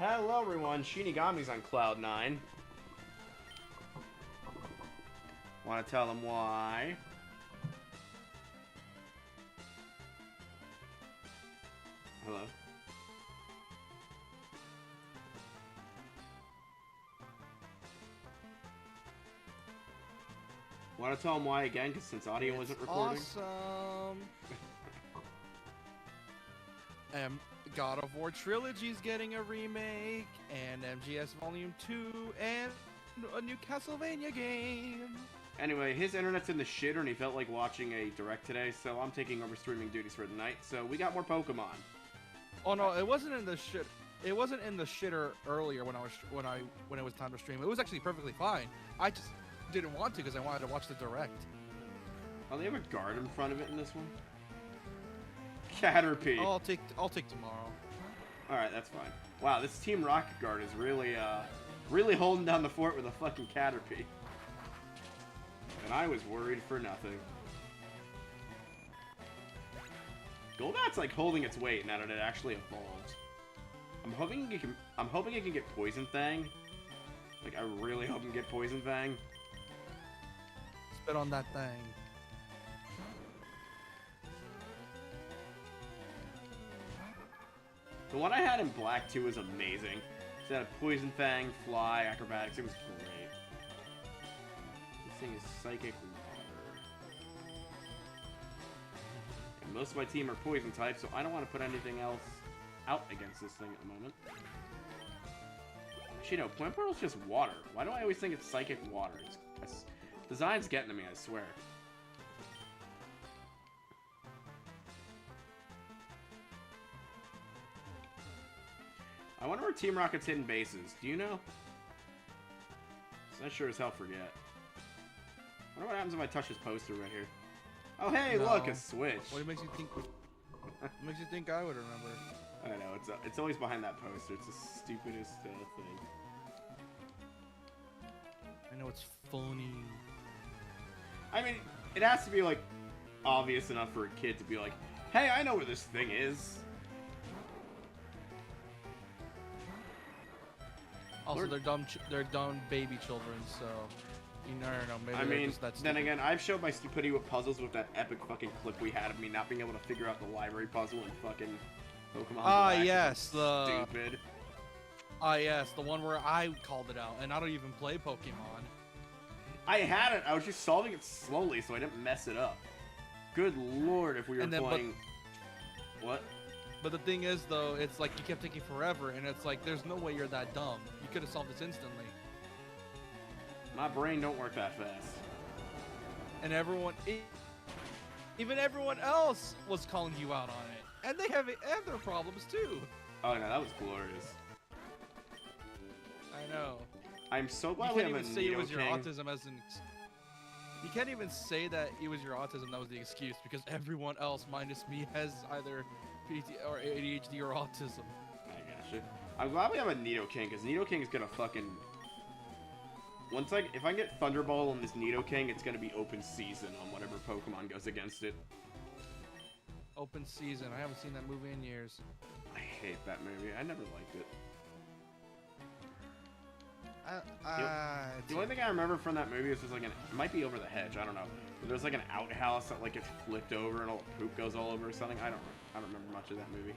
Hello everyone, Shinigami's on Cloud 9. Want to tell them why? Hello? Want to tell them why again? Because since audio wasn't recording. Awesome. God of War Trilogy's getting a remake, and MGS Volume 2, and a new Castlevania game. Anyway, his internet's in the shitter and he felt like watching a direct today, so I'm taking over streaming duties for the night. So we got more Pokemon. Oh no, it wasn't in the shit. It wasn't in the shitter earlier when it was time to stream. It was actually perfectly fine. I just didn't want to because I wanted to watch the direct. Oh, they have a guard in front of it in this one. Caterpie. Oh, I'll take tomorrow. All right, that's fine. Wow, this Team Rocket Guard is really holding down the fort with a fucking Caterpie. And I was worried for nothing. Golbat's like holding its weight now that it actually evolved. I'm hoping it can get Poison Fang. Like I really hope it can get Poison Fang. Spit on that thing. The one I had in Black 2 was amazing. It had a Poison Fang, Fly, Acrobatics. It was great. This thing is Psychic Water. And most of my team are Poison type, so I don't want to put anything else out against this thing at the moment. Actually, no. Plimporal's just water. Why do I always think it's Psychic Water? Design's getting to me, I swear. I wonder where Team Rocket's hidden base is. Do you know? I sure as hell forget. I wonder what happens if I touch this poster right here. Oh, hey, No. look, a switch. What makes you think? What makes you think I would remember? I don't know. It's always behind that poster. It's the stupidest thing. I know it's funny. I mean, it has to be like obvious enough for a kid to be like, "Hey, I know where this thing is." Also, they're dumb baby children, so you never know. Maybe I mean, that's then again, I've showed my stupidity with puzzles with that epic fucking clip we had of me not being able to figure out the library puzzle in fucking Pokemon Black. Yes, Stupid. Yes, the one where I called it out, and I don't even play Pokemon. I had it. I was just solving it slowly so I didn't mess it up. Good lord, if we were playing. What? But the thing is, though, it's like you kept taking forever, and it's like there's no way you're that dumb. You could have solved this instantly. My brain don't work that fast. And even everyone else was calling you out on it, and they have their problems too. Oh no, that was glorious. I know. I'm so glad You we can't have even a say it was your Nidoking. autism as an. You can't even say that it was your autism that was the excuse because everyone else minus me has either PT or ADHD or autism. I gotcha. I'm glad we have a Nidoking because Nidoking is gonna fucking. If I get Thunderball on this Nidoking, it's gonna be open season on whatever Pokemon goes against it. Open season. I haven't seen that movie in years. I hate that movie. I never liked it. The only thing I remember from that movie is just like it might be Over the Hedge. I don't know. But there's like an outhouse that like gets flipped over and all the poop goes all over or something. I don't remember much of that movie.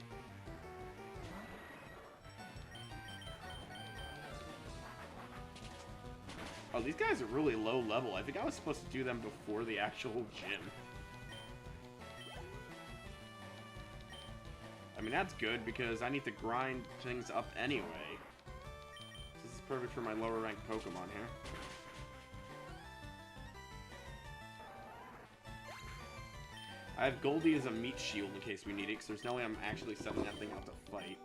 Oh, these guys are really low level. I think I was supposed to do them before the actual gym. I mean, that's good because I need to grind things up anyway. This is perfect for my lower ranked Pokemon here. I have Goldie as a meat shield in case we need it, because there's no way I'm actually sending that thing out to fight.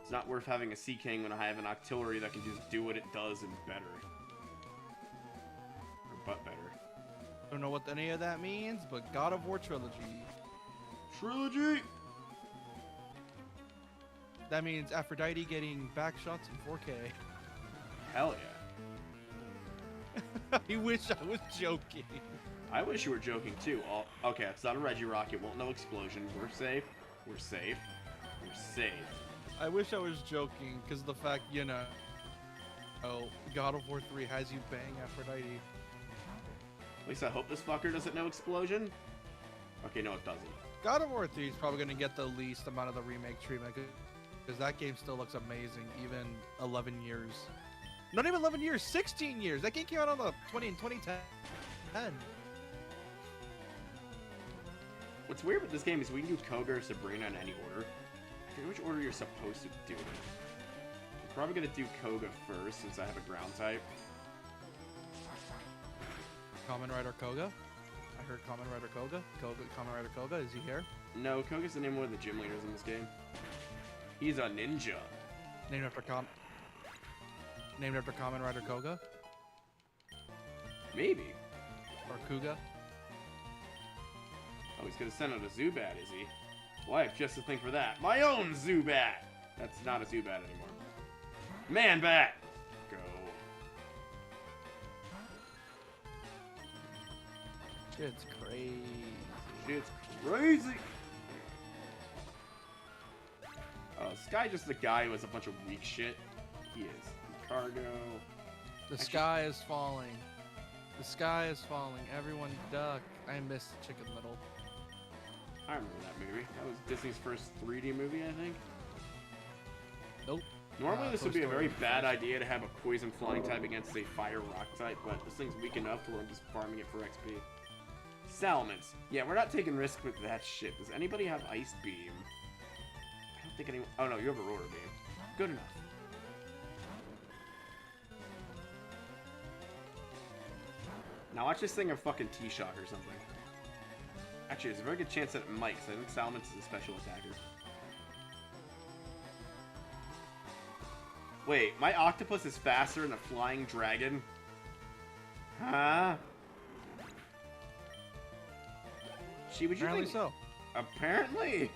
It's not worth having a Sea King when I have an Octillery that can just do what it does and better. But better. Don't know what any of that means, but God of War Trilogy. Trilogy! That means Aphrodite getting back shots in 4K. Hell yeah. I wish I was joking. I wish you were joking too. Okay, it's not a Regirock. It won't know explosion. We're safe. We're safe. We're safe. I wish I was joking, because the fact, you know, God of War 3 has you bang Aphrodite. At least I hope this fucker doesn't know Explosion. Okay, no, it doesn't. God of War 3 is probably going to get the least amount of the remake treatment, because that game still looks amazing, even 11 years. Not even 11 years, 16 years! That game came out on the in 2010. What's weird with this game is we can do Koga or Sabrina in any order. I forget which order you're supposed to do it. I'm probably gonna do Koga first since I have a ground type. Kamen Rider Koga? I heard Kamen Rider Koga. Kamen Rider Koga, is he here? No, Koga's the name of one of the gym leaders in this game. He's a ninja. Named after Kamen Rider Koga? Maybe. Or Kuga? Oh, he's gonna send out a Zubat, is he? Well, I have just the thing for that. My own Zubat! That's not a Zubat anymore. Man Bat! Go. Shit's crazy. Shit's crazy! Oh, this guy just a guy who has a bunch of weak shit. He is. Cargo. The sky is falling. The sky is falling. Everyone duck. I missed Chicken Little. I remember that movie. That was Disney's first 3D movie, I think. Nope. Normally this would be a Toy very Story bad first. idea to have a poison flying type against a fire rock type, but this thing's weak enough to where I'm just farming it for XP. Salamence. Yeah, we're not taking risks with that shit. Does anybody have Ice Beam? I don't think anyone... Oh no, you have a Rotor Beam. Good enough. Now watch this thing have fucking T-Shock or something. Actually, there's a very good chance that it might, because I think Salamence is a special attacker. Wait, my octopus is faster than a flying dragon? Huh? She would you Apparently think? so. Apparently.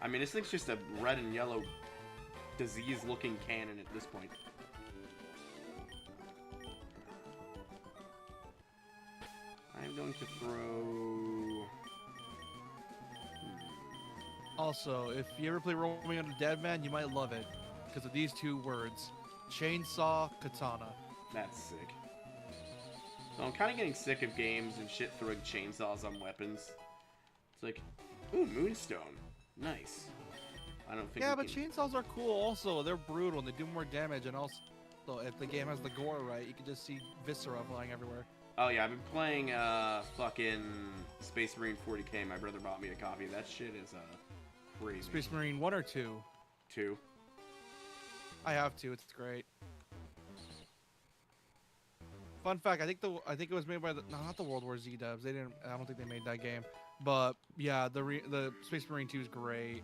I mean, this thing's just a red and yellow disease-looking cannon at this point. I'm going to throw... Also, if you ever play Roaming Under Dead Man, you might love it because of these two words: chainsaw, katana. That's sick. So I'm kind of getting sick of games and shit throwing chainsaws on weapons. It's like, ooh, Moonstone. Nice. I don't think. Yeah, we but can... chainsaws are cool. Also, they're brutal and they do more damage. And also, if the game has the gore right, you can just see viscera flying everywhere. Oh yeah, I've been playing fucking Space Marine 40K. My brother bought me a copy. That shit is crazy. Space Marine 1 or 2? 2. I have to. It's great. Fun fact: I think it was made by the not the World War Z devs. They didn't. I don't think they made that game. But yeah, the Space Marine 2 is great.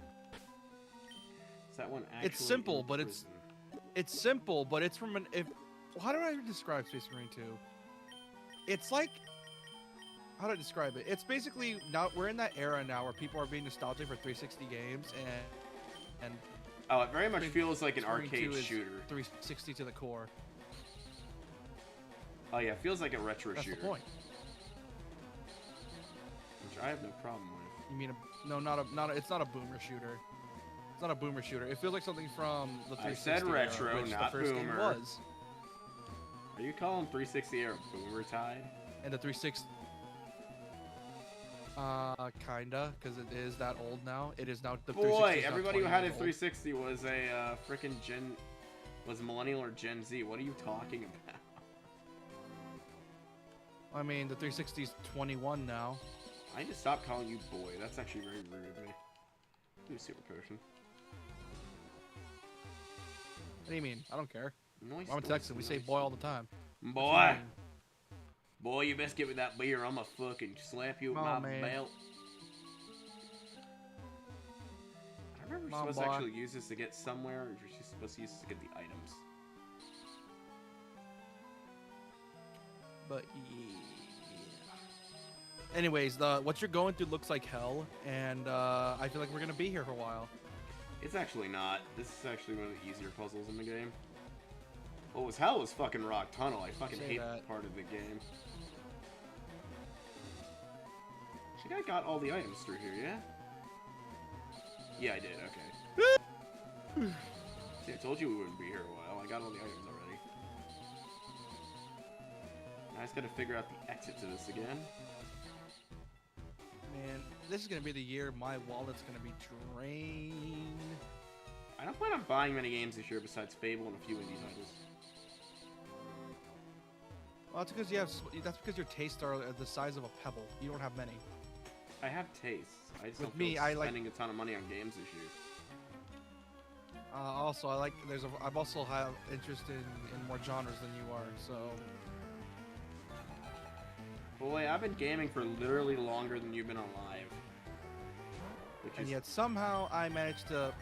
Is that one actually It's simple, in but prison? it's simple, but it's from an how do I describe Space Marine 2? It's like, how do I describe it? It's basically now we're in that era now where people are being nostalgic for 360 games and Oh, it very much feels like an Space Marine arcade 2 is shooter. 360 to the core. Oh yeah, it feels like a retro That's shooter. the point. Which I have no problem with. You mean no, not a it's not a boomer shooter. It's not a boomer shooter. It feels like something from the 360 I said retro, era, which not the first boomer. game was. Are you calling 360 era boomer tide? And the 360 kinda, because it is that old now. It is now the 360 Boy, is now everybody who 20 had a years old. 360 was a freaking was millennial or Gen Z. What are you talking about? I mean, the 360 is 21 now. I need to stop calling you boy. That's actually very rude of me. Do super potion. What do you mean? I don't care. Nice, I'm a Texan. We say boy all the time. Boy! Boy, you best give me that beer. I'm gonna fucking slap you with Come on, my man. belt. I don't remember if Come on, you're supposed to boy. actually use this to get somewhere, or if you're just supposed to use this to get the items. But yeah. Anyways, what you're going through looks like hell, and I feel like we're gonna be here for a while. It's actually not. This is actually one of the easier puzzles in the game. Oh cool as hell is fucking Rock Tunnel. I fucking Say hate that. that part of the game. I think I got all the items through here, yeah? Yeah, I did, okay. See, I told you we wouldn't be here a while. I got all the items already. I just gotta figure out the exit to this again. Man, this is gonna be the year my wallet's gonna be drained. I don't plan on buying many games this year besides Fable and a few indie titles. Well, that's because that's because your tastes are the size of a pebble. You don't have many. I have tastes. I just With don't me, feel I like- spending a ton of money on games this year. Also, I've also have interest in more genres than you are. So. Boy, I've been gaming for literally longer than you've been alive. And yet somehow I managed to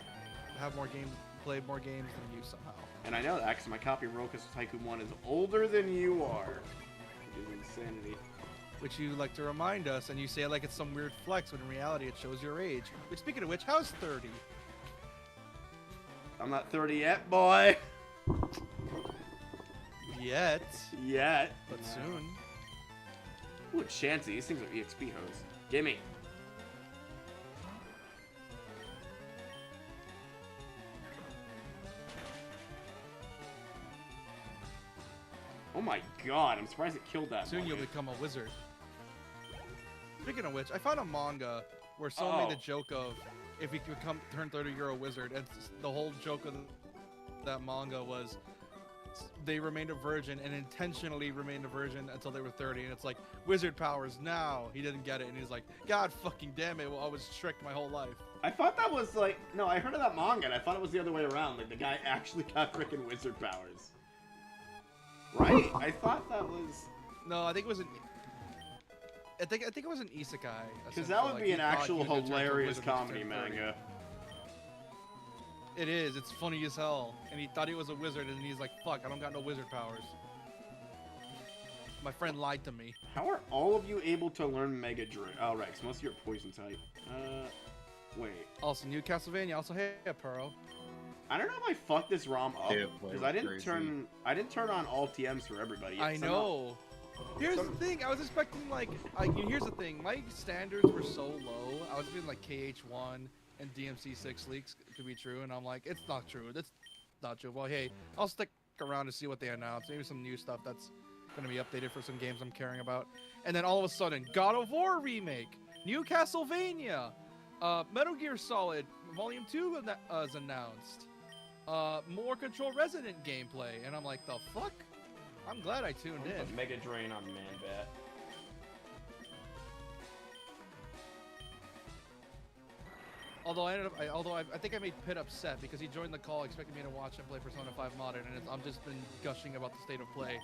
have more games, play more games than you somehow. And I know that because my copy of Roller Coaster Tycoon 1 is older than you are. Which is insanity. Which you like to remind us, and you say it like it's some weird flex, when in reality it shows your age. Which, speaking of which, how's 30? I'm not 30 yet, boy. Yet. Yet. But soon. Ooh, a Chansey. These things are EXP hose. Gimme. Oh my god, I'm surprised it killed that Soon you'll bucket. become a wizard. Speaking of which, I found a manga where someone made the joke of, if you turn 30, you're a wizard. And the whole joke of that manga was they remained a virgin and intentionally remained a virgin until they were 30. And it's like, wizard powers now. He didn't get it. And he's like, God fucking damn it. Well, I was tricked my whole life. I thought that was like... No, I heard of that manga and I thought it was the other way around. Like, the guy actually got freaking wizard powers. Right? I thought that was... No, I think it was an... I think it was an isekai. Because that would like, be he an thought actual he was gonna turn into a hilarious wizard when he comedy turned 30. manga. It is. It's funny as hell. And he thought he was a wizard, and he's like, "Fuck, I don't got no wizard powers." My friend lied to me. How are all of you able to learn Mega Drain? Oh, right, 'cause most of you are poison type. Wait. Also, New Castlevania. Also, hey, Puro. I don't know if I fucked this ROM up Yeah, because I didn't crazy. turn on all TMs for everybody. I Somehow- know. Here's the thing. I was expecting here's the thing. My standards were so low. I was expecting like KH1 and DMC6 leaks to be true, and I'm like, it's not true. That's not true. Well, hey, I'll stick around to see what they announce. Maybe some new stuff that's gonna be updated for some games I'm caring about. And then all of a sudden, God of War remake, New Castlevania, Metal Gear Solid Volume 2 is announced. More Control Resident gameplay, and I'm like, the fuck? I'm glad I tuned in. Mega Drain on Man-Bat. Although I think I made Pitt upset because he joined the call expecting me to watch him play Persona 5 Modern, and I'm just been gushing about the state of play.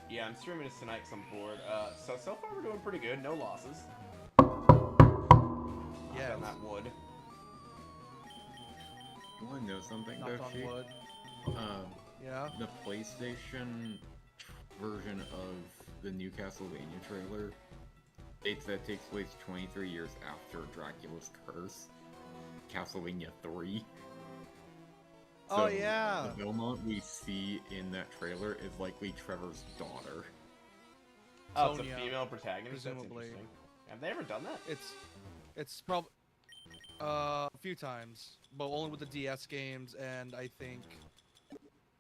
Yeah, I'm streaming this tonight because I'm bored. So far we're doing pretty good. No losses. Yeah. On that wood. You want to know something, Knock on Doshi? wood. Yeah. The PlayStation version of the new Castlevania trailer states that takes place 23 years after Dracula's curse. Castlevania 3. Oh, yeah. The Belmont we see in that trailer is likely Trevor's daughter. Oh, it's a Sonya, female protagonist? presumably. That's interesting. Have they ever done that? It's probably a few times, but only with the DS games and I think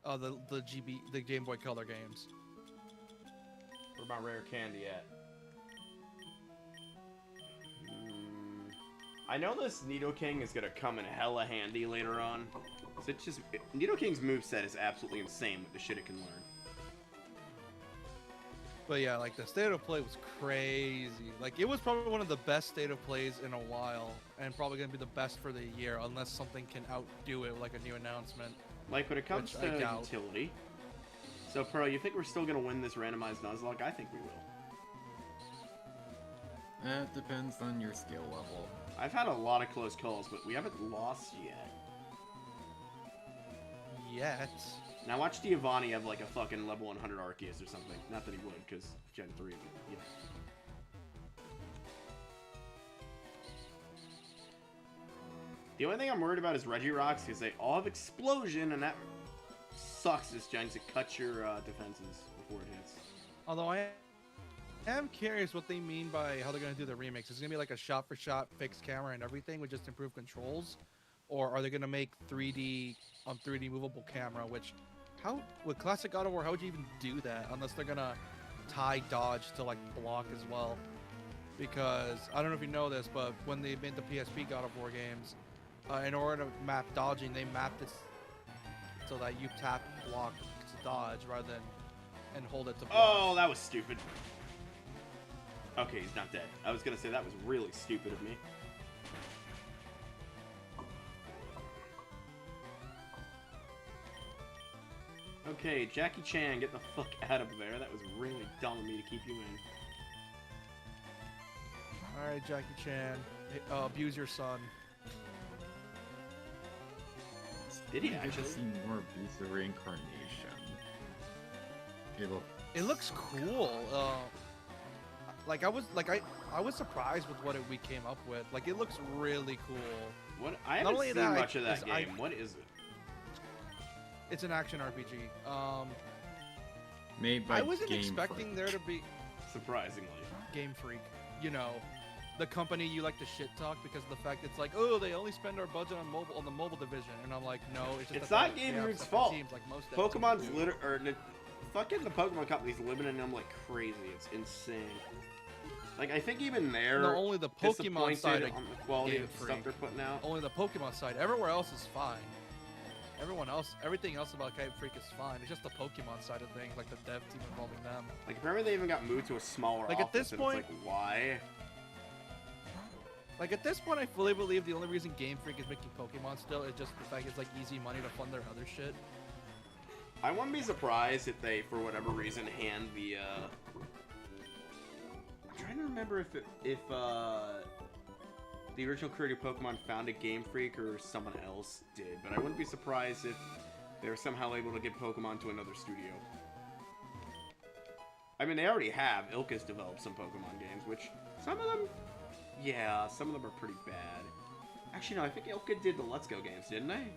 the Game Boy Color games. Where my rare candy at? I know this Nidoking is gonna come in hella handy later on. So it's just Nidoking's moveset is absolutely insane with the shit it can learn. But yeah, like the state of play was crazy. Like it was probably one of the best state of plays in a while, and probably gonna be the best for the year unless something can outdo it, like a new announcement. Like when it comes Which I to doubt. utility. So Pro, you think we're still gonna win this randomized Nuzlocke? I think we will. It depends on your skill level. I've had a lot of close calls, but we haven't lost yet. Yet. Now watch Giovanni have like a fucking level 100 Arceus or something. Not that he would, because Gen 3, but yeah. The only thing I'm worried about is Regirocks, because they all have Explosion, and that sucks is Jenks. It cuts your defenses before it hits. Although I am curious what they mean by how they're gonna do the remix. Is it gonna be like a shot-for-shot fixed camera and everything with just improved controls, or are they gonna make 3D on 3D movable camera? Which, how with classic God of War, how would you even do that unless they're gonna tie dodge to like block as well? Because I don't know if you know this, but when they made the PSP God of War games, in order to map dodging, they mapped it so that you tap block to dodge rather than and hold it to block. Oh, that was stupid. Okay, he's not dead. I was gonna say that was really stupid of me. Okay, Jackie Chan, get the fuck out of there. That was really dumb of me to keep you in. All right, Jackie Chan, abuse your son. Did he I actually? see more abuse of reincarnation. It looks cool. I was surprised with what we came up with. Like, it looks really cool. What? I haven't only seen that, much of that is game. What is it? It's an action RPG. Made by I wasn't Game expecting Freak. there to be Surprisingly. Game Freak. You know, the company you like to shit talk because of the fact it's like, oh, they only spend our budget on the mobile division, and I'm like, no, it's just It's that not they Game have Freak's separate fault. teams like most Pokemon's devs do. fucking the Pokemon company's limiting them like crazy. It's insane. Like, I think even they're No, only the Pokemon disappointed side of on the quality Game of stuff Freak. they're putting out. Only the Pokemon side. Everywhere else is fine. Everything else about Game Freak is fine. It's just the Pokemon side of things, like the dev team involving them. Like, apparently they even got moved to a smaller Like, at office, this and point- it's like, why? Like, at this point, I fully believe the only reason Game Freak is making Pokemon still is just the fact it's like easy money to fund their other shit. I wouldn't be surprised if they, for whatever reason, hand the, I'm trying to remember if the original creator of Pokemon founded Game Freak or someone else did, but I wouldn't be surprised if they were somehow able to get Pokemon to another studio. I mean, they already have. Ilka's developed some Pokemon games, which some of them, yeah, some of them are pretty bad. Actually, no, I think Ilka did the Let's Go games, didn't they?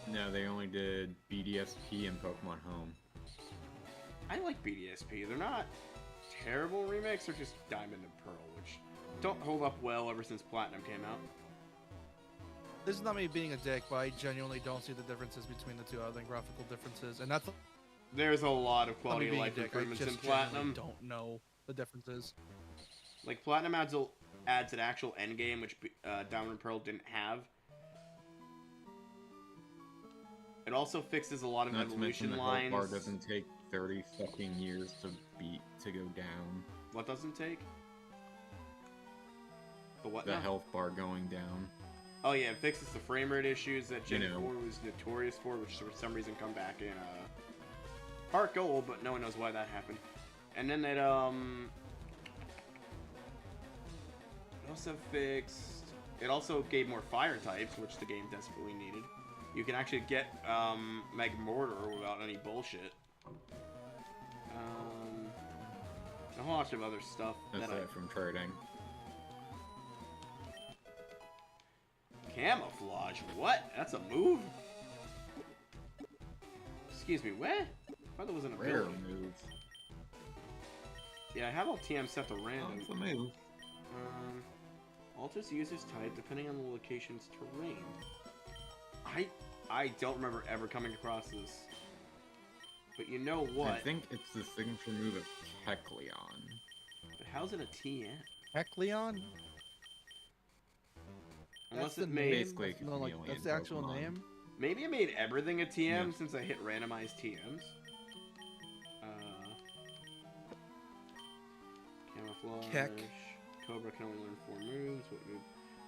No, they only did BDSP and Pokemon Home. I like BDSP. They're not terrible remakes, they're just Diamond and Pearl, which don't hold up well ever since Platinum came out. This is not me being a dick, but I genuinely don't see the differences between the two other than graphical differences, and that's There's a lot of not me quality of being a life dick. I improvements just in Platinum. genuinely don't know the differences. Like, Platinum adds an actual endgame, which Diamond and Pearl didn't have. It also fixes a lot of Not to mention evolution the lines. health bar doesn't take 30 fucking years to go down. What doesn't take? The what The now? health bar going down. Oh yeah, it fixes the frame rate issues that Gen You know. 4 was notorious for, which for some reason come back in Heart Gold, but no one knows why that happened. And then it also fixed. It also gave more fire types, which the game desperately needed. You can actually get Magmortar without any bullshit. A whole bunch of other stuff That's that that from trading. Camouflage? What? That's a move? Excuse me, what? I thought that was an Rare ability. move. Yeah, I have all TM set to Oh, random. it's a move. Alters user's type depending on the location's terrain. I don't remember ever coming across this. But you know what? I think it's the signature move of Kecleon. But how's it a TM? Hecleon? Unless the it made... name? Basically, No, like, chameleon that's the actual Pokemon. name? Maybe it made everything a TM Yeah. since I hit randomized TMs. Camouflage. Keck. Cobra can only learn 4 moves. What move?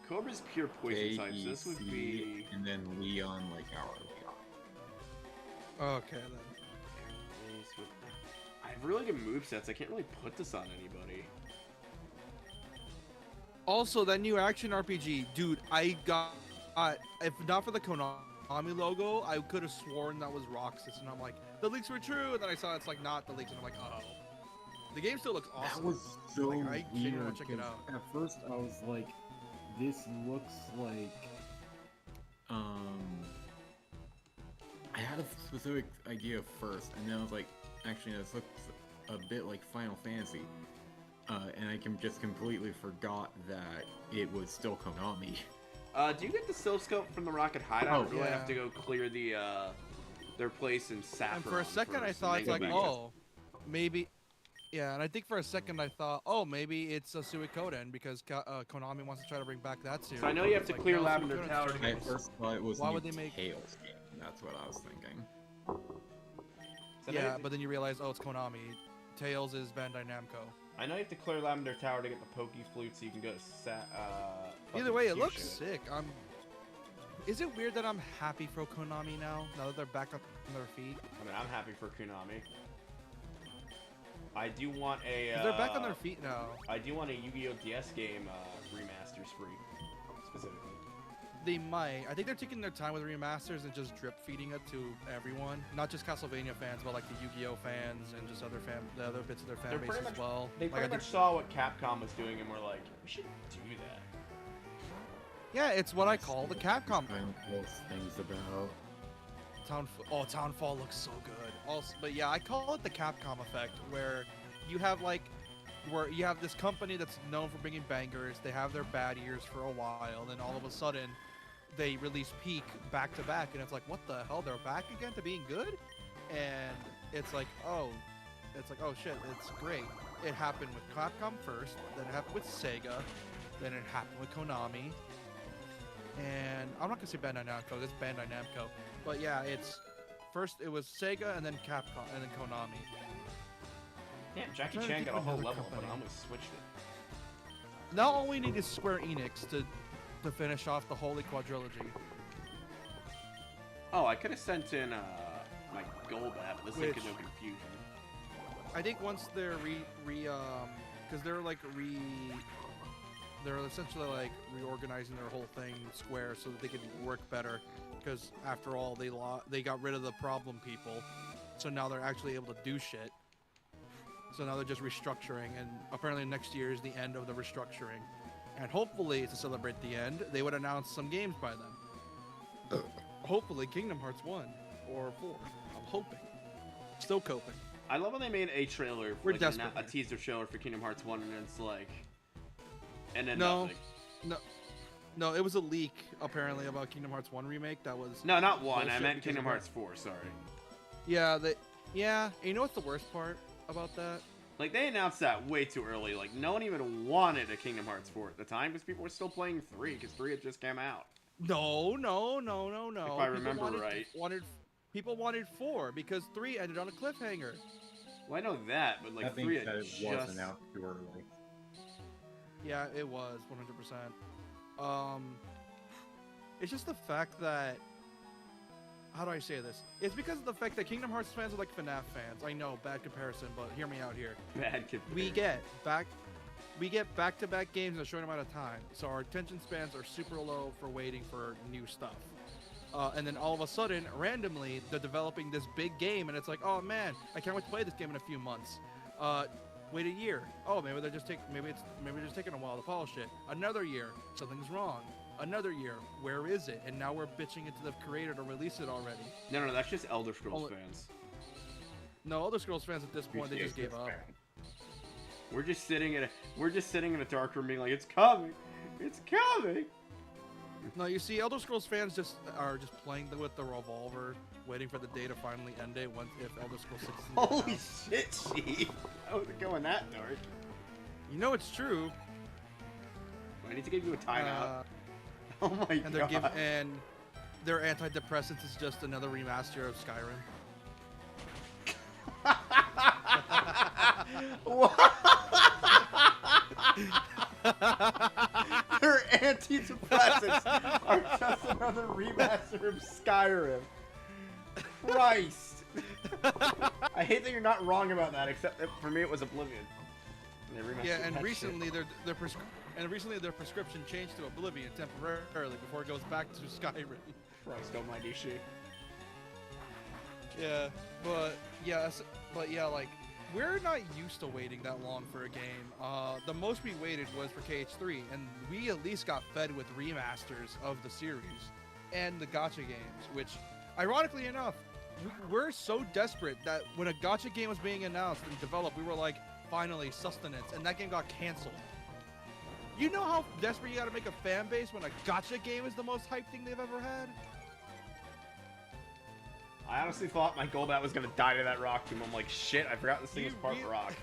Cobra's pure poison type, so this would KEC, be... and then Leon like our Leon. Okay, then. I have really good movesets. I can't really put this on anybody. Also, that new action RPG, dude, I got... if not for the Konami logo, I could have sworn that was Roxas, and I'm like, the leaks were true, and then I saw it's like not the leaks, and I'm like, oh. The game still looks awesome. That was so Like, I genuinely weird. wanna check it 'cause out. At first, I was like, "This looks like had a specific idea first, and then I was like, actually, this looks a bit like Final Fantasy. And I just completely forgot that it was still Konami. Do you get the oscilloscope from the Rocket Hideout? Oh, Or do I have yeah. to go clear the their place in Saffron? And for a second, I first, thought and it's then like, go back? oh, maybe. Yeah, and I think for a second I thought, oh, maybe it's a Suikoden because Konami wants to try to bring back that series. So I know you have It's to like, clear no, Lavender Suikoden's Tower to just- get I first thought it was Why new would they make- Tails game. That's what I was thinking. So Yeah, but then you realize, oh, it's Konami. Tails is Bandai Namco. I know you have to clear Lavender Tower to get the Pokey Flute, so you can go to Either way, it fucking looks Fuchsia. sick. Is it weird that I'm happy for Konami now that they're back up on their feet? I mean, I'm happy for Konami. I do want a. 'Cause they're back on their feet now. I do want a Yu-Gi-Oh! DS game remasters free, specifically. They might. I think they're taking their time with remasters and just drip feeding it to everyone, not just Castlevania fans, but like the Yu-Gi-Oh fans and just the other bits of their fan They're base pretty as much- well. They Like, I pretty think- much saw what Capcom was doing and were like, we should do that. Yeah, it's what I call the Capcom Kind of close things about. Townfall looks so good. Also, but yeah, I call it the Capcom effect, where you have this company that's known for bringing bangers. They have their bad years for a while, then all of a sudden, they release Peak back to back, and it's like, what the hell? They're back again to being good, and it's like, oh shit, it's great. It happened with Capcom first, then it happened with Sega, then it happened with Konami. And I'm not gonna say Bandai Namco, it's Bandai Namco. But yeah, it was Sega and then Capcom and then Konami. Damn, Jackie trying to Chan think got a of whole another level, but company. I almost switched it. Now all we need is Square Enix to finish off the Holy Quadrilogy. Oh, I could have sent in my Golbat, but this thing could Which- no confusion. I think once they're because they're essentially like reorganizing their whole thing Square so that they could work better. Because after all, they got rid of the problem people, so now they're actually able to do shit. So now they're just restructuring, and apparently next year is the end of the restructuring. And hopefully, to celebrate the end, they would announce some games by then. Hopefully, Kingdom Hearts 1 or 4. I'm hoping. Still coping. I love when they made a trailer, We're like desperate a here. teaser trailer for Kingdom Hearts 1, and it's like, and then No. nothing. No, it was a leak apparently about Kingdom Hearts 1 remake. That was No, not 1. I bullshit meant because Kingdom of Hearts 4. Sorry. and you know what's the worst part about that? Like they announced that way too early. Like no one even wanted a Kingdom Hearts 4 at the time because people were still playing 3 because 3 had just come out. No. If I remember right. People wanted 4 because 3 ended on a cliffhanger. Well, I know that, but like I 3 think had that it just. wasn't out too early. Yeah, it was 100%. It's just the fact that, how do I say this? It's because of the fact that Kingdom Hearts fans are like FNAF fans. I know, bad comparison, but hear me out here. Bad kid. We get back-to-back games in a short amount of time, so our attention spans are super low for waiting for new stuff. And then all of a sudden, randomly, they're developing this big game, and it's like, oh man, I can't wait to play this game in a few months. Wait a year. Oh, maybe they're just taking a while to polish it. Another year, something's wrong. Another year, where is it? And now we're bitching into the creator to release it already. No, that's just Elder Scrolls Oh, fans. No, Elder Scrolls fans at this point, they just gave up. We're just sitting in a dark room being like, it's coming, it's coming. No, you see, Elder Scrolls fans are just playing with the revolver, waiting for the day to finally end it. If Elder Scrolls 6 is Holy announced. shit, Chief! How is it going that dark? You know it's true. I need to give you a timeout. Oh my And they're god. and their antidepressants is just another remaster of Skyrim. What? Their antidepressants are just another remaster of Skyrim. Christ. I hate that you're not wrong about that, except that for me it was Oblivion. They remastered Yeah, and that recently shit. their prescription changed to Oblivion temporarily before it goes back to Skyrim. Christ almighty shit. Yeah, but yeah, like we're not used to waiting that long for a game. The most we waited was for KH3, and we at least got fed with remasters of the series and the gacha games, which, ironically enough, we're so desperate that when a gacha game was being announced and developed, we were like, finally, sustenance, and that game got canceled. You know how desperate you gotta make a fan base when a gacha game is the most hyped thing they've ever had? I honestly thought my Golbat was gonna die to that rock tomb. I'm like, shit, I forgot this thing was part rock.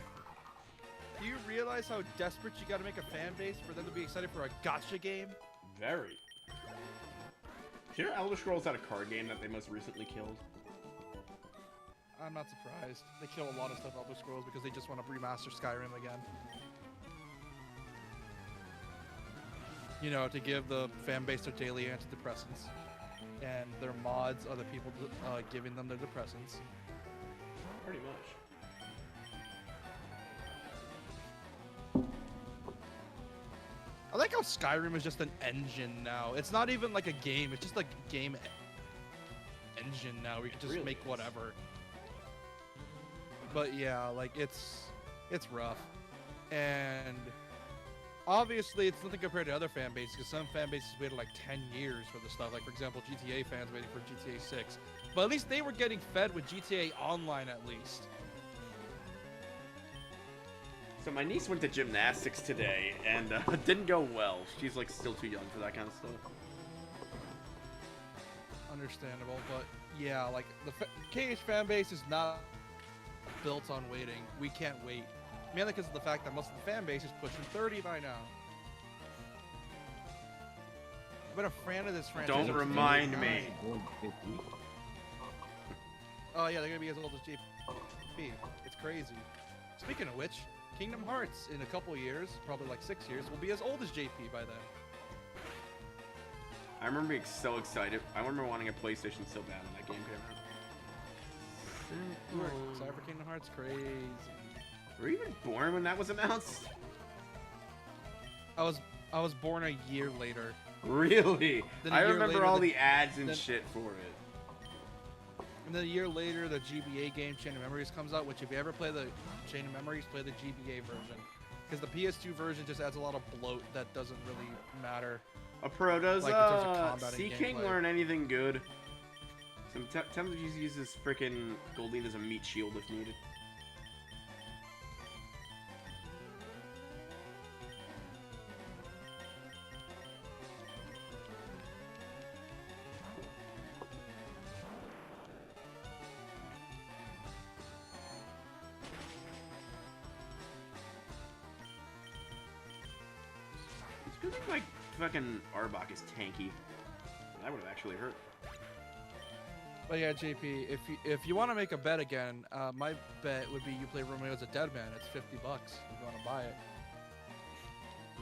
Do you realize how desperate you gotta make a fan base for them to be excited for a gacha game? Very. Do you know Elder Scrolls had a card game that they most recently killed? I'm not surprised. They kill a lot of stuff Elder Scrolls because they just want to remaster Skyrim again. You know, to give the fan base their daily antidepressants. And their mods are the people giving them their depressants. Pretty much. I like how Skyrim is just an engine now. It's not even like a game. It's just like a game engine now. We can just really make is. whatever. But yeah, like it's rough. And obviously it's nothing compared to other fan bases, because some fan bases waited like 10 years for the stuff. Like for example, GTA fans waiting for GTA 6. But at least they were getting fed with GTA Online at least. So my niece went to gymnastics today, and didn't go well. She's like still too young for that kind of stuff. Understandable, but yeah, like the KH fan base is not built on waiting. We can't wait. Mainly because of the fact that most of the fan base is pushing 30 by now. I've been a fan of this franchise. Don't remind me. Oh yeah, they're gonna be as old as JP. It's crazy. Speaking of which, Kingdom Hearts in a couple years, probably like 6 years, will be as old as JP by then. I remember being so excited. I remember wanting a PlayStation so bad when that game came out. You were excited for Kingdom Hearts? Crazy. Were you even born when that was announced? I was born a year later. Really? Then a I year remember later, all the- the ads and then- shit for it. And then a year later, the GBA game Chain of Memories comes out, which if you ever play the Chain of Memories, play the GBA version. Because the PS2 version just adds a lot of bloat that doesn't really matter. A pro does, Like, in terms of combat and Sea King gameplay. learn anything good? Sometimes you use this frickin' Goldeen as a meat shield if needed. It's good thing like fucking Arbok is tanky. That would have actually hurt. But yeah, JP, if you want to make a bet again, my bet would be you play Romeo as a dead man. It's $50 if you want to buy it.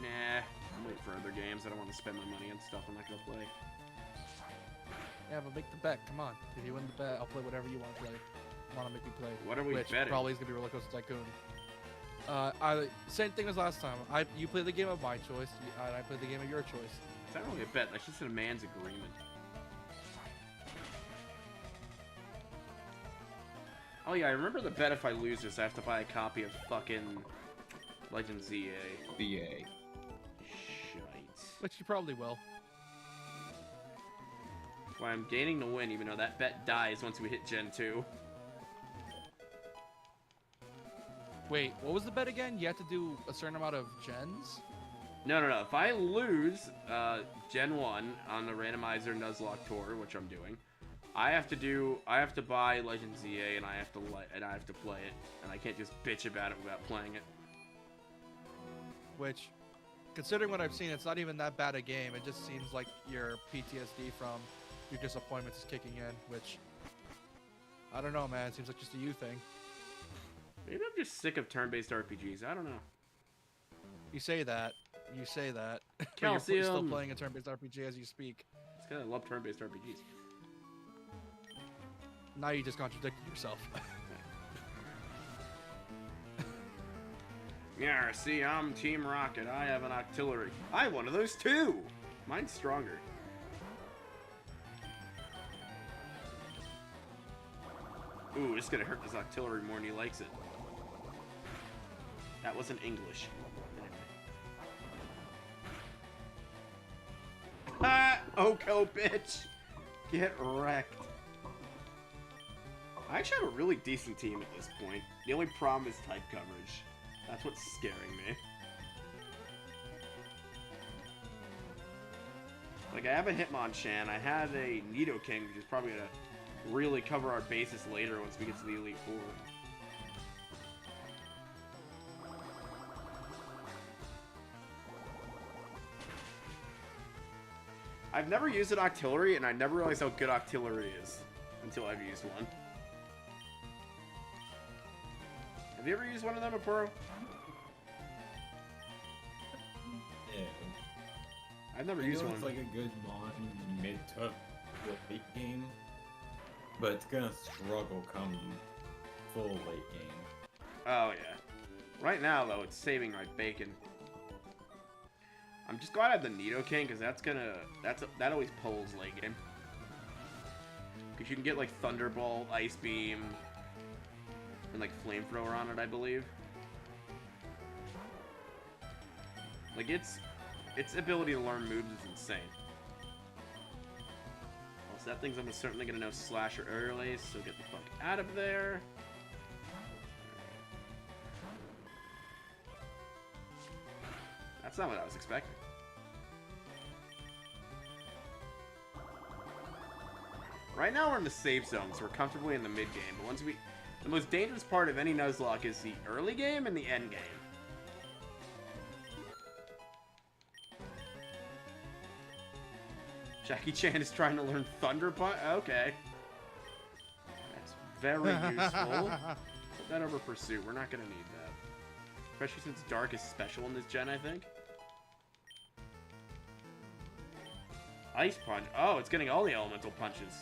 Nah, I'm waiting for other games. I don't want to spend my money on stuff I'm not gonna play. Yeah, but make the bet. Come on. If you win the bet, I'll play whatever you want to play. Want to make me play? What are we Which betting? probably is gonna be Roller Coaster Tycoon. Same thing as last time. You play the game of my choice, and I play the game of your choice. It's not really a bet. That's just a man's agreement. Oh yeah, I remember the bet if I lose this, I have to buy a copy of fucking Legend ZA. BA. Shite. Which you probably will. That's why I'm gaining the win, even though that bet dies once we hit Gen 2. Wait, what was the bet again? You have to do a certain amount of gens? No. If I lose Gen 1 on the randomizer Nuzlocke tour, which I'm doing, I have to buy Legend ZA and I have to play it, and I can't just bitch about it without playing it. Which, considering what I've seen, it's not even that bad a game. It just seems like your PTSD from your disappointments is kicking in, which, I don't know, man. It seems like just a you thing. Maybe I'm just sick of turn-based RPGs. I don't know. You say that. But you're still Calcium. playing a turn-based RPG as you speak. It's because I love turn-based RPGs. Now you just contradicted yourself. Yeah, see, I'm Team Rocket. I have an artillery. I have one of those too. Mine's stronger. Ooh, it's gonna hurt this artillery more than he likes it. That wasn't English. Ha! Oko, bitch! Get wrecked. I actually have a really decent team at this point. The only problem is type coverage. That's what's scaring me. Like, I have a Hitmonchan, I have a Nidoking, which is probably gonna really cover our bases later once we get to the Elite Four. I've never used an Octillery, and I never realized how good Octillery is until I've used one. Have you ever used one of them, Apuro? Yeah. I've never I used know one. it's like a good mon mid to late game, but it's gonna struggle come full late game. Oh, yeah. Right now, though, it's saving my bacon. I'm just glad I have the Nidoking, because that always pulls late game. Because you can get, like, Thunderbolt, Ice Beam, and, like, Flamethrower on it, I believe. Like, its ability to learn moves is insane. Also, that thing's almost certainly going to know Slash or Aerial Ace, so get the fuck out of there. That's not what I was expecting. Right now we're in the safe zone, so we're comfortably in the mid game. But once the most dangerous part of any Nuzlocke is the early game and the end game. Jackie Chan is trying to learn Thunder Punch. Okay, that's very useful. Put that over Pursuit. We're not gonna need that, especially since Dark is special in this gen, I think. Ice Punch. Oh, it's getting all the elemental punches.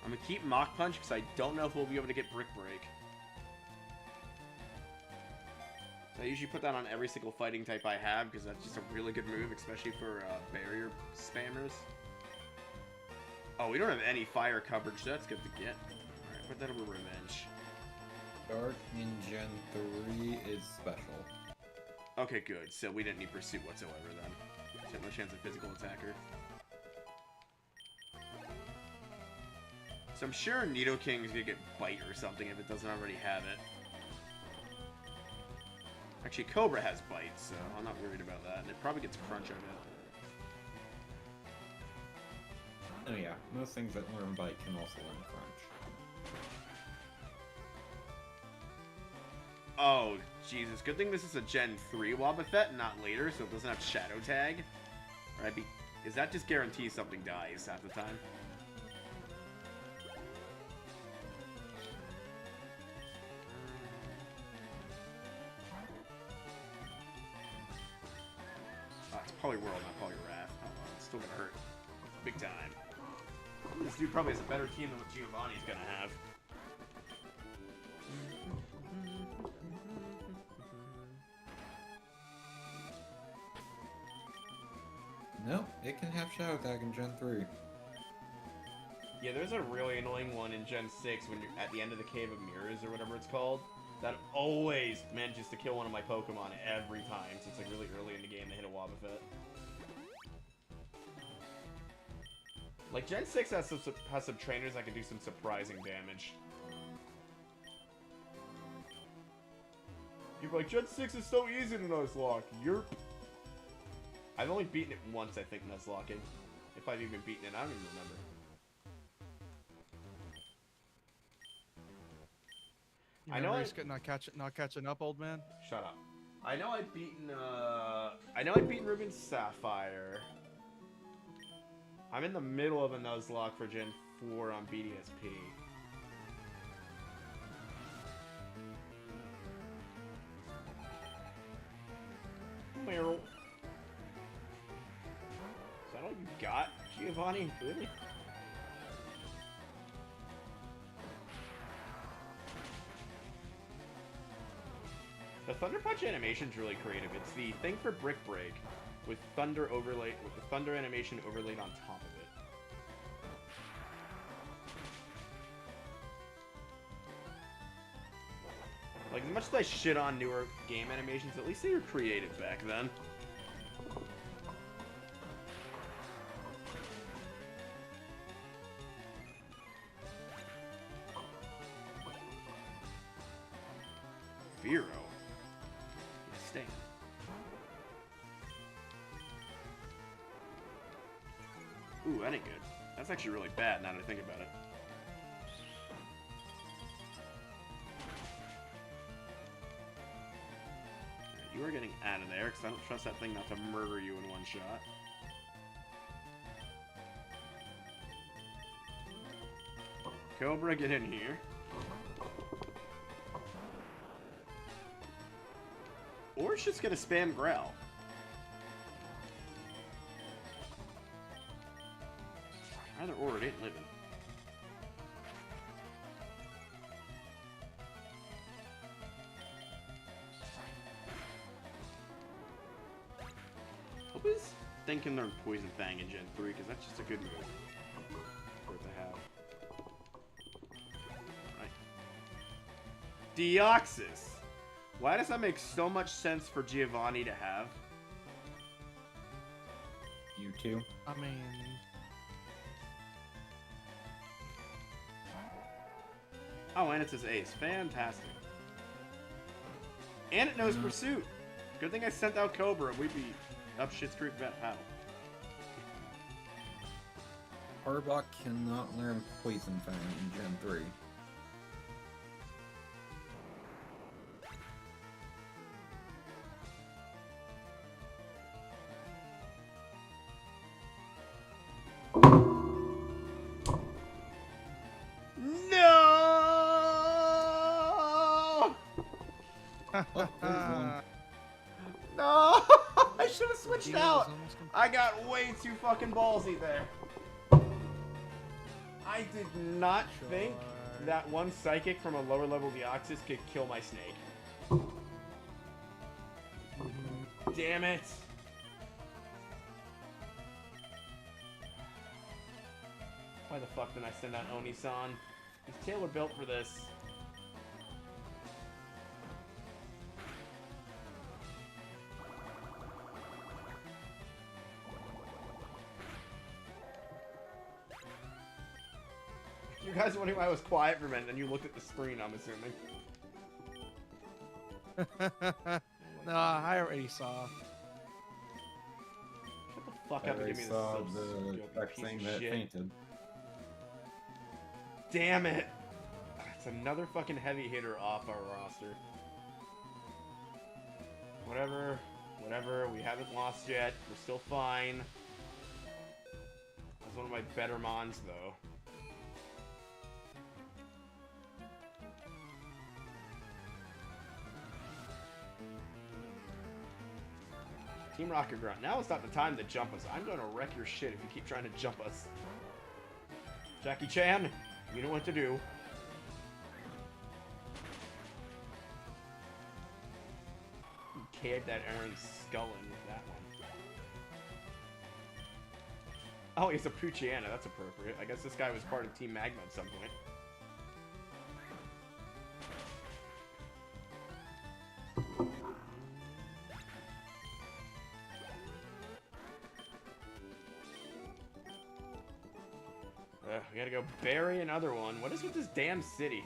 I'm gonna keep Mach Punch because I don't know if we'll be able to get Brick Break. So I usually put that on every single fighting type I have because that's just a really good move, especially for barrier spammers. Oh, we don't have any fire coverage, so that's good to get. Alright, put that over Revenge. Dark in Gen 3 is special. Okay, good. So we didn't need Pursuit whatsoever then. So no chance of physical attacker. So I'm sure Nidoking is gonna get Bite or something if it doesn't already have it. Actually, Cobra has Bite, so I'm not worried about that. And it probably gets Crunch on it. Oh yeah, most things that learn Bite can also learn Crunch. Oh, Jesus. Good thing this is a Gen 3 Wobbuffet, not later, so it doesn't have Shadow Tag. Right? Is that just guarantees something dies half the time? Oh, it's Poliwhirl, not Poliwrath. Oh, well, it's still gonna hurt. Big time. This dude probably has a better team than what Giovanni's gonna have. No, it can have Shadow Tag in Gen 3. Yeah, there's a really annoying one in Gen 6 when you're at the end of the Cave of Mirrors or whatever it's called. That always manages to kill one of my Pokemon every time. So it's like really early in the game they hit a Wobbuffet. Like, Gen 6 has some trainers that can do some surprising damage. People are like, Gen 6 is so easy to Nuzlocke. Yerp. I've only beaten it once, I think, Nuzlocking. If I've even beaten it, I don't even remember. You I know not catching up, old man. Shut up. I know I've beaten Ruby's Sapphire. I'm in the middle of a Nuzlocke for Gen 4 on BDSP. Meryl. Is that all you got, Giovanni? Really? The Thunder Punch animation's really creative. It's the thing for Brick Break with Thunder overlay, with the Thunder animation overlaid on top of it. Like, as much as I shit on newer game animations, at least they were creative back then. 0. Stand. Ooh, that ain't good. That's actually really bad now that I think about it. Right, you are getting out of there, because I don't trust that thing not to murder you in one shot. Cobra, get in here. Or it's just gonna spam growl. Either or, it ain't living. Hope he's thinking they're Poison Fang in Gen 3, because that's just a good move for it to have. Right. Deoxys! Why does that make so much sense for Giovanni to have? You too. I mean, Oh, and it's his ace. Fantastic. And it knows Pursuit. Good thing I sent out Cobra. We'd be up Shit's Creek Vet Paddle. Arbok cannot learn Poison Fang in Gen 3. No! Oh, there's one. No! I should have switched out. I got way too fucking ballsy there. I did not think that one Psychic from a lower level Deoxys could kill my snake. Damn it. Why the fuck did I send out Oni-san? He's tailor built for this. You guys wondering why I was quiet for a minute, and you looked at the screen, I'm assuming. no, I already saw. Shut the fuck up and give me this so stupid piece of that shit. fainted. Damn it! It's another fucking heavy hitter off our roster. Whatever, whatever, we haven't lost yet. We're still fine. That's one of my better mons, though. Team Rocket Grunt. Now is not the time to jump us. I'm gonna wreck your shit if you keep trying to jump us. Jackie Chan, you know what to do. You caved that Aaron's skull in with that one. Oh, he's a Poochiana. That's appropriate. I guess this guy was part of Team Magma at some point. We gotta go bury another one. What is with this damn city?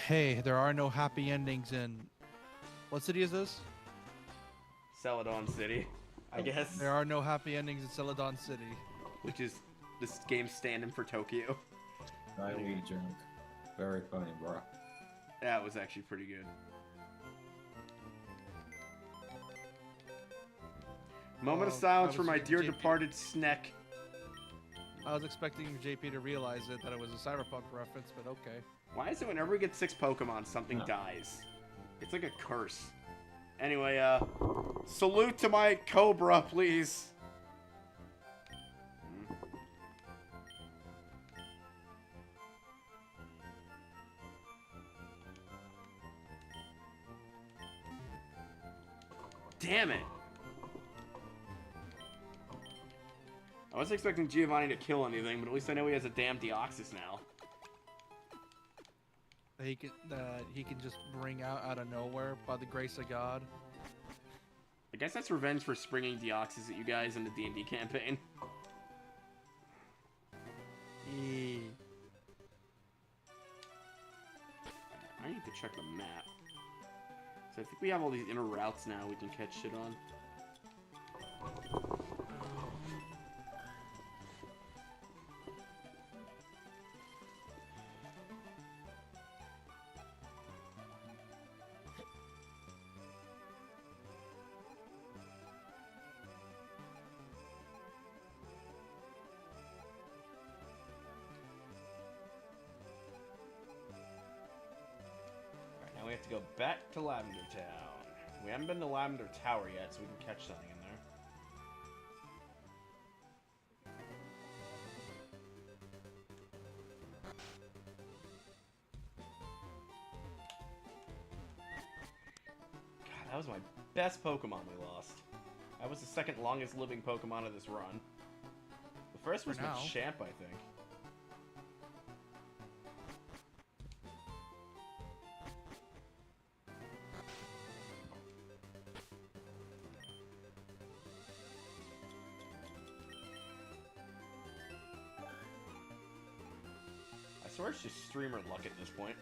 Hey, there are no happy endings in... What city is this? Celadon City, I guess. There are no happy endings in Celadon City. Which is this game's stand-in for Tokyo. Highly joke. Very funny, bro. That was actually pretty good. Moment of silence for my dear departed Sneck. I was expecting JP to realize it, that it was a Cyberpunk reference, but okay. Why is it whenever we get 6 Pokemon, something dies? It's like a curse. Anyway, salute to my Cobra, please. Damn it. I wasn't expecting Giovanni to kill anything, but at least I know he has a damn Deoxys now. He can just bring out of nowhere by the grace of God. I guess that's revenge for springing Deoxys at you guys in the D&D campaign. check the map. So I think we have all these inner routes now we can catch shit on. Now we have to go back to Lavender Town. We haven't been to Lavender Tower yet, so we can catch something in there. God, that was my best Pokemon we lost. That was the second longest living Pokemon of this run. The first was Machamp, I think. I swear it's just streamer luck at this point.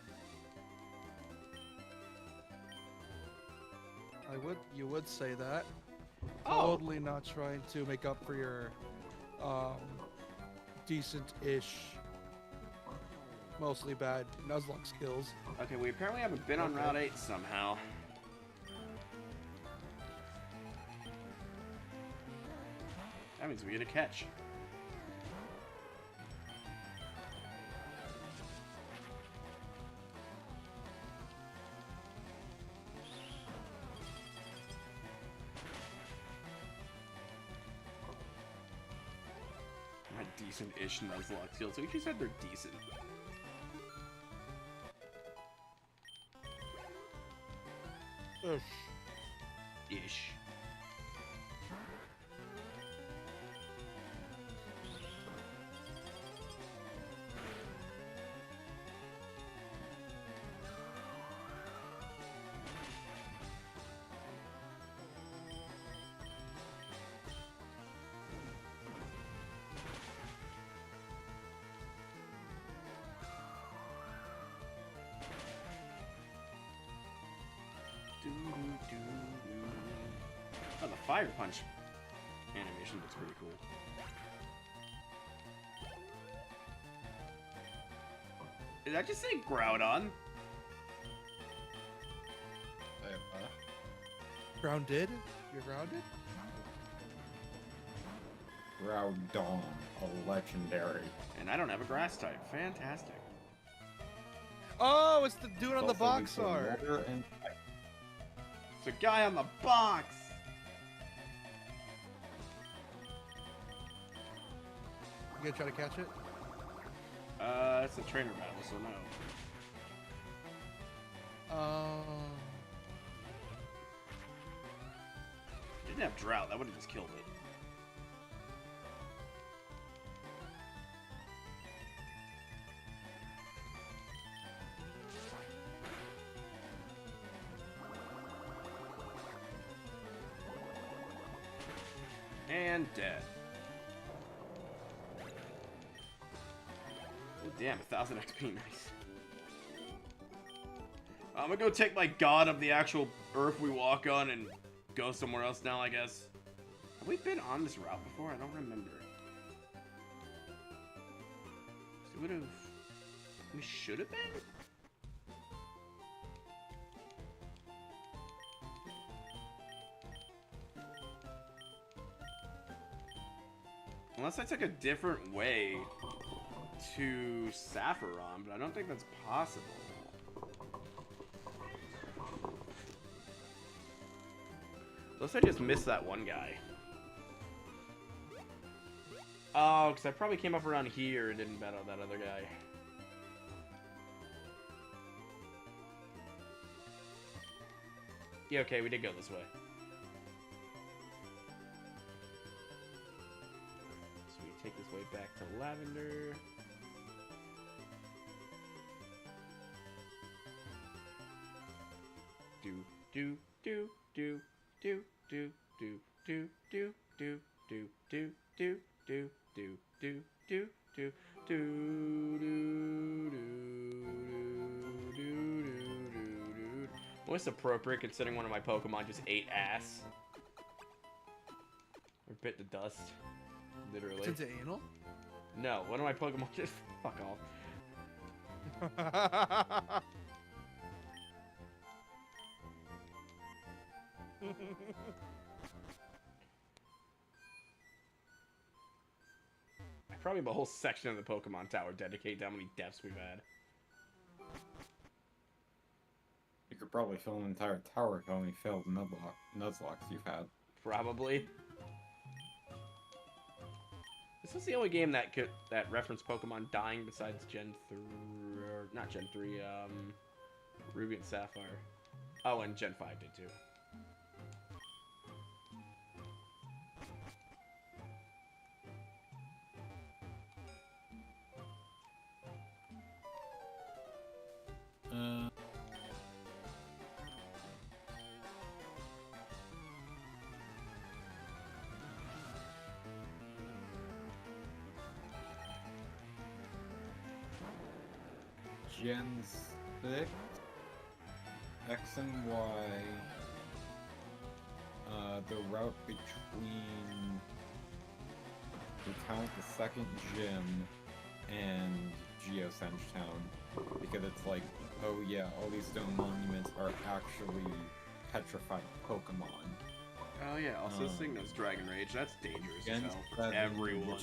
You would say that. Oh. Totally not trying to make up for your decent-ish, mostly bad Nuzlocke skills. Okay, we apparently haven't been on Route 8 somehow. That means we get a catch. Decent-ish Nuzlocke skills. So you said they're decent. Ish. Oh, the Fire Punch animation looks pretty cool. Did I just say Groudon? Grounded? You're grounded? Groudon, a legendary. And I don't have a grass type. Fantastic. Oh, it's the dude on the Also box weak to art. water and It's a guy on the box! You gonna try to catch it? It's a trainer battle, so no. Didn't have Drought, that would have just killed it. And dead. Oh, damn, 1,000 XP, nice. I'm gonna go take my god of the actual earth we walk on and go somewhere else now, I guess. Have we been on this route before? I don't remember. So we should have been? Unless I took a different way to Saffron, but I don't think that's possible. Unless I just missed that one guy. Oh, because I probably came up around here and didn't battle that other guy. Yeah, okay, we did go this way. So we take this way back to Lavender. Do, do, do, do. Do do do do do do do do do do do do do do do do do do do Most appropriate considering one of my Pokemon just ate ass. Or bit the dust. Literally. It's into anal? No, one of my Pokemon just fuck off. I probably have a whole section of the Pokemon Tower dedicated to how many deaths we've had. You could probably fill an entire tower with how many failed Nuzlocks you've had. Probably. This is the only game that referenced Pokemon dying besides Gen 3, not Gen 3, Ruby and Sapphire. Oh, and Gen 5 did too. Gen 6, X and Y, the route between the town with the second gym and Geosenge Town, because it's like, oh yeah, all these stone monuments are actually petrified Pokemon. Oh yeah, also this thing knows Dragon Rage. That's dangerous as Gen hell for 7, everyone.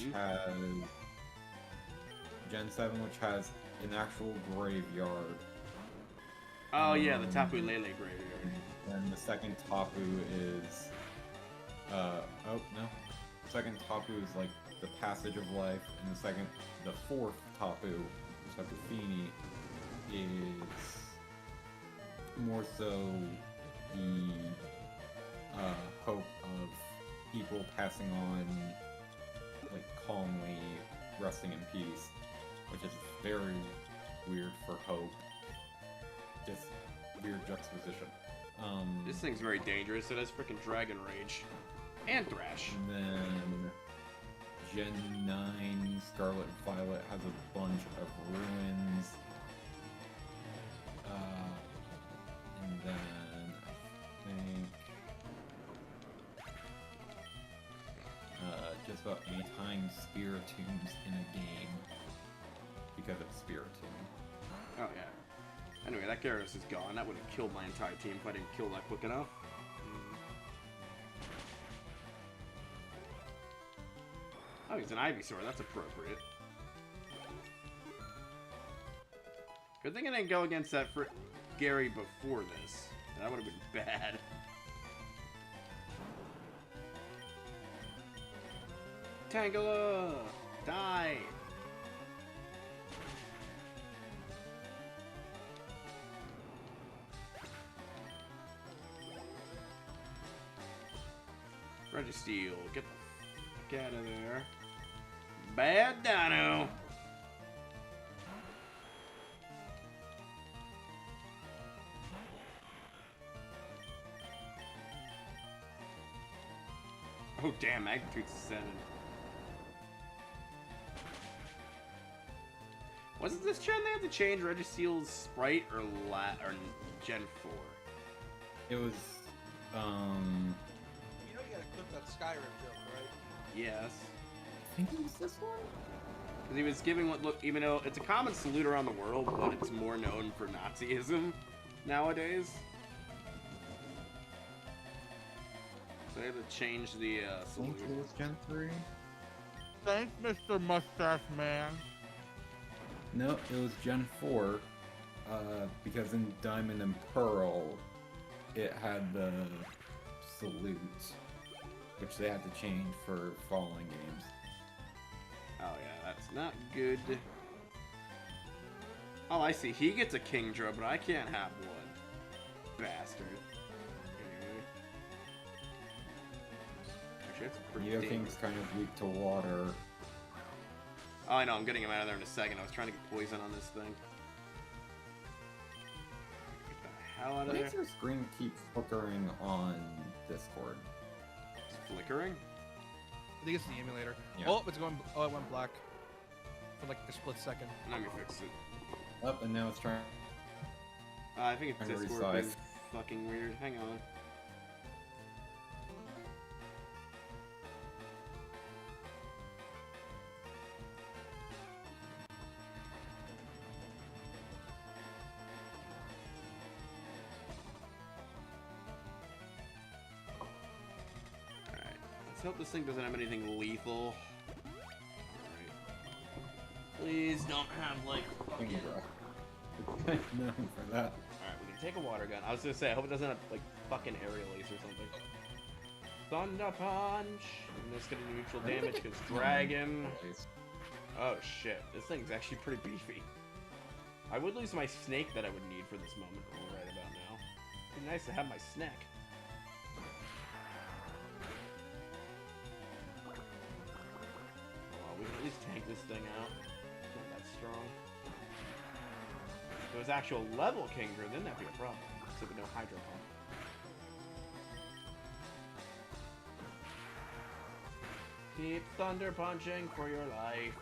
Gen 7, which has an actual graveyard. Oh yeah, the Tapu Lele graveyard. And the second Tapu is... oh no. Second Tapu is like the Passage of Life, and the fourth Tapu, Tapu Fini, is more so the hope of people passing on, like, calmly resting in peace, which is very weird for hope. Just weird juxtaposition. This thing's very dangerous. It has freaking Dragon Rage. And Thrash. And then Gen 9 Scarlet and Violet has a bunch of ruins. And then I think just about any time Spiritombs in a game because it's Spiritomb. Oh yeah. Anyway, that Gyarados is gone. That would have killed my entire team if I didn't kill that quick enough. Oh, he's an Ivysaur. That's appropriate. Good thing I didn't go against that Gary before this. That would have been bad. Tangela! Die! Registeel, get the fuck out of there. Bad Dino! Oh damn, magnitude's 7. Wasn't this gen they had to change Registeel's sprite or Gen 4? It was, You know you gotta clip that Skyrim joke, right? Yes. I think it was this one? Because he was giving what look, even though it's a common salute around the world, but it's more known for Nazism nowadays. So they had to change the I salute. think it was Gen 3. Thanks, Mr. Mustache Man. No, it was Gen 4, because in Diamond and Pearl, it had the salute, which they had to change for following games. Oh yeah, that's not good. Oh, I see. He gets a Kingdra, but I can't have one. Bastard. Actually, that's pretty Neo dangerous. King's kind of weak to water. Oh, I know. I'm getting him out of there in a second. I was trying to get poison on this thing. Get the hell out of Why there. does your screen keep flickering on Discord? It's flickering? I think it's the emulator. Yeah. Oh, it's going. Oh, it went black for like a split second. Let me fix it. Up, and now it's trying I think it's to Discord resize. being fucking weird. Hang on. Alright. Let's hope this thing doesn't have anything lethal. Alright. Please don't have, like, fucking... No, for that. Alright, we can take a water gun. I was gonna say, I hope it doesn't have, like, fucking aerial ace or something. Thunder Punch! And this gonna do neutral damage because Dragon. Oh shit, this thing's actually pretty beefy. I would lose my snake that I would need for this moment right about now. It'd be nice to have my snack. Oh, we can at least tank this thing out. It's not that strong. If it was actual level Kingdra, then that'd be a problem. So with no Hydro Pump. Keep thunder punching for your life.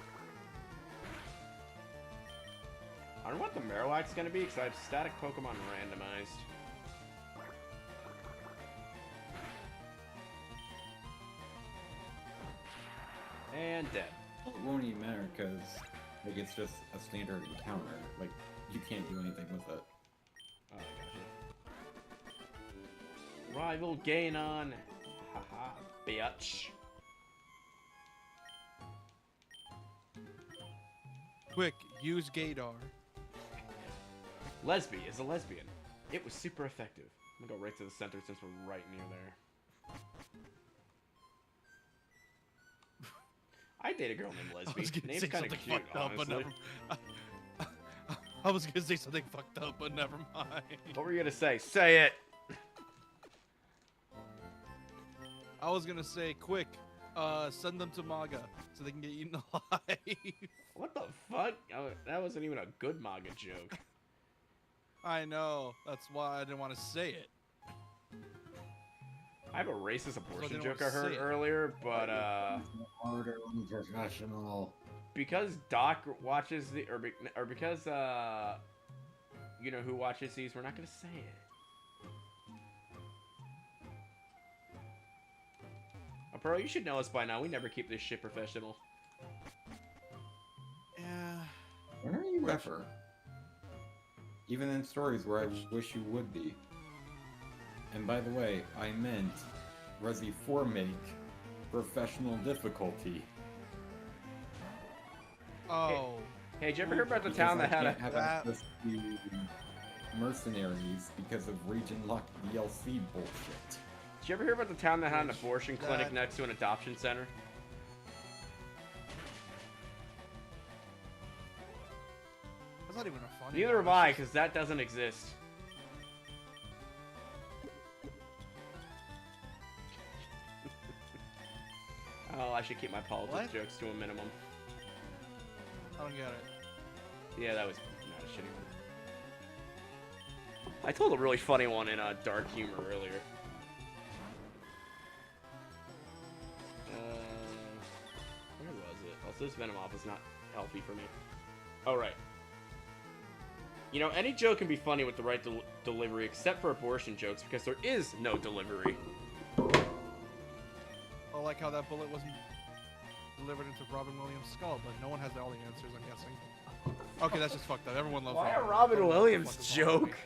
I don't know what the Marowak's gonna be because I have static Pokemon randomized. And dead. Well, it won't even matter because like it's just a standard encounter. Like you can't do anything with it. Oh, I gotcha. Rival Ganon. Haha, bitch. Quick, use Gaydar. Lesby is a lesbian. It was super effective. I'm gonna go right to the center since we're right near there. I date a girl named Lesby. Name's kind of cute, honestly. I was gonna say something fucked up, but never mind. What were you gonna say? Say it! I was gonna say, quick, send them to Maga so they can get eaten alive. What the fuck? Oh, that wasn't even a good manga joke. I know. That's why I didn't want to say it. I have a racist abortion didn't joke I wanna heard say it. earlier, but Harder on professional. because Doc watches the or because you know who watches these, we're not gonna say it. Bro, you should know us by now. We never keep this shit professional. Yeah. When are you ever? Even in stories where I wish you would be. And by the way, I meant Resi 4 make professional difficulty. Oh. Hey, did you ever hear about the Because town that I had can't a... have access to mercenaries because of region lock DLC bullshit. Did you ever hear about the town that had an Which- abortion clinic that- next to an adoption center? That's not even a funny. Neither one. have I, because that doesn't exist. Oh, I should keep my politics What? jokes to a minimum. I don't get it. Yeah, that was not a shitty one. I told a really funny one in Dark Humor earlier. Where was it? Also, this Venomoth is not healthy for me. Oh, right. You know, any joke can be funny with the right delivery, except for abortion jokes, because there is no delivery. I like how that bullet wasn't delivered into Robin Williams' skull, but no one has all the answers, I'm guessing. Okay, that's just fucked up. Everyone loves Why a Robin. Robin What the Williams fuck is wrong with me? joke?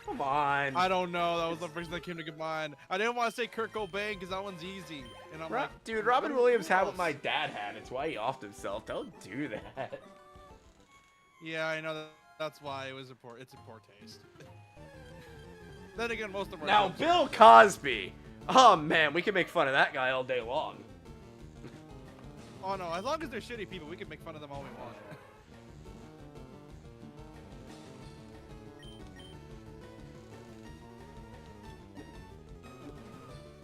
Come on. I don't know. That was the first thing that came to mind. I didn't want to say Kurt Cobain because that one's easy. And I'm like, Dude, Robin Williams who had what else? my dad had. It's why he offed himself. Don't do that. Yeah, I know. That's why it was it's a poor taste. Then again, most of our Now, jokes Bill Cosby. Oh, man, we can make fun of that guy all day long. Oh no, as long as they're shitty people, we can make fun of them all we want.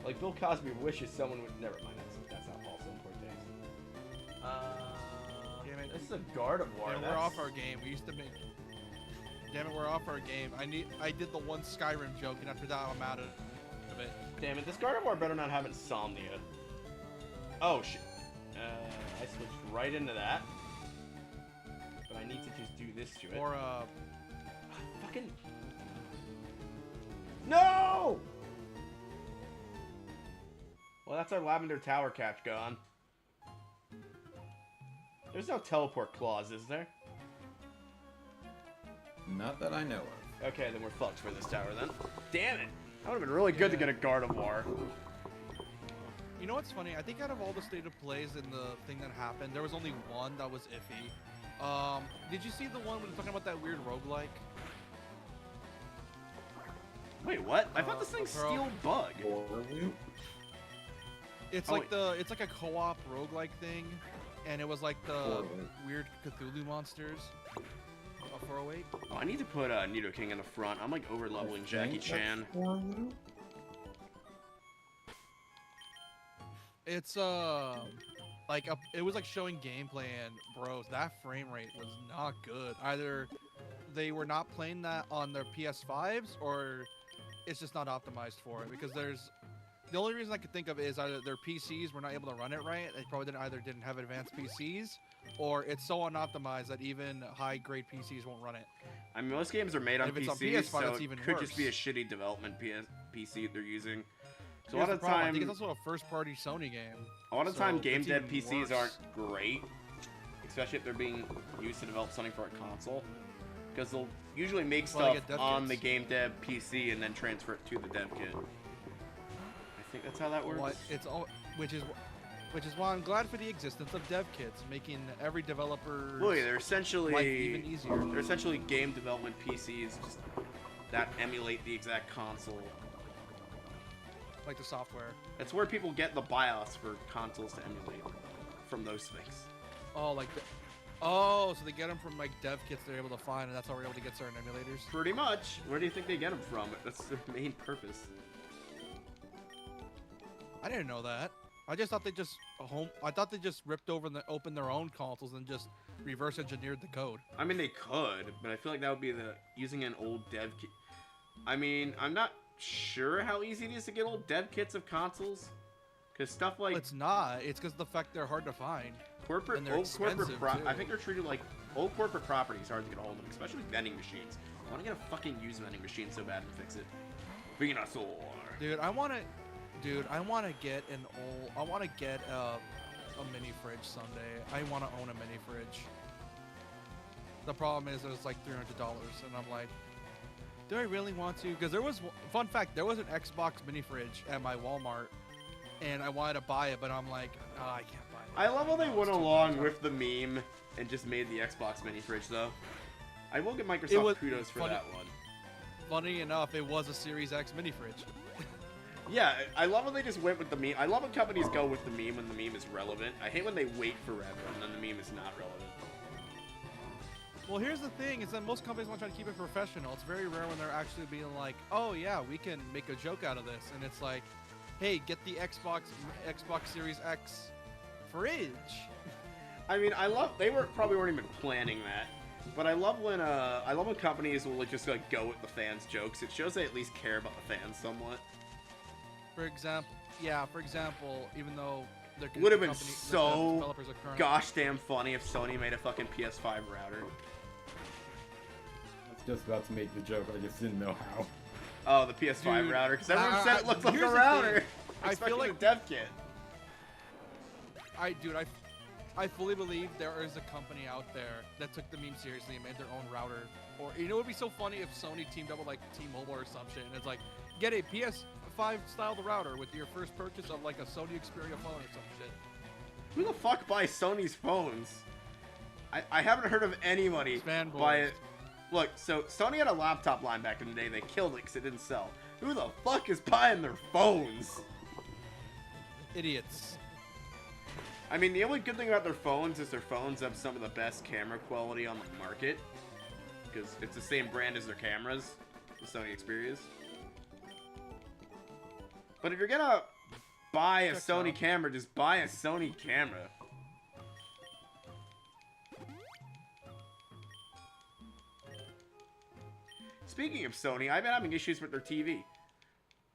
Like, Bill Cosby wishes someone would... Never mind, that's not also in poor taste. Damn it. This is a Gardevoir. Damn it, we're off our game. We used to make. Damn it, we're off our game. I did the one Skyrim joke, and after that, I'm out of it. Damn it, this Gardevoir better not have insomnia. Oh, shit. I switched right into that. But I need to just do this to it. Or Fucking... No! Well, that's our Lavender Tower catch gone. There's no teleport clause, is there? Not that I know of. Okay, then we're fucked for this tower then. Damn it! That would have been really good to get a Gardevoir. You know what's funny? I think out of all the state of plays in the thing that happened, there was only one that was iffy. Did you see the one when they're talking about that weird roguelike? Wait, what? I thought this thing bro. Steel Bug. It's Oh, like it's like a co-op roguelike thing, and it was like the weird Cthulhu monsters. 408. Oh, I need to put Nidoking in the front. I'm like over leveling Jackie Chan. It's like it was like showing gameplay, and bros, that frame rate was not good. Either they were not playing that on their PS5s, or it's just not optimized for it. Because the only reason I could think of is either their PCs were not able to run it right. They probably didn't have advanced PCs, or it's so unoptimized that even high-grade PCs won't run it. I mean, most games are made on And if it's on PCs, PS5, so it's it even could just be a worse. shitty development PC they're using. So a Here's lot of the problem, I time, think it's also a first-party Sony game. a lot of time, so game it's dev even PCs worse. aren't great, especially if they're being used to develop something for a console, because they'll usually make Well, they stuff get dev on kits. the game dev PC and then transfer it to the dev kit. I think that's how that works. What it's all, which is why I'm glad for the existence of dev kits, making every developer's Really, they're essentially life even easier. They're essentially game development PCs just that emulate the exact console. Like the software. That's where people get the BIOS for consoles to emulate from those things. Oh, so they get them from like dev kits they're able to find, and that's how we're able to get certain emulators. Pretty much. Where do you think they get them from? That's their main purpose. I didn't know that. I just thought they just opened their own consoles and just reverse engineered the code. I mean, they could, but I feel like that would be using an old dev kit. I mean, I'm not sure how easy it is to get old dev kits of consoles, because stuff like It's not. It's because the fact they're hard to find. corporate, and they're old corporate, expensive, I too. think they're treated like old corporate properties hard to get a hold of, especially vending machines. I want to get a fucking used vending machine so bad and fix it. Venusaur. Dude, I want to get a mini fridge someday. I want to own a mini fridge. The problem is it's like $300, and I'm like, do I really want to? Because fun fact, there was an Xbox mini fridge at my Walmart, and I wanted to buy it, but I'm like, oh, I can't buy it. I love how they No, went it's too along much. with the meme and just made the Xbox mini fridge, though. I will give It Microsoft was kudos for funny- that one. Funny enough, it was a Series X mini fridge. Yeah, I love when they just went with the meme. I love when companies go with the meme when the meme is relevant. I hate when they wait forever and then the meme is not relevant. Well, here's the thing, is that most companies want to try to keep it professional. It's very rare when they're actually being like, oh yeah, we can make a joke out of this. And it's like, hey, get the Xbox Series X fridge. I mean, they probably weren't even planning that. But I love when companies will just like go with the fans' jokes. It shows they at least care about the fans somewhat. For example, even though they're Would have been company- the so developers are currently- gosh damn funny if Sony made a fucking PS5 router. I was just about to make the joke, I just didn't know how. Oh, the PS5 Dude, router, because everyone said it looked like a here's the router. thing. I Especially feel like- the dev kit. I fully believe there is a company out there that took the meme seriously and made their own router. Or it would be so funny if Sony teamed up with like T-Mobile or some shit, and it's like, get a PS5 style router with your first purchase of like a Sony Xperia phone or some shit. Who the fuck buys Sony's phones? I haven't heard of anybody Fanboys. buy it. Look, so Sony had a laptop line back in the day. They killed it because it didn't sell. Who the fuck is buying their phones? Idiots. I mean, the only good thing about their phones is their phones have some of the best camera quality on the market. Because it's the same brand as their cameras, the Sony Xperias. But if you're gonna buy a Checks Sony out. camera, just buy a Sony camera. Speaking of Sony, I've been having issues with their TV.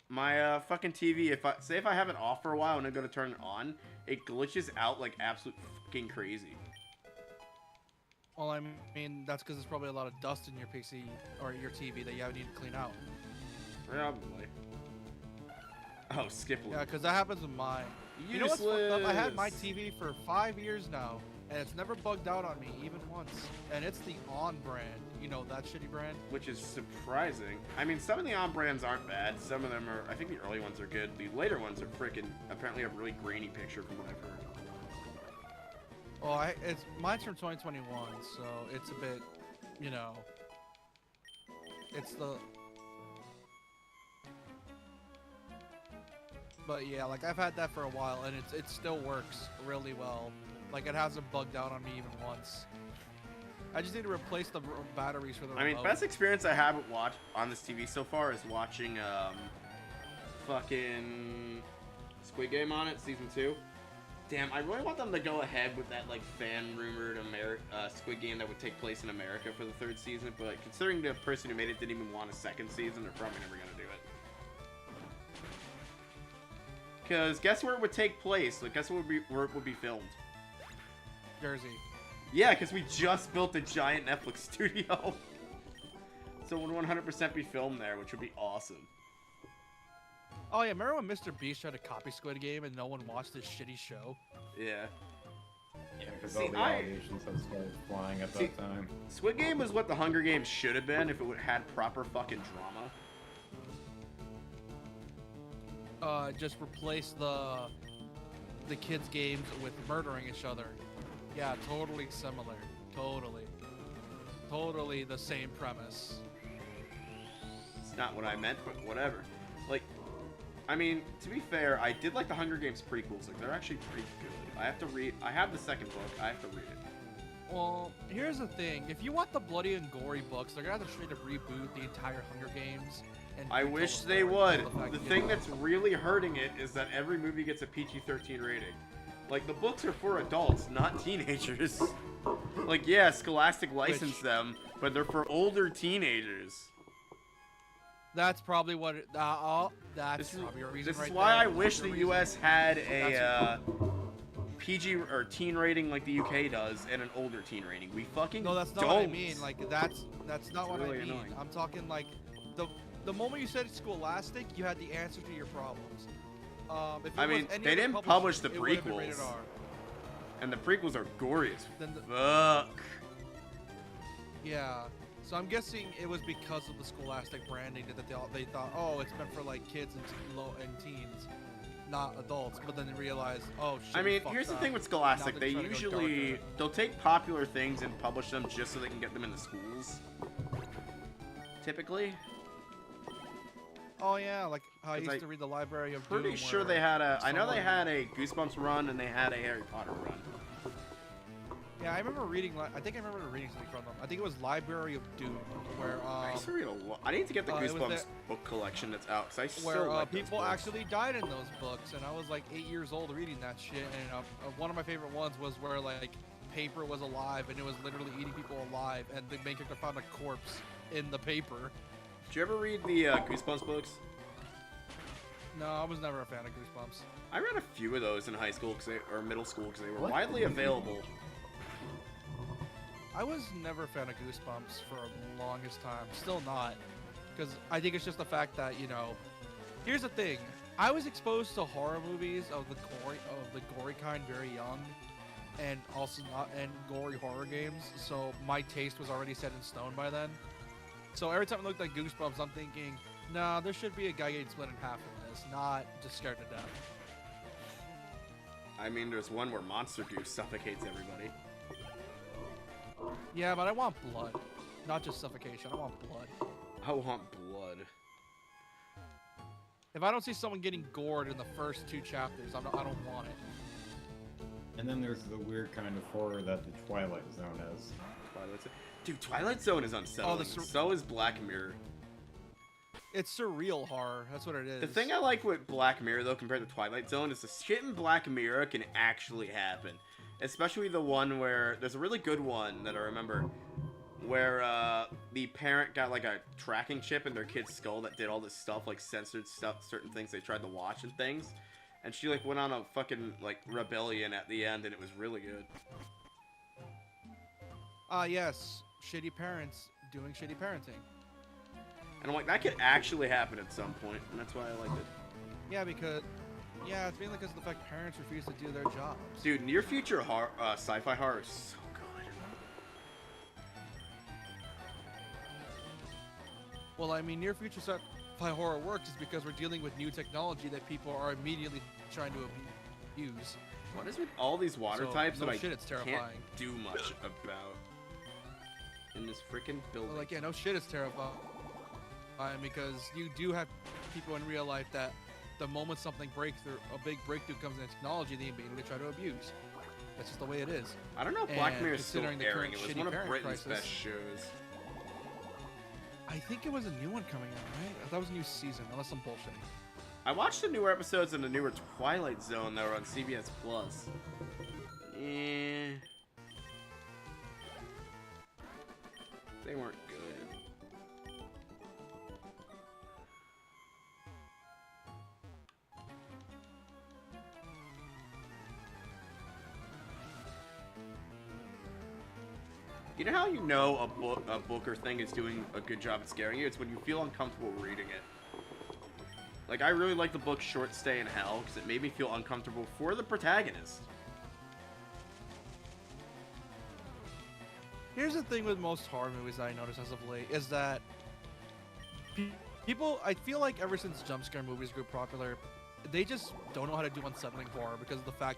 My fucking TV, if I have it off for a while and I go to turn it on, it glitches out like absolute fucking crazy. Well, I mean, that's because there's probably a lot of dust in your PC or your TV that you need to clean out. Probably. Oh, skip. Yeah, because that happens with mine. You know what's fucked up? I had my TV for 5 years now, and it's never bugged out on me even once. And it's the On brand. You know, that shitty brand? Which is surprising. I mean, some of the On brands aren't bad. Some of them are, I think the early ones are good. The later ones are freaking, apparently a really grainy picture from what I've heard. Well, mine's from 2021, so it's a bit, you know, it's the... But yeah, like I've had that for a while, and it still works really well. Like it hasn't bugged out on me even once. I just need to replace the batteries for the remote. I mean, best experience I have on this TV so far is watching fucking Squid Game on it, season 2. Damn, I really want them to go ahead with that like fan-rumored Squid Game that would take place in America for the 3rd season, but considering the person who made it didn't even want a 2nd season, they're probably never gonna do it. Because guess where it would take place? Like, guess where it would be filmed? Jersey. Yeah, because we just built a giant Netflix studio. So it would 100% be filmed there, which would be awesome. Oh yeah, remember when Mr. Beast tried to copy Squid Game and no one watched this shitty show? Yeah. Yeah, because all the allegations had started flying at that time. Squid Game was what the Hunger Games should have been if it had proper fucking drama. Just replace the kids' games with murdering each other. Yeah, totally similar. Totally the same premise. It's not what I meant, but whatever. Like, I mean, to be fair, I did like the Hunger Games prequels. Like, they're actually pretty good. I have the 2nd book. I have to read it. Well, here's the thing. If you want the bloody and gory books, they're gonna have to straight up reboot the entire Hunger Games. And I wish they would. The thing that's really hurting it is that every movie gets a PG-13 rating. Like, the books are for adults, not teenagers. Like, yeah, Scholastic licensed them, but they're for older teenagers. That's probably what it, that's probably a reason. This is why I wish the US had a PG or teen rating like the UK does and an older teen rating. We fucking No, that's not don't. what I mean. Like that's not what really I mean. annoying. I'm talking like the moment you said Scholastic, you had the answer to your problems. If it I mean, was any they other didn't publisher, publish the it would have been rated prequels. R. And the prequels are gory as Then the- fuck. Yeah. So I'm guessing it was because of the Scholastic branding that they thought, oh, it's meant for like kids and teens, not adults. But then they realized, oh shit. I mean, we here's the fucked thing up. with Scholastic. Now They they're trying to go usually darker. they'll take popular things and publish them just so they can get them in the schools. Typically. Oh yeah, like how I used Like, to read the Library of Doom. Pretty sure where they had I know they someone- had a Goosebumps run and they had a Harry Potter run. Yeah, I remember reading. I think I remember reading something from them. I think it was Library of Doom, where I used to read a lot. I need to get the it was Goosebumps book collection that's out because I still where like those people books. actually died in those books, and I was like 8 years old reading that shit. And one of my favorite ones was where like paper was alive, and it was literally eating people alive, and the main character found a corpse in the paper. Did you ever read the Goosebumps books? No, I was never a fan of Goosebumps. I read a few of those in high school or middle school because they were widely available. I was never a fan of Goosebumps for the longest time. Still not, because I think it's just the fact that here's the thing. I was exposed to horror movies of the gory kind very young, and also gory horror games. So my taste was already set in stone by then. So every time I looked at Goosebumps, I'm thinking, nah, there should be a guy getting split in half in this, not just scared to death. I mean, there's one where Monster Goose suffocates everybody. Yeah, but I want blood, not just suffocation. I want blood. I want blood. If I don't see someone getting gored in the first 2 chapters, I don't want it. And then there's the weird kind of horror that the Twilight Zone is. Dude, Twilight Zone is unsettling. So is Black Mirror. It's surreal horror. That's what it is. The thing I like with Black Mirror, though, compared to Twilight Zone, is the shit in Black Mirror can actually happen. Especially the one where... There's a really good one that I remember where the parent got, like, a tracking chip in their kid's skull that did all this stuff, like, censored stuff, certain things they tried to watch and things. And she, like, went on a fucking, like, rebellion at the end, and it was really good. Yes. Shitty parents doing shitty parenting. And I'm like, that could actually happen at some point, and that's why I liked it. Yeah, because it's mainly because of the fact parents refuse to do their jobs. Dude, near future sci-fi horror is so good. Well, I mean, near future sci-fi horror works is because we're dealing with new technology that people are immediately trying to abuse. What is with all these water types no that shit, it's I can't terrifying. do much about in this freaking building? Well, like, yeah, no shit, it's terrifying. Because you do have people in real life that the moment something a big breakthrough comes in technology, they immediately try to abuse. That's just the way it is. I don't know if Black And Mirror is still considering the airing. current It was shitty one of parent Britain's crisis- best shows. I think it was a new one coming out, right? I thought it was a new season, unless I'm bullshitting. I watched the newer episodes in the newer Twilight Zone that were on CBS Plus. They weren't good. You know how you know a book or thing is doing a good job at scaring you? It's when you feel uncomfortable reading it. Like, I really like the book Short Stay in Hell because it made me feel uncomfortable for the protagonist. Here's the thing with most horror movies that I noticed as of late is that people, I feel like ever since jump scare movies grew popular, they just don't know how to do unsettling horror because of the fact,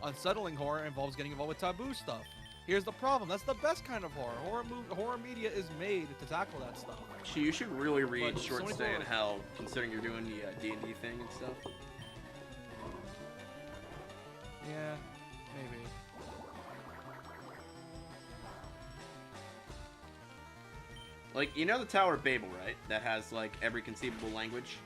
unsettling horror involves getting involved with taboo stuff. Here's the problem. That's the best kind of horror. Horror media is made to tackle that stuff. You should really read But Short so many Stay in horror- Hell, considering you're doing the D&D thing and stuff. Yeah, maybe. Like, you know the Tower of Babel, right? That has, like, every conceivable language?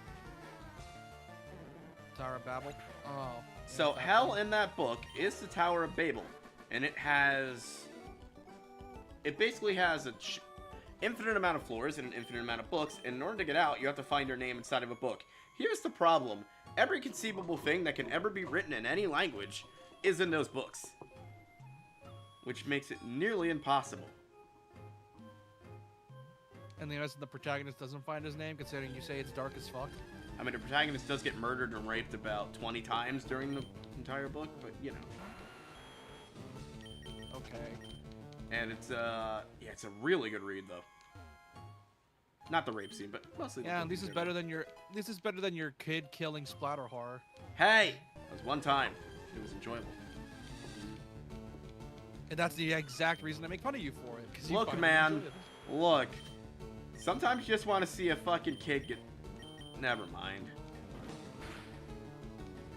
Tower of Babel. Oh. So, yeah, hell in that book is the Tower of Babel. And it basically has an infinite amount of floors and an infinite amount of books. And in order to get out, you have to find your name inside of a book. Here's the problem. Every conceivable thing that can ever be written in any language is in those books. Which makes it nearly impossible. And the rest of the protagonist doesn't find his name, considering you say it's dark as fuck. I mean, the protagonist does get murdered and raped about 20 times during the entire book, but, you know. Okay. And it's a really good read though. Not the rape scene, but mostly. Yeah, and this is better than your kid killing splatter horror. Hey, that was one time. It was enjoyable. And that's the exact reason I make fun of you for it. 'Cause you Look, find it man. enjoyable. Look. Sometimes you just want to see a fucking kid get. Never mind.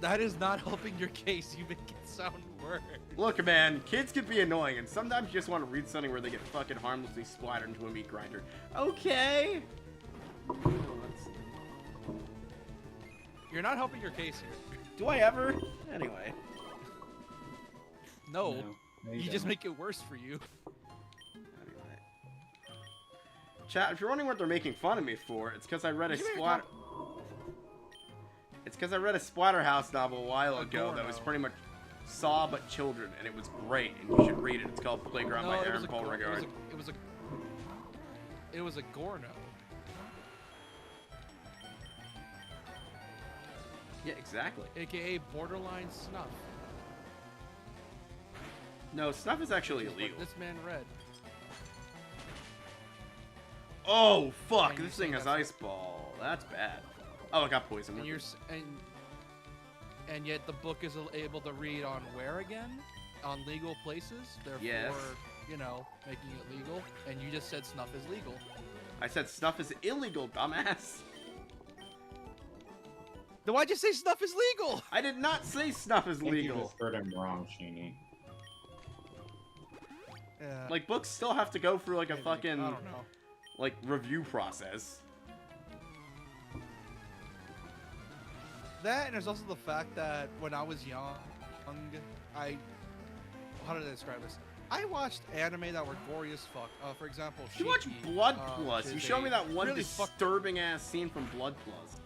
That is not helping your case. You make it sound worse. Look, man. Kids can be annoying, and sometimes you just want to read something where they get fucking harmlessly splattered into a meat grinder. Okay. You're not helping your case here. Do I ever? Anyway. No. No, You just make it worse for you. Anyway. Chat, if you're wondering what they're making fun of me for, it's because I read a Did you make a splatter. It's because I read a Splatterhouse novel a while ago that was Adorno. pretty much Saw but children, and it was great, and you should read it. It's called Playground by it Aaron was Paul Regard. It was a Gorno. Yeah, exactly. AKA borderline snuff. No, snuff is actually Which is what illegal. This man read. Oh, fuck, And you're this thing saying has that's- ice ball. That's bad. Oh, I got poison. And and yet the book is able to read on where again? On legal places. Therefore, Yes. making it legal. And you just said snuff is legal. I said snuff is illegal, dumbass. Then why'd you say snuff is legal? I did not say snuff is I think you legal. just heard him wrong, Sheeny. Yeah. Like, books still have to go through, like, a maybe. fucking, I don't know. like, review process. That, and there's also the fact that when I was young, how did I describe this? I watched anime that were gory as fuck. For example, You watch Shiki, Blood which Plus. You is showed a me that one really disturbing ass scene from Blood Plus.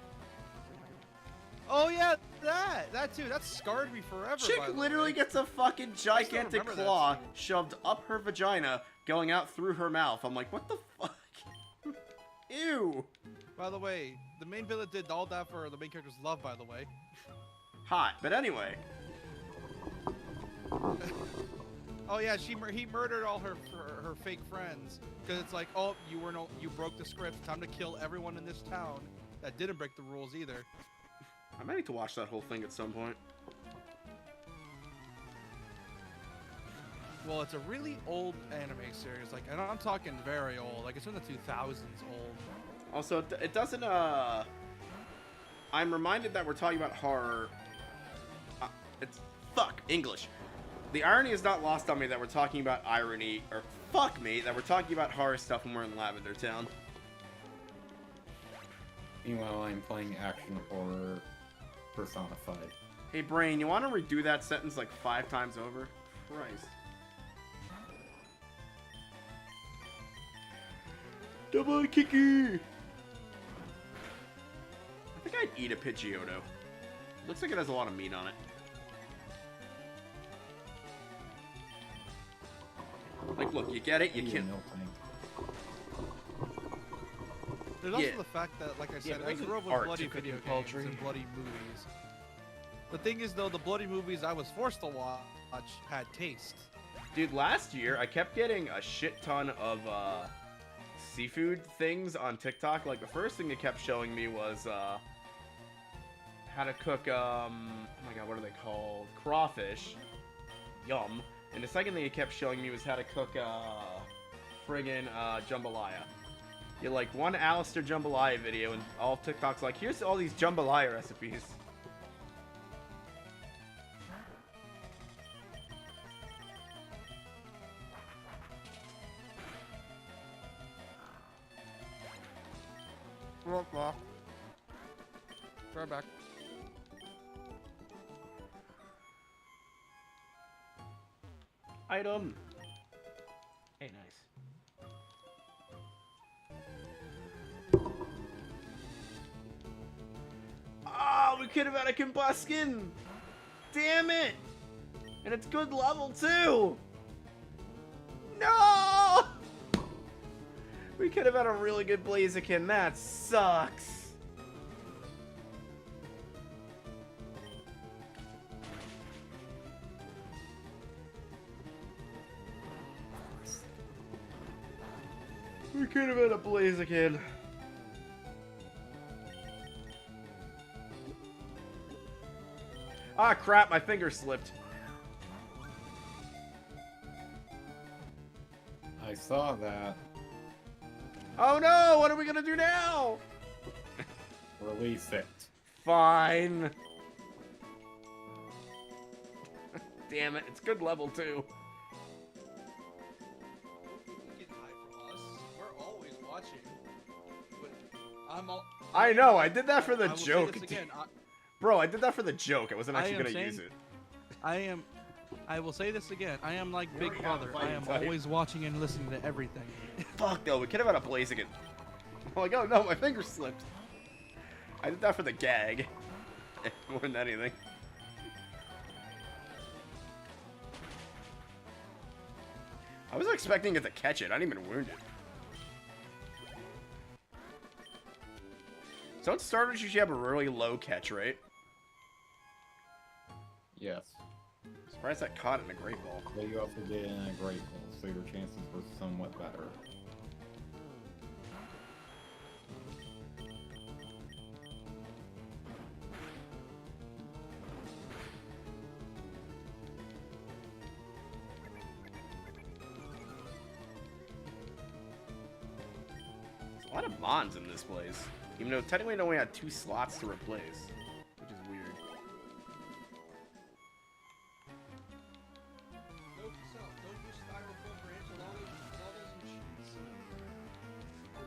Oh yeah, that too. That scarred me forever. Chick by the literally way. gets a fucking gigantic remember that claw scene. shoved up her vagina, going out through her mouth. I'm like, what the fuck? Ew. By the way, the main villain did all that for the main character's love, by the way. Hot, but anyway. Oh yeah, he murdered all her fake friends because it's like, oh, you broke the script. Time to kill everyone in this town that didn't break the rules either. I might need to watch that whole thing at some point. Well, it's a really old anime series. Like, and I'm talking very old. Like, it's in the 2000s old. Also, it doesn't, I'm reminded that we're talking about horror. Fuck, English. The irony is not lost on me that we're talking about irony, or fuck me, that we're talking about horror stuff when we're in Lavender Town. Meanwhile, I'm playing action horror personified. Hey, Brain, you want to redo that sentence like 5 times over? Christ. Double kicky! I think I'd eat a Pidgeotto. Looks like it has a lot of meat on it. Like, look, you get it, you can't... There's also Yeah. the fact that, like I said, but I there's grew up an with art bloody to video cooking games poultry. and bloody movies. The thing is, though, the bloody movies I was forced to watch had taste. Dude, last year, I kept getting a shit ton of, seafood things on TikTok. Like, the first thing it kept showing me was, how to cook, oh my god, what are they called? Crawfish. Yum. And the second thing it kept showing me was how to cook, friggin', jambalaya. You like one Alistair jambalaya video, and all TikTok's like, here's all these jambalaya recipes. Right back. Item. Hey, nice. Oh, we could have had a combuskin. Damn it. And it's good level, too. No! We could have had a really good Blaziken. That sucks. We could have had a Blaziken. Ah, crap, my finger slipped. I saw that. Oh no, what are we gonna do now? Release it. Fine. Damn it, it's good level too. Get high from us. We're always watching. But I know, I did that for the I will say joke. this again, Bro, I did that for the joke. I wasn't I actually am gonna saying- use it. I will say this again. I am like We Big already have a Brother. I am fighting type. always watching and listening to everything. Fuck though, we could have had a Blaziken. I'm like, oh no, my finger slipped. I did that for the gag. More than anything. I wasn't expecting it to catch it. I didn't even wound it. Some starters usually have a really low catch rate. Yes. Surprised that caught it in a great ball. But you also did it in a great hole, so your chances were somewhat better. There's a lot of Mons in this place. Even though technically it only had 2 slots to replace. Which is weird.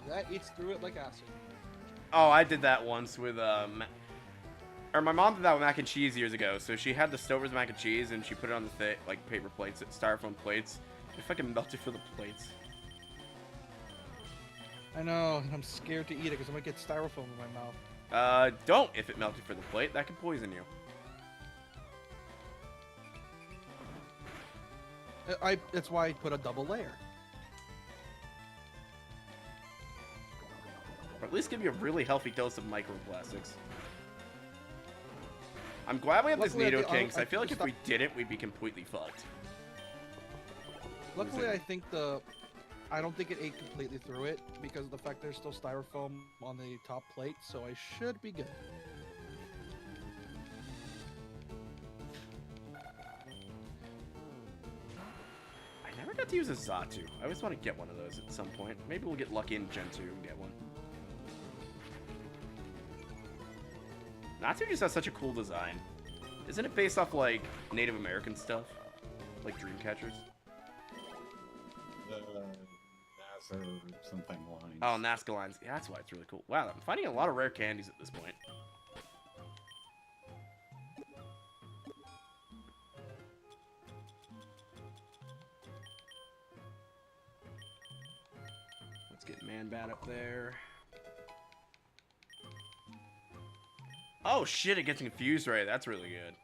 That eats through it like acid. Oh, I did that once with, or my mom did that with mac and cheese years ago. So she had the Stover's mac and cheese and she put it on the like paper plates, styrofoam plates. It fucking melted for the plates. I know, and I'm scared to eat it because I'm gonna get styrofoam in my mouth. Don't if it melted for the plate. That could poison you. That's why I put a double layer. at least give you a really healthy dose of microplastics. I'm glad we have this Luckily, Nidoking, because I feel like if we didn't, we'd be completely fucked. Luckily, I don't think it ate completely through it because of the fact there's still styrofoam on the top plate, so I should be good. I never got to use a Xatu. I always want to get one of those at some point. Maybe we'll get lucky in Gen 2 and get one. Xatu just has such a cool design. Isn't it based off, like, Native American stuff? Like Dreamcatchers? Or something lines. Oh, Nazca lines. Yeah, that's why it's really cool. Wow, I'm finding a lot of rare candies at this point. Let's get Man-Bat up there. Oh shit, it gets confused right. That's really good.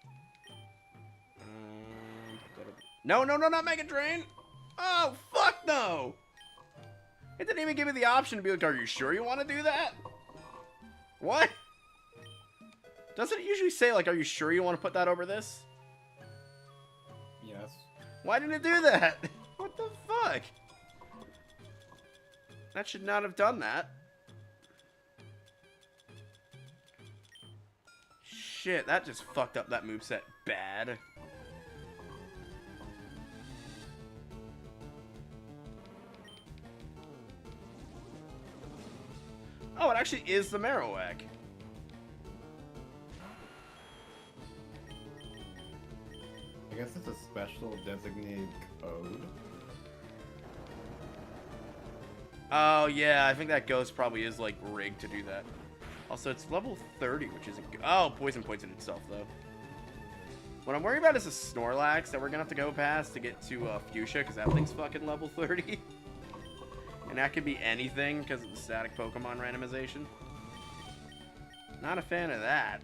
No, no, no, not Mega Drain! Oh, fuck no! It didn't even give me the option to be like, are you sure you want to do that? What? Doesn't it usually say, like, are you sure you want to put that over this? Yes. Why didn't it do that? What the fuck? That should not have done that. Shit, that just fucked up that moveset bad. Oh, it actually is the Marowak. I guess it's a special designated code. Oh, yeah, I think that ghost probably is, like, rigged to do that. Also, it's level 30, which isn't good. Oh, poison points in itself, though. What I'm worried about is a Snorlax that we're gonna have to go past to get to Fuchsia, because that thing's fucking level 30. And that could be anything because of the static Pokemon randomization. Not a fan of that.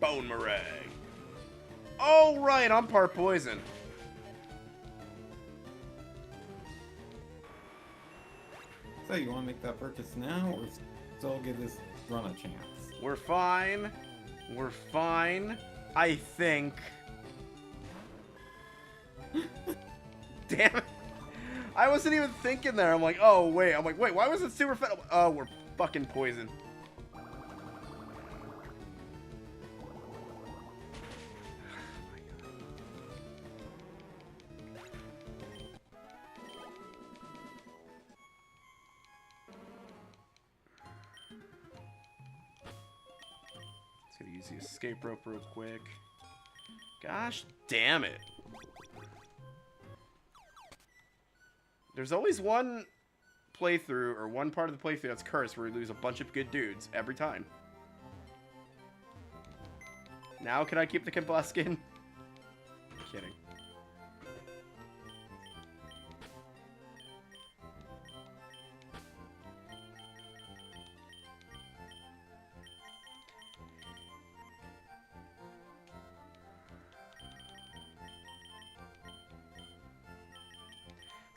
Bone Murray. Oh, right, I'm part poison. So you want to make that purchase now, or still give this run a chance? We're fine. We're fine. I think. Damn it. I wasn't even thinking there. I'm like, oh, wait. I'm like, wait, why was it super fat? Oh, we're fucking poison. Just gonna use the escape rope real quick. Gosh damn it. There's always one playthrough, or one part of the playthrough that's cursed where we lose a bunch of good dudes every time. Now can I keep the Combuskin? Kidding.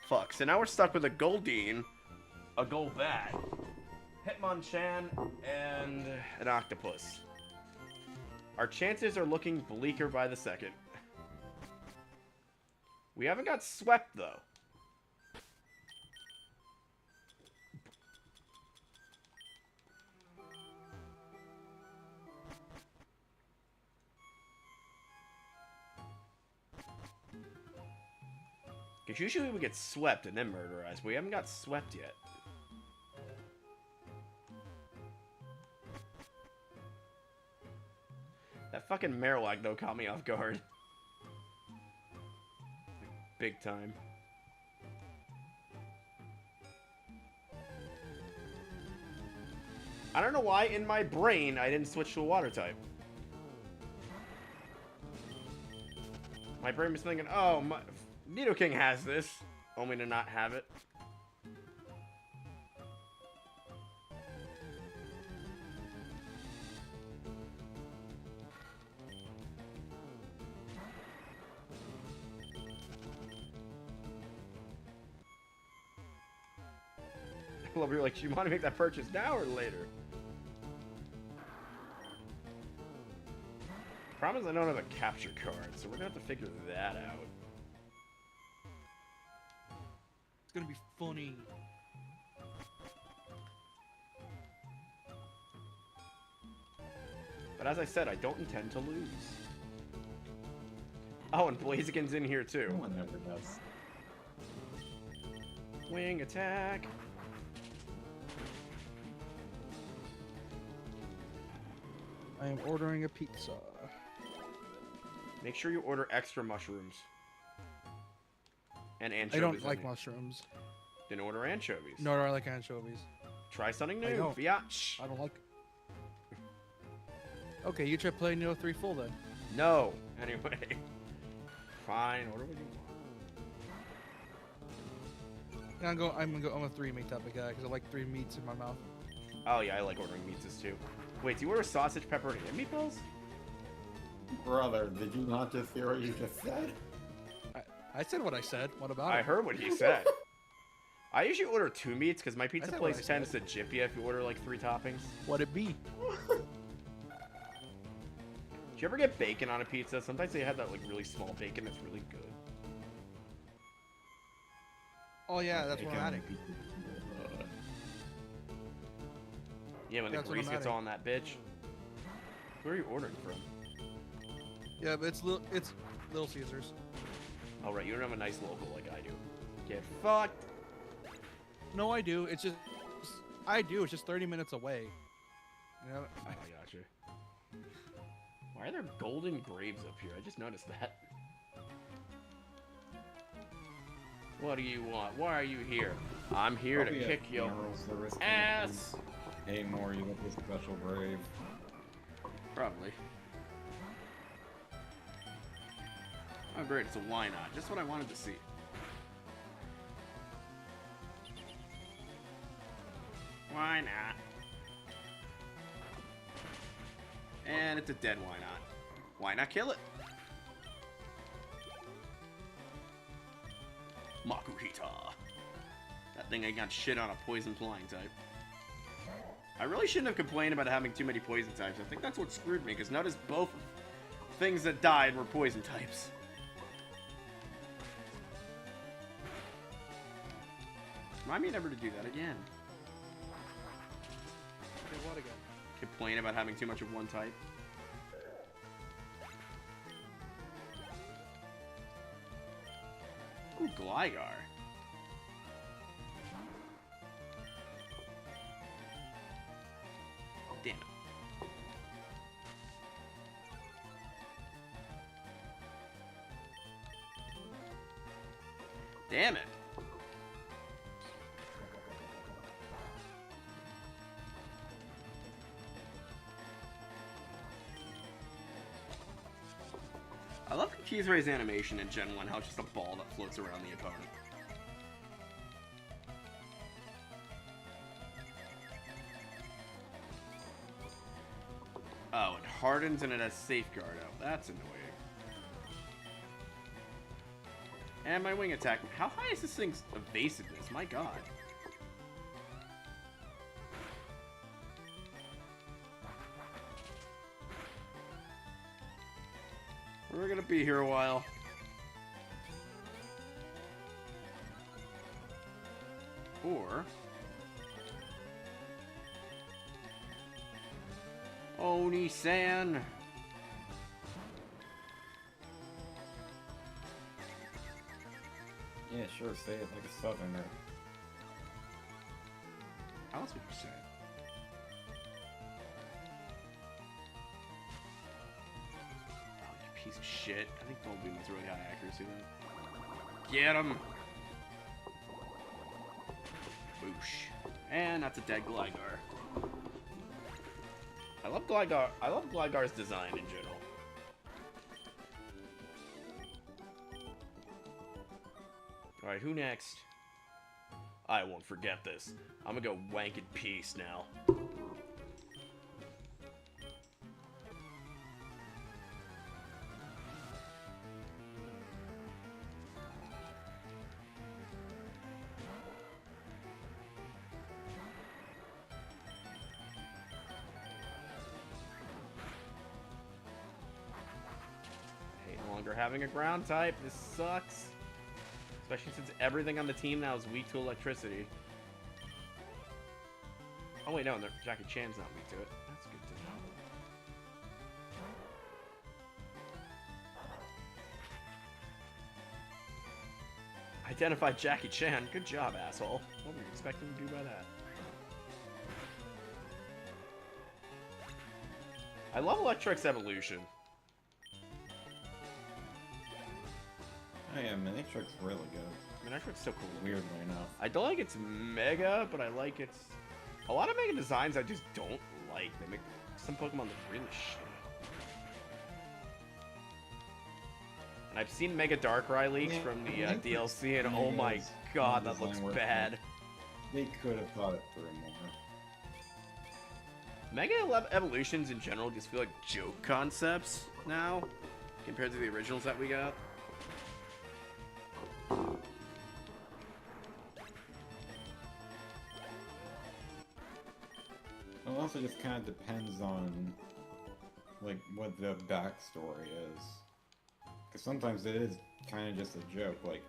Fuck, so now we're stuck with a Goldeen, a Golbat, Hitmonchan, and an Octopus. Our chances are looking bleaker by the second. We haven't got swept, though. Because usually we get swept and then murderized, but we haven't got swept yet. That fucking Marowak, though, caught me off guard. Big time. I don't know why, in my brain, I didn't switch to a water type. My brain was thinking, oh, Nidoking has this, only to not have it. people over here like, you want to make that purchase now or later? Problem is I don't have a capture card, so we're gonna have to figure that out. It's gonna be funny. But as I said, I don't intend to lose. Oh, and Blaziken's in here too. No one ever does. Wing attack. I am ordering a pizza. Make sure you order extra mushrooms. And anchovies. I don't like mushrooms. Then order anchovies. Nor do I like anchovies. Try something I new. don't. Biatch. I don't like. Okay, you try playing Neo 3 full then. No. Anyway. Fine. Order what you want. Yeah, I'm a 3 meat type of guy because I like 3 meats in my mouth. Oh yeah, I like ordering pizzas too. Wait, do you order sausage, pepperoni, and meatballs? Brother, did you not just hear what you just said? I said what I said. What about I it? heard what he said. I usually order 2 meats because my pizza said place what I tends to said. jip you if you order like 3 toppings. What it be? Do you ever get bacon on a pizza? Sometimes they have that like really small bacon that's really good. Oh yeah, that's what I'm adding. Yeah, when the That's what grease I'm gets adding. all on that bitch. Where are you ordering from? Yeah, but it's Little Caesars. Oh right, you don't have a nice local like I do. Get fucked. No, I do. It's just I do. It's just 30 minutes away. You know, Oh, I gotcha. Why are there golden graves up here? I just noticed that. What do you want? Why are you here? I'm here to kick your ass. Hey, more, you look a special brave. Probably. Oh great, it's a why not. Just what I wanted to see. Why not? And it's a dead why not. Why not kill it? Makuhita. That thing ain't got shit on a poison flying type. I really shouldn't have complained about having too many poison types. I think that's what screwed me, because notice both things that died were poison types. Remind me never to do that again. okay, what again? Complain about having too much of one type. Ooh, Gligar. Damn it. Damn it. I love Kizre's animation in Gen 1, how it's just a ball that floats around the opponent. Oh, it hardens and it has safeguard out. That's annoying. And my wing attack. How high is this thing's evasiveness? My god. We're gonna be here a while. Or... Oni-san! Yeah, sure, say it like a southerner. How else would you say it? Oh, you piece of shit. I think Bone Beam has really high accuracy then. Get him! Boosh. And that's a dead Gligar. I love Gligar. I love Gligar's design in general. Alright, who next? I won't forget this. I'm gonna go wank in peace now. having a ground type. This sucks. Especially since everything on the team now is weak to electricity. Oh wait, no, Jackie Chan's not weak to it. That's good to know. Identified Jackie Chan. Good job, asshole. What were you expecting to do by that? I love Electric's evolution. Oh yeah, Minitrix really good. Electric's so cool. Weirdly enough. I don't like its Mega, but I like its... A lot of Mega designs I just don't like. They make some Pokemon look really shitty. And I've seen Mega Darkrai leaks from the DLC, and oh my god, that looks bad. They could have thought it through more. Mega Evolutions in general just feel like joke concepts now, compared to the originals that we got. It also just kind of depends on, like, what the backstory is. Because sometimes it is kind of just a joke. Like,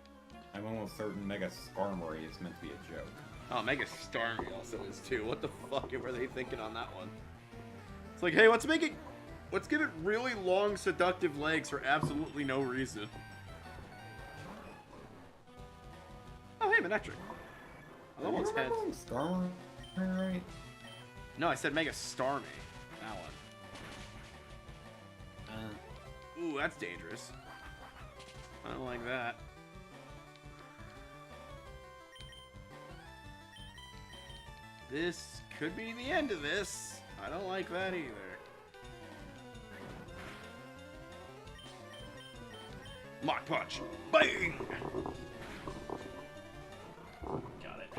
I'm almost certain Mega Skarmory is meant to be a joke. Oh, Mega Starmie also is too. What the fuck were they thinking on that one? It's like, hey, let's give it really long, seductive legs for absolutely no reason. Oh, hey, Manectric. I almost had... Skarmory, right? No, I said Mega Starmie. That one. Ooh, that's dangerous. I don't like that. This could be the end of this. I don't like that either. Mach Punch. Bang! Got it.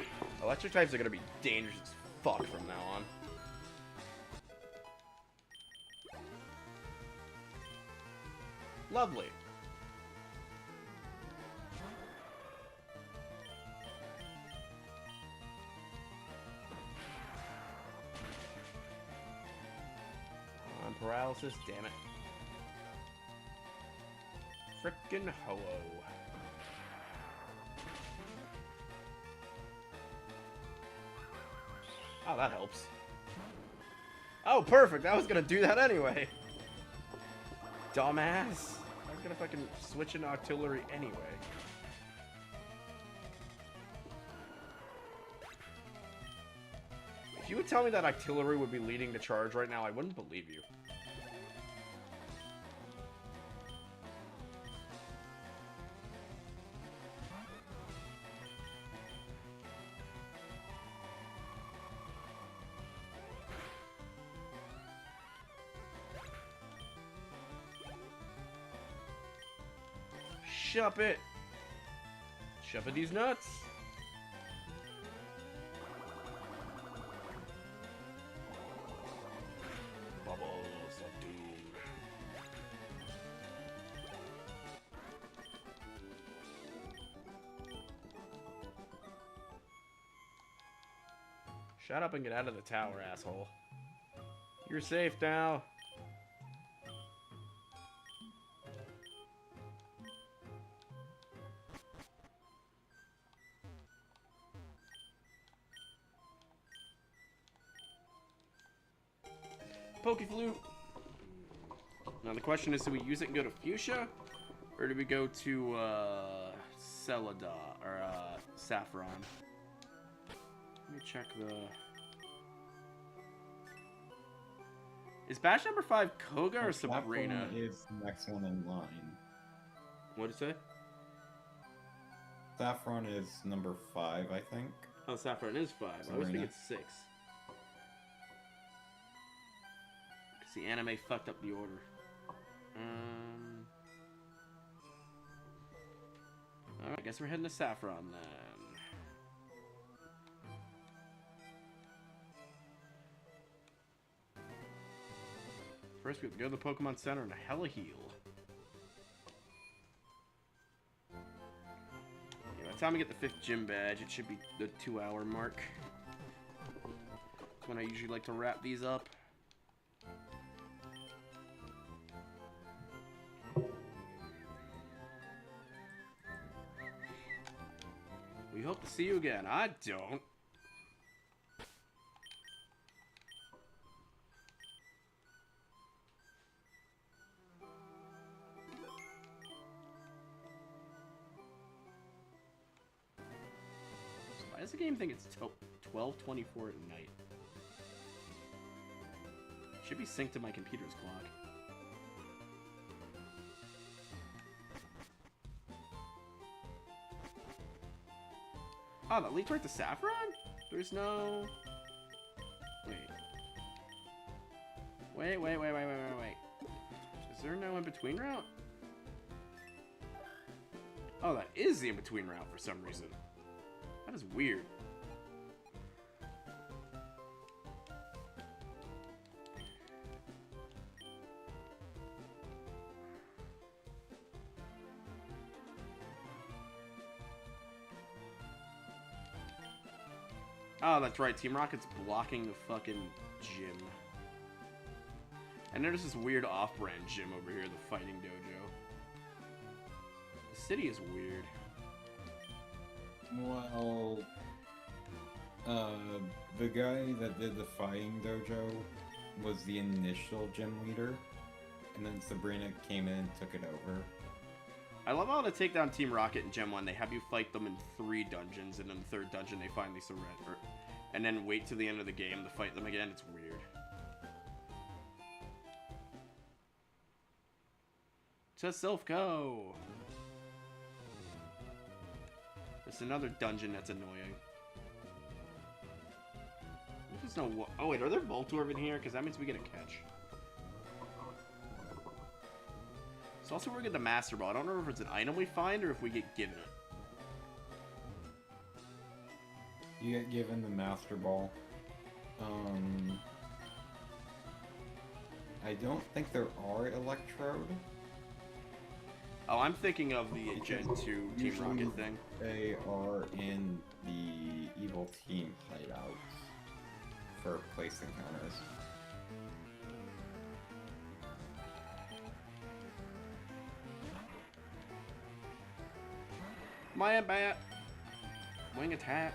Electric types are gonna be dangerous as fuck from now on. Lovely. On paralysis, damn it. Frickin' ho-oh. Oh, that helps. Oh, perfect. I was gonna do that anyway. Dumbass. I was gonna fucking switch into artillery anyway. If you would tell me that artillery would be leading the charge right now, I wouldn't believe you. Shove it. Shove it these nuts. Bubbles of doom. Shut up and get out of the tower, asshole. You're safe now. Pokeflute. Now the question is, do we use it and go to Fuchsia? Or do we go to, Celadon, or, Saffron? Let me check the... Is batch number 5 Koga or Sabrina? Saffron is the next one in line. What did it say? Saffron is number 5, I think. Oh, Saffron is 5. I always think it's 6. The anime fucked up the order. Alright, I guess we're heading to Saffron then. First, we have to go to the Pokemon Center and hella heal. Yeah, by the time we get the 5th gym badge, it should be the 2-hour mark. That's when I usually like to wrap these up. We hope to see you again. I don't. So why does the game think it's 12:24 at night? Should be synced to my computer's clock. Oh, that leads right to Saffron? There's no... Wait. Wait. Is there no in-between route? Oh, that is the in-between route for some reason. That is weird. Oh, that's right. Team Rocket's blocking the fucking gym. And there's this weird off-brand gym over here, the Fighting Dojo. The city is weird. Well, the guy that did the Fighting Dojo was the initial gym leader, and then Sabrina came in and took it over. I love how to take down Team Rocket in Gen 1, they have you fight them in 3 dungeons, and in the 3rd dungeon they finally surrender. And then wait till the end of the game to fight them again. It's weird. To Silphco! There's another dungeon that's annoying. There's no... Oh wait, are there Voltorb in here? Because that means we get a catch. So also we're getting the Master Ball. I don't know if it's an item we find or if we get given it. You get given the Master Ball. I don't think there are Electrode. Oh, I'm thinking of the Gen 2 Team Rocket thing. They are in the Evil Team hideouts for place encounters. Maya Bat! Wing attack.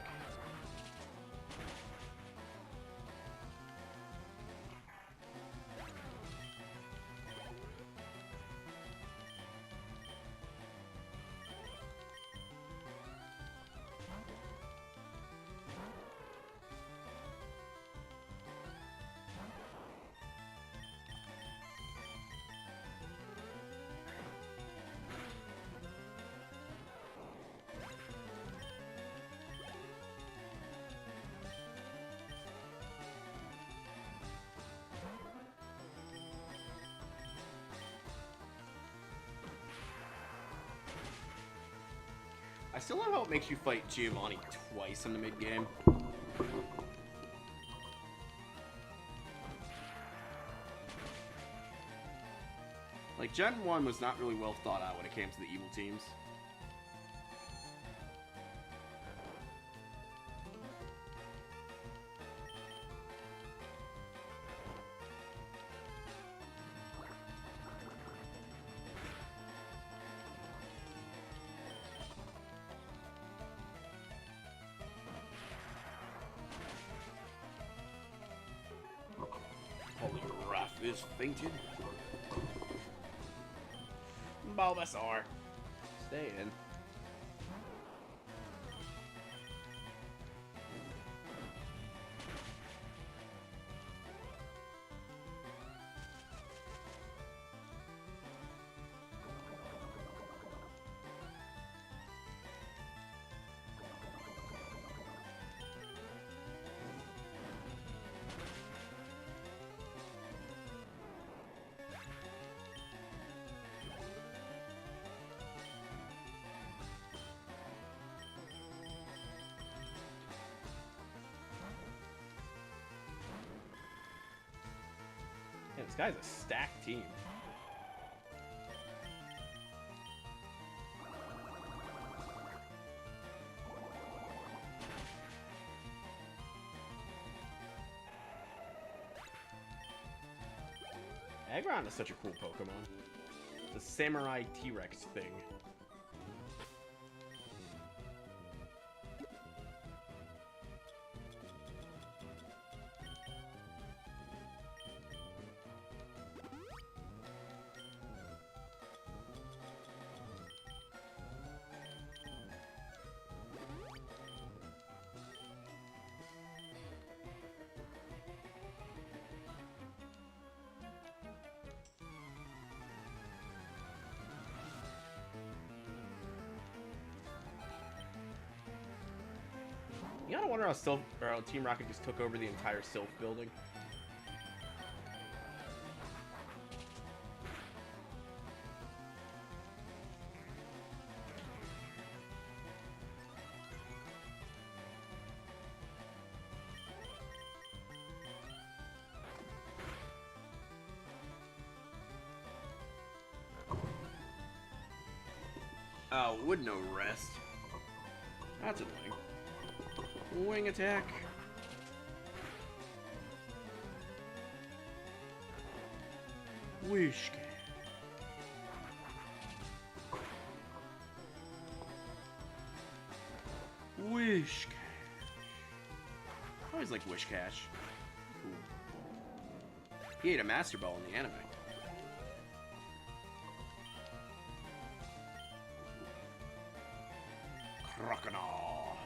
I still love how it makes you fight Giovanni twice in the mid-game. Like, Gen 1 was not really well thought out when it came to the evil teams. Holy rough is fainted. Bulbasaur. Stay in. Yeah, this guy's a stacked team. Aggron is such a cool Pokemon. The Samurai T-Rex thing. You gotta wonder how Team Rocket just took over the entire Sylph building. Oh, would no rest. That's annoying. Wing attack. Wish. Wish Cash. I always like Wish Cash. Cool. He ate a Master Ball in the anime. Crocodile.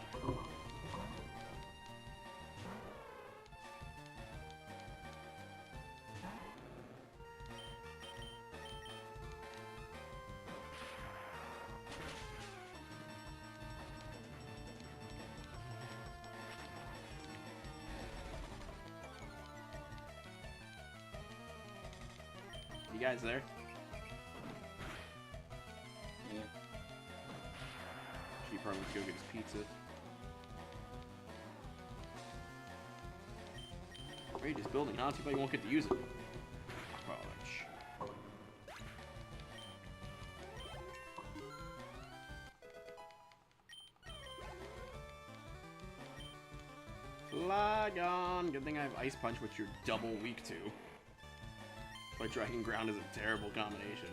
You guys there? Yeah. She probably went to go get his pizza. Great, this building, huh? Too bad you won't get to use it. Punch. Flygon! Good thing I have Ice Punch, which you're double weak to. But Dragon Ground is a terrible combination.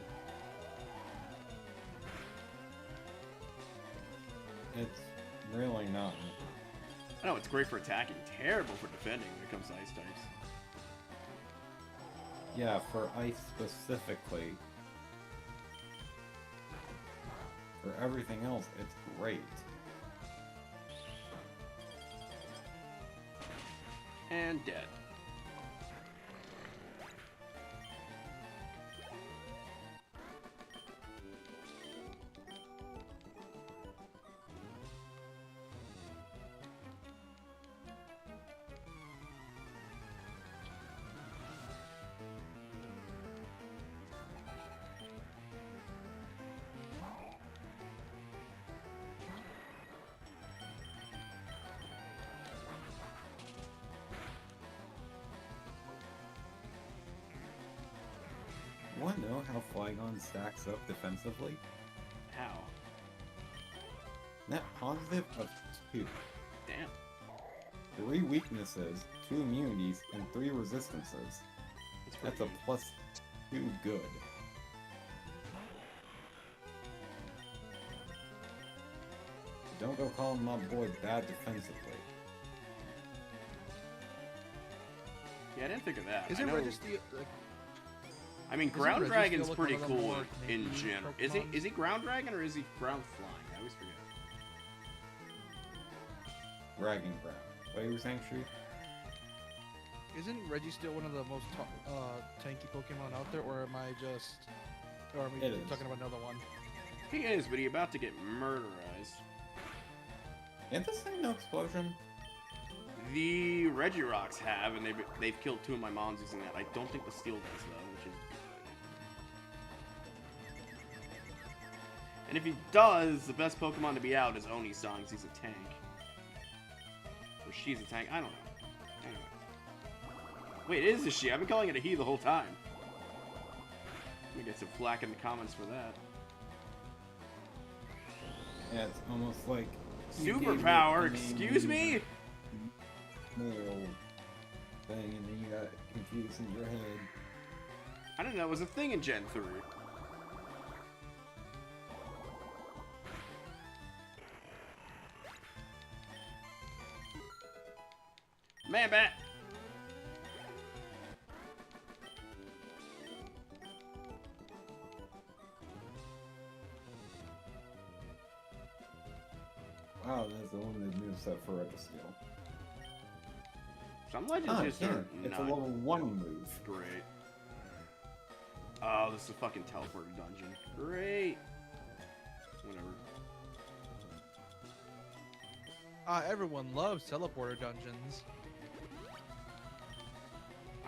It's really not. I know, it's great for attacking, terrible for defending when it comes to ice types. Yeah, for ice specifically. For everything else, it's great. And dead. Want to know how Flygon stacks up defensively? How? Net positive of 2. Damn. 3 weaknesses, 2 immunities, and 3 resistances. That's a good. +2 good. Don't go calling my boy bad defensively. Yeah, I didn't think of that. Is I it know- Registeel? I mean, Isn't Ground Registeel Dragon's like pretty one of the cool more in tanky general. Pokemon? Is he Ground Dragon or is he Ground Flying? I always forget. Dragon Ground. What you were saying, Shree? Isn't Registeel one of the most tanky Pokemon out there, or am I just, or are we It is. talking about another one? He is, but he's about to get murderized. Ain't this thing no explosion? The Regirocks have, and they've killed 2 of my mons using that. I don't think the Steel does though, which is good. And if he does, the best Pokemon to be out is Oni-san, because he's a tank. Or she's a tank. I don't know. Anyway. Wait, it is a she. I've been calling it a he the whole time. We get some flack in the comments for that. Yeah, it's almost like you gave it Superpower, a name excuse me? Little thing, and then you got confused in your head. I didn't know it was a thing in Gen 3. Man bat! Wow, that's the limited moveset for Registeel. Some legends Oh, just yeah, are it's a not level 1 move. great. Oh, this is a fucking teleporter dungeon. Great. Whatever. Everyone loves teleporter dungeons.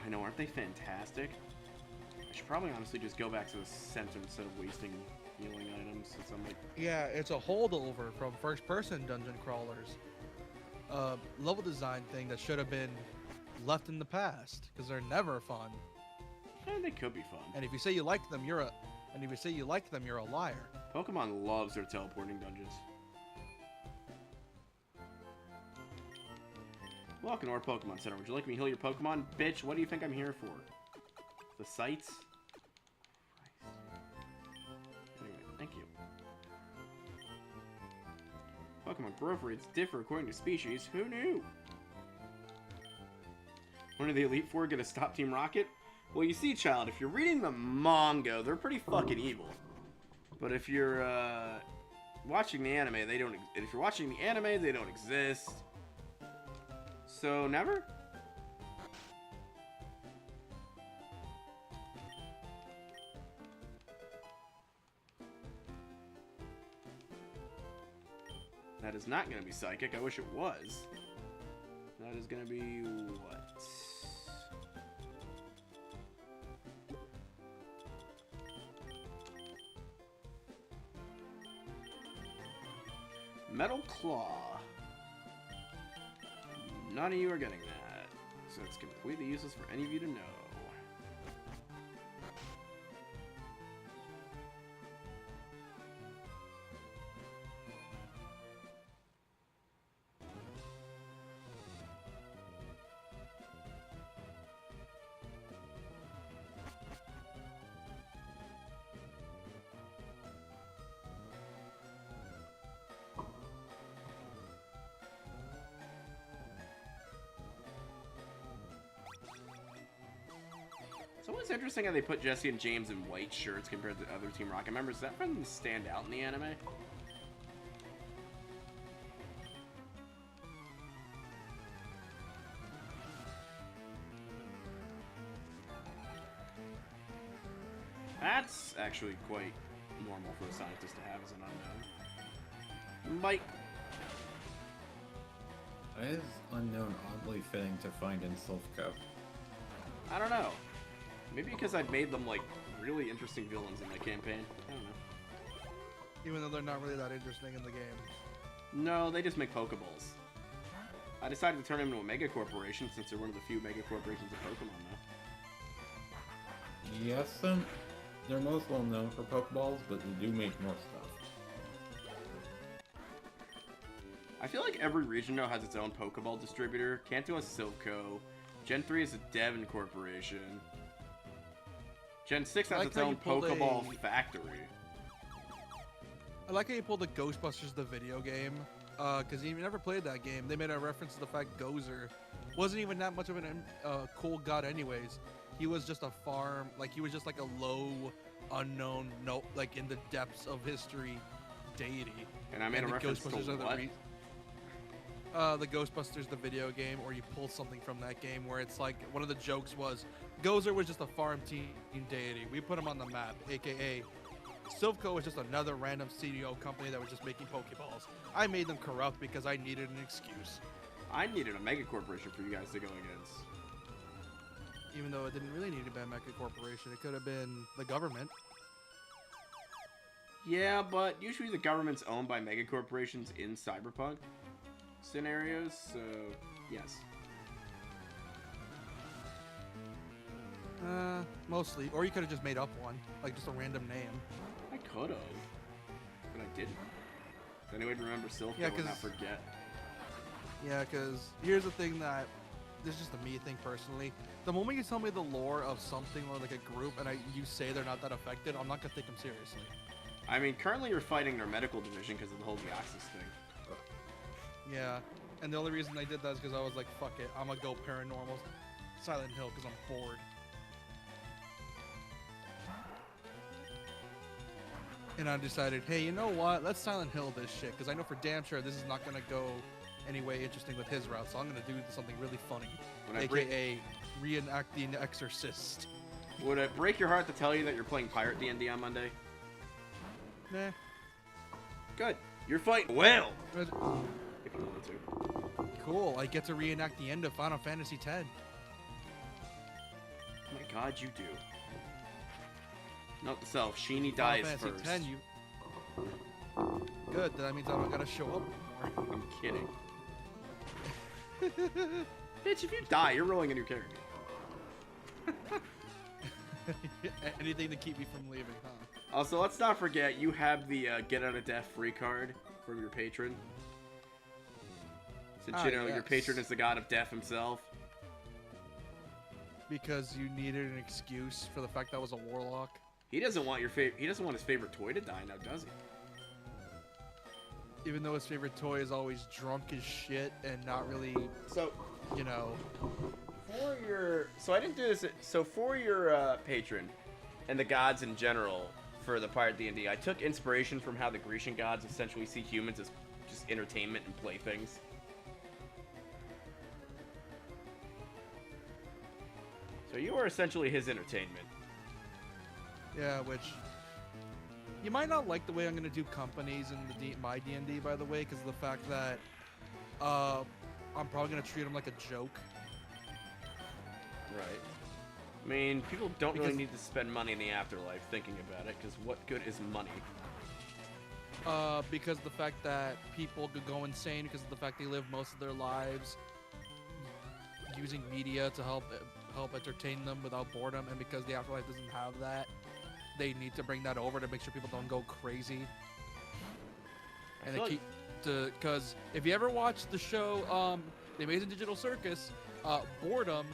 I know, aren't they fantastic? I should probably honestly just go back to the center instead of wasting healing items, since I'm like... Yeah, it's a holdover from first-person dungeon crawlers. Level design thing that should have been left in the past, because they're never fun. they could be fun. And if you say you like them, you're a liar. Pokemon loves their teleporting dungeons. Welcome to our Pokemon Center. Would you like me to heal your Pokemon? Bitch, what do you think I'm here for? The sights? Anyway, thank you. Pokemon growth rates differ according to species. Who knew? When are the Elite Four gonna stop Team Rocket? Well, you see, child, if you're reading the manga, they're pretty fucking evil. But if you're watching the anime, they don't. If you're watching the anime, they don't exist. So never. That is not going to be psychic. I wish it was. That is going to be what? Metal Claw. None of you are getting that. So it's completely useless for any of you to know. It's always interesting how they put Jesse and James in white shirts compared to other Team Rocket members. Does that for them stand out in the anime? That's actually quite normal for a scientist to have as an unknown. Mike. Why is unknown oddly fitting to find in Silphco? I don't know. Maybe because I've made them, like, really interesting villains in my campaign. I don't know. Even though they're not really that interesting in the game. No, they just make Pokeballs. I decided to turn them into a mega corporation since they're one of the few mega corporations of Pokemon now. Yes, they're most well known for Pokeballs, but they do make more stuff. I feel like every region now has its own Pokeball distributor. Kanto has Silphco. Gen 3 is a Devon corporation. Gen 6 has its own Pokeball factory. I like how you pulled the Ghostbusters the video game, because you never played that game. They made a reference to the fact Gozer wasn't even that much of a cool god anyways. He was just a farm, like he was just like a low, unknown, no, like in the depths of history deity. And I made a reference to what? The Ghostbusters the video game, or you pull something from that game where it's like one of the jokes was Gozer was just a farm team deity. We put him on the map, aka Silphco was just another random CDO company that was just making Pokeballs. I made them corrupt because I needed an excuse. I needed a mega corporation for you guys to go against. Even though it didn't really need to be a mega corporation, it could have been the government. Yeah, but usually the government's owned by mega corporations in Cyberpunk scenarios, so yes. Mostly. Or you could have just made up one, like just a random name. I could have, but I didn't. Does anyone remember Silphco and not forget? Yeah, because here's the thing that, this is just a me thing personally. The moment you tell me the lore of something or like a group and you say they're not that affected, I'm not going to take them seriously. I mean, currently you're fighting their medical division because of the whole Deoxys thing. Yeah, and the only reason I did that is because I was like, fuck it, I'm gonna go paranormal Silent Hill because I'm bored. And I decided, hey, you know what? Let's Silent Hill this shit, because I know for damn sure this is not gonna go any way interesting with his route, so I'm gonna do something really funny, aka reenacting The Exorcist. Would it break your heart to tell you that you're playing Pirate D&D on Monday? Nah. Good. You're fighting well. I want to. Cool. I get to reenact the end of Final Fantasy X. Oh my god, you do. Note to self, Sheeny Final dies Fantasy first. X, you. Good. That means I don't gotta show up more. I'm kidding. Bitch, if you die, you're rolling a new character. Anything to keep me from leaving, huh? Also, let's not forget, you have the get out of death free card from your patron. Since you know your yes. patron is the god of death himself. Because you needed an excuse for the fact that I was a warlock. He doesn't want he doesn't want his favorite toy to die now, does he? Even though his favorite toy is always drunk as shit and not really, So, you know. for your I didn't do this. So for your patron and the gods in general for the Pirate D&D, I took inspiration from how the Grecian gods essentially see humans as just entertainment and playthings. So you are essentially his entertainment. Yeah, which you might not like the way I'm gonna do companies in my D&D, by the way, because of the fact that I'm probably gonna treat them like a joke. Right. I mean, people don't really Because- need to spend money in the afterlife thinking about it, because what good is money? Because the fact that people could go insane because of the fact they live most of their lives using media to help entertain them without boredom, and because the afterlife doesn't have that, they need to bring that over to make sure people don't go crazy. And feel they keep to because if you ever watch the show, The Amazing Digital Circus, boredom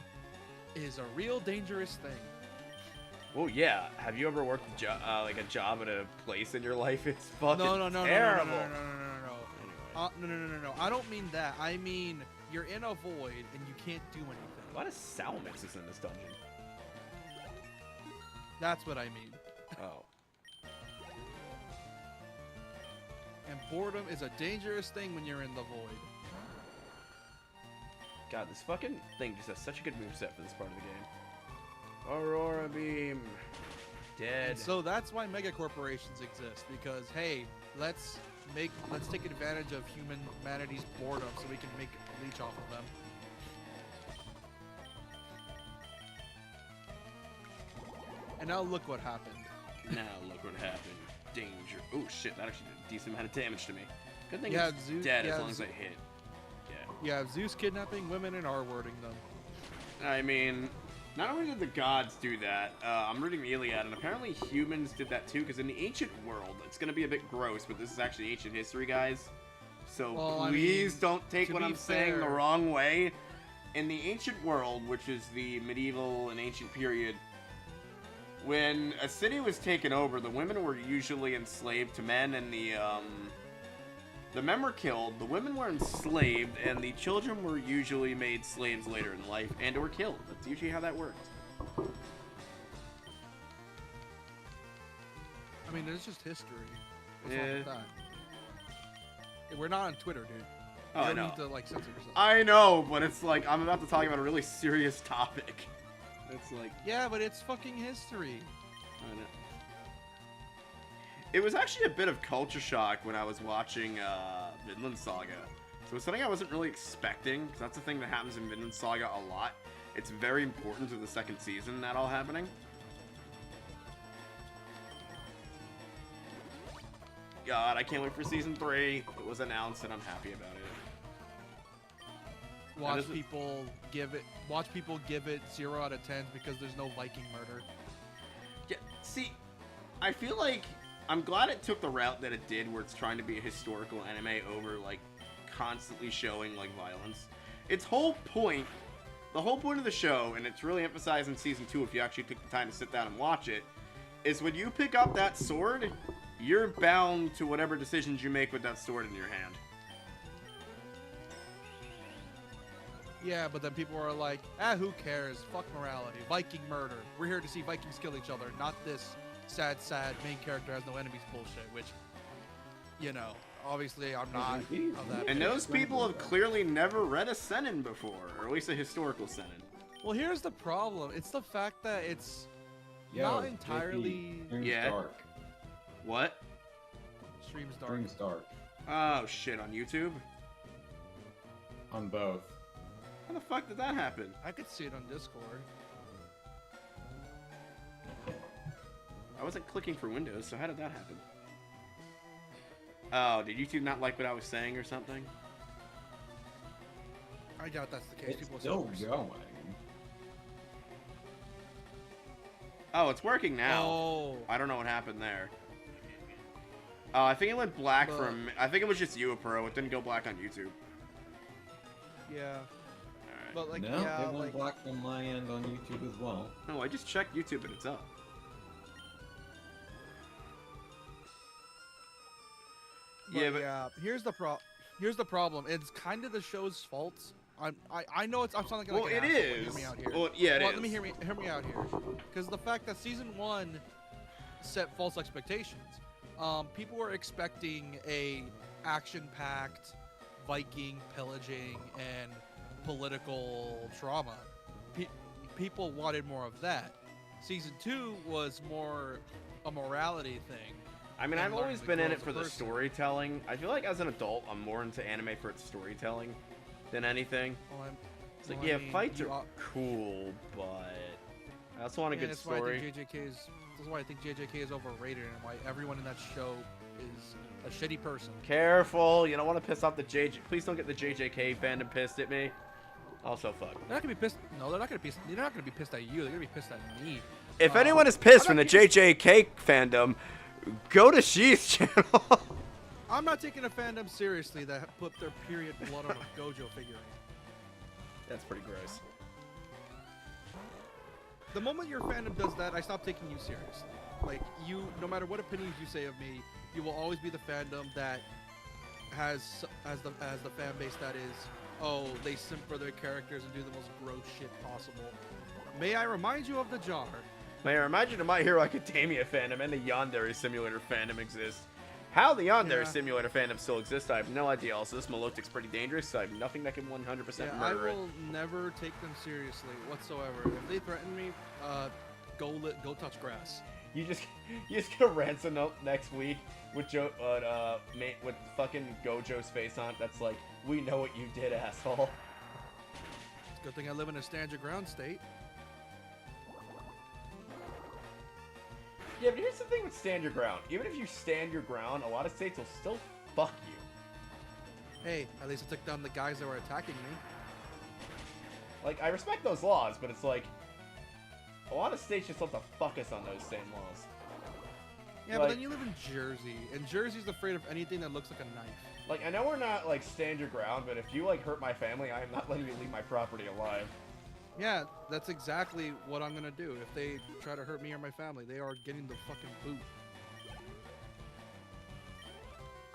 is a real dangerous thing. Well, yeah. Have you ever worked like a job at a place in your life? It's fucking No, terrible. No. I don't mean that. I mean you're in a void and you can't do anything. A lot of Salmixes in this dungeon. That's what I mean. Oh. And boredom is a dangerous thing when you're in the void. God, this fucking thing just has such a good moveset for this part of the game. Aurora Beam. Dead. And so that's why mega corporations exist, because hey, let's take advantage of humanity's boredom so we can make leech off of them. And now look what happened. Now look what happened. Danger. Oh shit, that actually did a decent amount of damage to me. Good thing Yeah, he's Zeus- dead yeah, as long as Zeus- I hit. Yeah. You have Zeus kidnapping women and R-wording them. I mean, not only did the gods do that, I'm reading the Iliad, and apparently humans did that too, because in the ancient world, it's going to be a bit gross, but this is actually ancient history, guys. So Well, I please mean, don't take to what be I'm saying the fair- wrong way. In the ancient world, which is the medieval and ancient period, when a city was taken over, the women were usually enslaved to men, and the men were killed, the women were enslaved, and the children were usually made slaves later in life and were killed. That's usually how that worked. I mean, it's just history. What's Yeah. wrong with that? Hey, we're not on Twitter, dude. Oh, You I don't know. need to like censor yourself. I know, but it's like, I'm about to talk about a really serious topic. It's like, Yeah, but it's fucking history. I know. It was actually a bit of culture shock when I was watching Vinland Saga. So it's something I wasn't really expecting, because that's the thing that happens in Vinland Saga a lot. It's very important to the second season, that all happening. God, I can't wait for season 3. It was announced, and I'm happy about it. Watch is it- people give it 0 out of 10 because there's no Viking murder. Yeah, see, I feel like I'm glad it took the route that it did, where it's trying to be a historical anime over like constantly showing like violence. Its whole point, the whole point of the show, and it's really emphasized in season 2 if you actually took the time to sit down and watch it, is when you pick up that sword, you're bound to whatever decisions you make with that sword in your hand. Yeah, but then people are like, who cares? Fuck morality. Viking murder. We're here to see Vikings kill each other, not this sad main character has no enemies bullshit, which, you know, obviously I'm not of that. And those people have clearly never read a seinen before, or at least a historical seinen. Well, here's the problem. It's the fact that it's Yo, not JP, entirely... Stream's Yeah. dark. What? Streams dark. Stream's dark. Oh shit, on YouTube? on both. How the fuck did that happen? I could see it on Discord. I wasn't clicking for Windows, so how did that happen? Oh, did YouTube not like what I was saying or something? I doubt that's the case. It's People still say- going. Oh, it's working now. Oh. I don't know what happened there. Oh, I think it went black for a But- minute. I think it was just you, Pro. It didn't go black on YouTube. Yeah. Alright. But like, No, yeah, it went like, black on my end on YouTube as well. No, I just checked YouTube and it's up. but yeah. Here's the problem. It's kind of the show's fault. I know I'm sounding like Well, an it asshole, but is. Hear me out here. Well, yeah, it Well, is. let me hear me out here, because the fact that season 1 set false expectations. People were expecting a action-packed Viking pillaging and political trauma. People wanted more of that. Season 2 was more a morality thing. I mean, and I've always learning to been grow in as it a for the person. storytelling. I feel like as an adult, I'm more into anime for its storytelling than anything. Well, It's like, well, I yeah, mean, fights you are cool, but I also want a good that's story. That's why I think JJK is overrated and why everyone in that show is a shitty person. Careful, you don't want to piss off the JJ. Please don't get the JJK fandom pissed at me. Also, fuck. They're not gonna be pissed. No, they're not gonna be. They're not gonna be pissed at you. They're gonna be pissed at me. If anyone is pissed from the JJK fandom, go to Sheath's channel. I'm not taking a fandom seriously that put their period blood on a Gojo figurine. That's pretty gross. The moment your fandom does that, I stop taking you seriously. Like, you, no matter what opinions you say of me, you will always be the fandom that has the fan base that is, oh, they simp for their characters and do the most gross shit possible. May I remind you of the jar? May I remind you to My Hero Academia fandom and the Yandere Simulator fandom exists. How the Yandere Yeah. Simulator fandom still exists, I have no idea. Also, this Meloctic's pretty dangerous, so I have nothing that can 100% Yeah, I murder it. will never take them seriously whatsoever. If they threaten me, go touch grass. You just get a ransom note next week with with fucking Gojo's face on it. That's like, we know what you did, asshole. It's a good thing I live in a stand your ground state. Yeah, but here's the thing with stand your ground. Even if you stand your ground, a lot of states will still fuck you. Hey, at least I took down the guys that were attacking me. Like, I respect those laws, but it's like, a lot of states just love to fuck us on those same laws. Yeah, Like- but then you live in Jersey, and Jersey's afraid of anything that looks like a knife. Like, I know we're not, like, stand your ground, but if you, like, hurt my family, I am not letting you leave my property alive. Yeah, that's exactly what I'm gonna do. If they try to hurt me or my family, they are getting the fucking boot.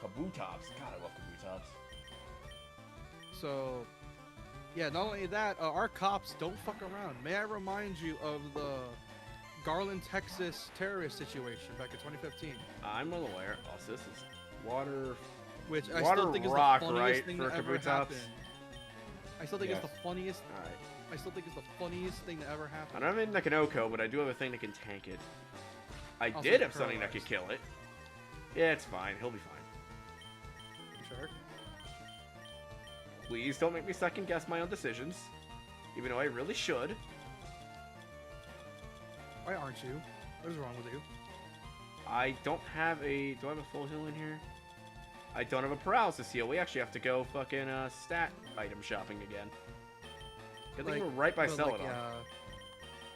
Kabutops. God, I love Kabutops. So, yeah, not only that, our cops don't fuck around. May I remind you of the Garland, Texas terrorist situation back in 2015? I'm well aware. Also, this is water. Which I Water still think is rock, the funniest right, thing for that ever Kabutops? happened. I still think Yes. it's the funniest. Alright. I still think it's the funniest thing that ever I happened. don't have anything that can OHKO, but I do have a thing that can tank it. I Also, did it's have something that could paralyzed. kill it. Yeah, it's fine. He'll be fine. You sure? Please don't make me second guess my own decisions. Even though I really should. Why aren't you? What is wrong with you? I don't have a... Do I have a full heal in here? I don't have a paralysis heal. We actually have to go fucking stat item shopping again. Good thing Like, we're right by but, Celadon.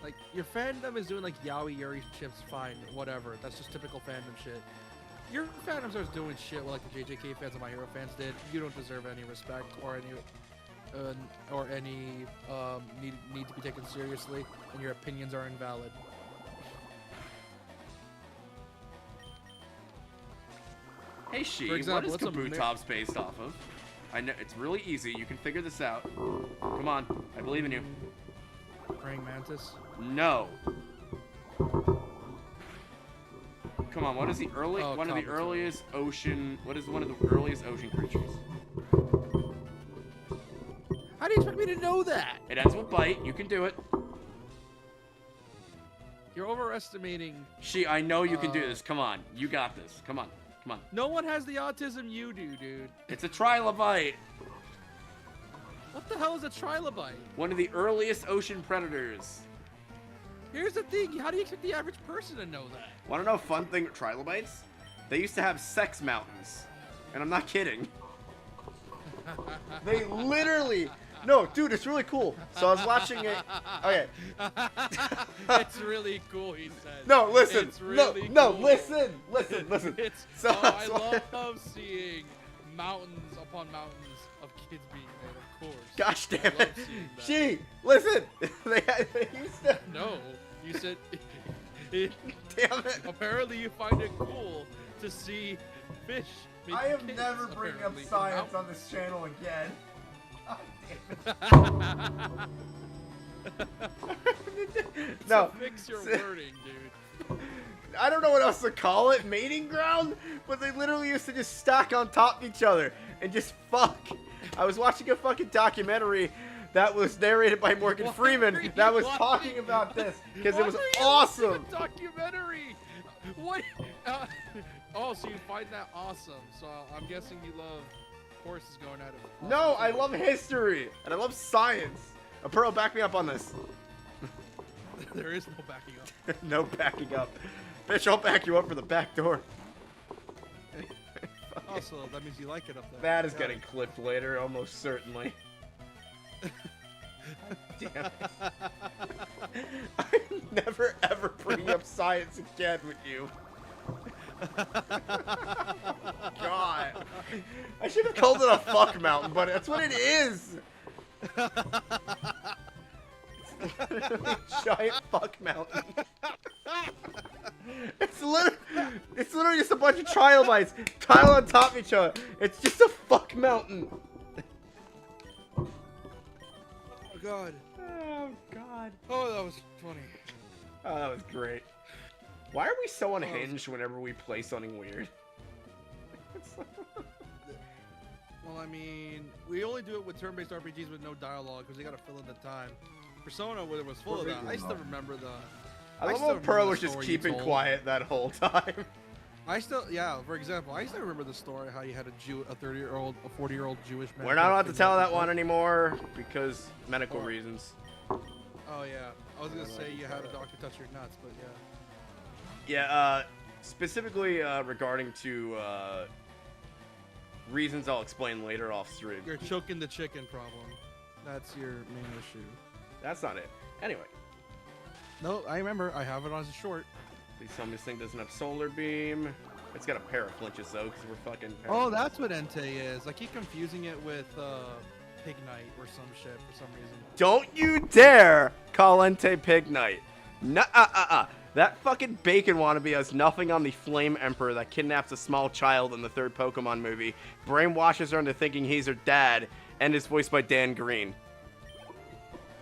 like your fandom is doing like yaoi yuri chips, fine, whatever. That's just typical fandom shit. Your fandom starts doing shit like the JJK fans and My Hero fans did. You don't deserve any respect or any need to be taken seriously, and your opinions are invalid. Hey, She, For example, what is what's a Kabutops based off of? I know it's really easy. You can figure this out. Come on, I believe in you. Praying mantis. No. Come on, what is the early Oh, one of the Kabuto. earliest ocean? What is one of the earliest ocean creatures? How do you expect me to know that? It ends with bite. You can do it. You're overestimating. She, I know you can do Uh, this. Come on, you got this. Come on, come on. No one has the autism you do, dude. It's a trilobite. What the hell is a trilobite? One of the earliest ocean predators. Here's the thing. How do you expect the average person to know that? Want to know a fun thing with trilobites? They used to have sex mountains. And I'm not kidding. They literally... No, dude, it's really cool. So I was watching it... Okay. It's really cool, he said. No, listen. It's really no, cool. listen. It's, So I love seeing mountains upon mountains of kids being made, of course. Gosh damn I love it. seeing that. She, listen. they used to... No, you said... Damn it. Apparently you find it cool to see fish making I am kids, never bringing up apparently, in science on mountains. this channel again. God damn it. No. So fix your wording, dude. I don't know what else to call it, mating ground, but they literally used to just stack on top of each other and just fuck. I was watching a fucking documentary that was narrated by Morgan Why Freeman are you that was watching- talking about this because it Why was are you awesome. watching a documentary. What? Oh, so you find that awesome? So I'm guessing you love horses going at it. No, I love history and I love science. Pearl, back me up on this. There is no backing up. No backing up. Bitch, I'll back you up for the back door. Also, that means you like it up there. That is Got getting it. clipped later, almost certainly. Damn it. I'm never ever bringing up science again with you. God. I should have called it a fuck mountain, but that's what it is. It's literally a giant fuck mountain. It's literally just a bunch of trilobites piled on top of each other. It's just a fuck mountain. Oh god. Oh god. Oh, that was funny. Oh, that was great. Why are we so unhinged whenever we play something weird? Well, I mean, we only do it with turn-based RPGs with no dialogue because they gotta fill in the time. Persona, where it was full of that. I still remember the. I love still how remember Pearl the was just story you keeping told. quiet that whole time. Yeah. For example, I still remember the story how you had a 30-year-old, a 40-year-old Jewish man. We're not allowed to kidnapped tell his that one wife. anymore because medical Oh. reasons. Oh yeah, I was gonna say you had a doctor touch your nuts, but yeah. Yeah, specifically regarding to reasons I'll explain later off stream. You're choking the chicken problem. That's your main issue. That's not it. Anyway, No, I remember. I have it on as a short. please tell me this thing doesn't have solar beam. It's got a pair of flinches though, because we're fucking. Oh, that's what Entei is. I keep confusing it with Pig Knight or some shit for some reason. Don't you dare call Entei Pig Knight. That fucking bacon wannabe has nothing on the Flame Emperor that kidnaps a small child in the third Pokemon movie, brainwashes her into thinking he's her dad, and is voiced by Dan Green.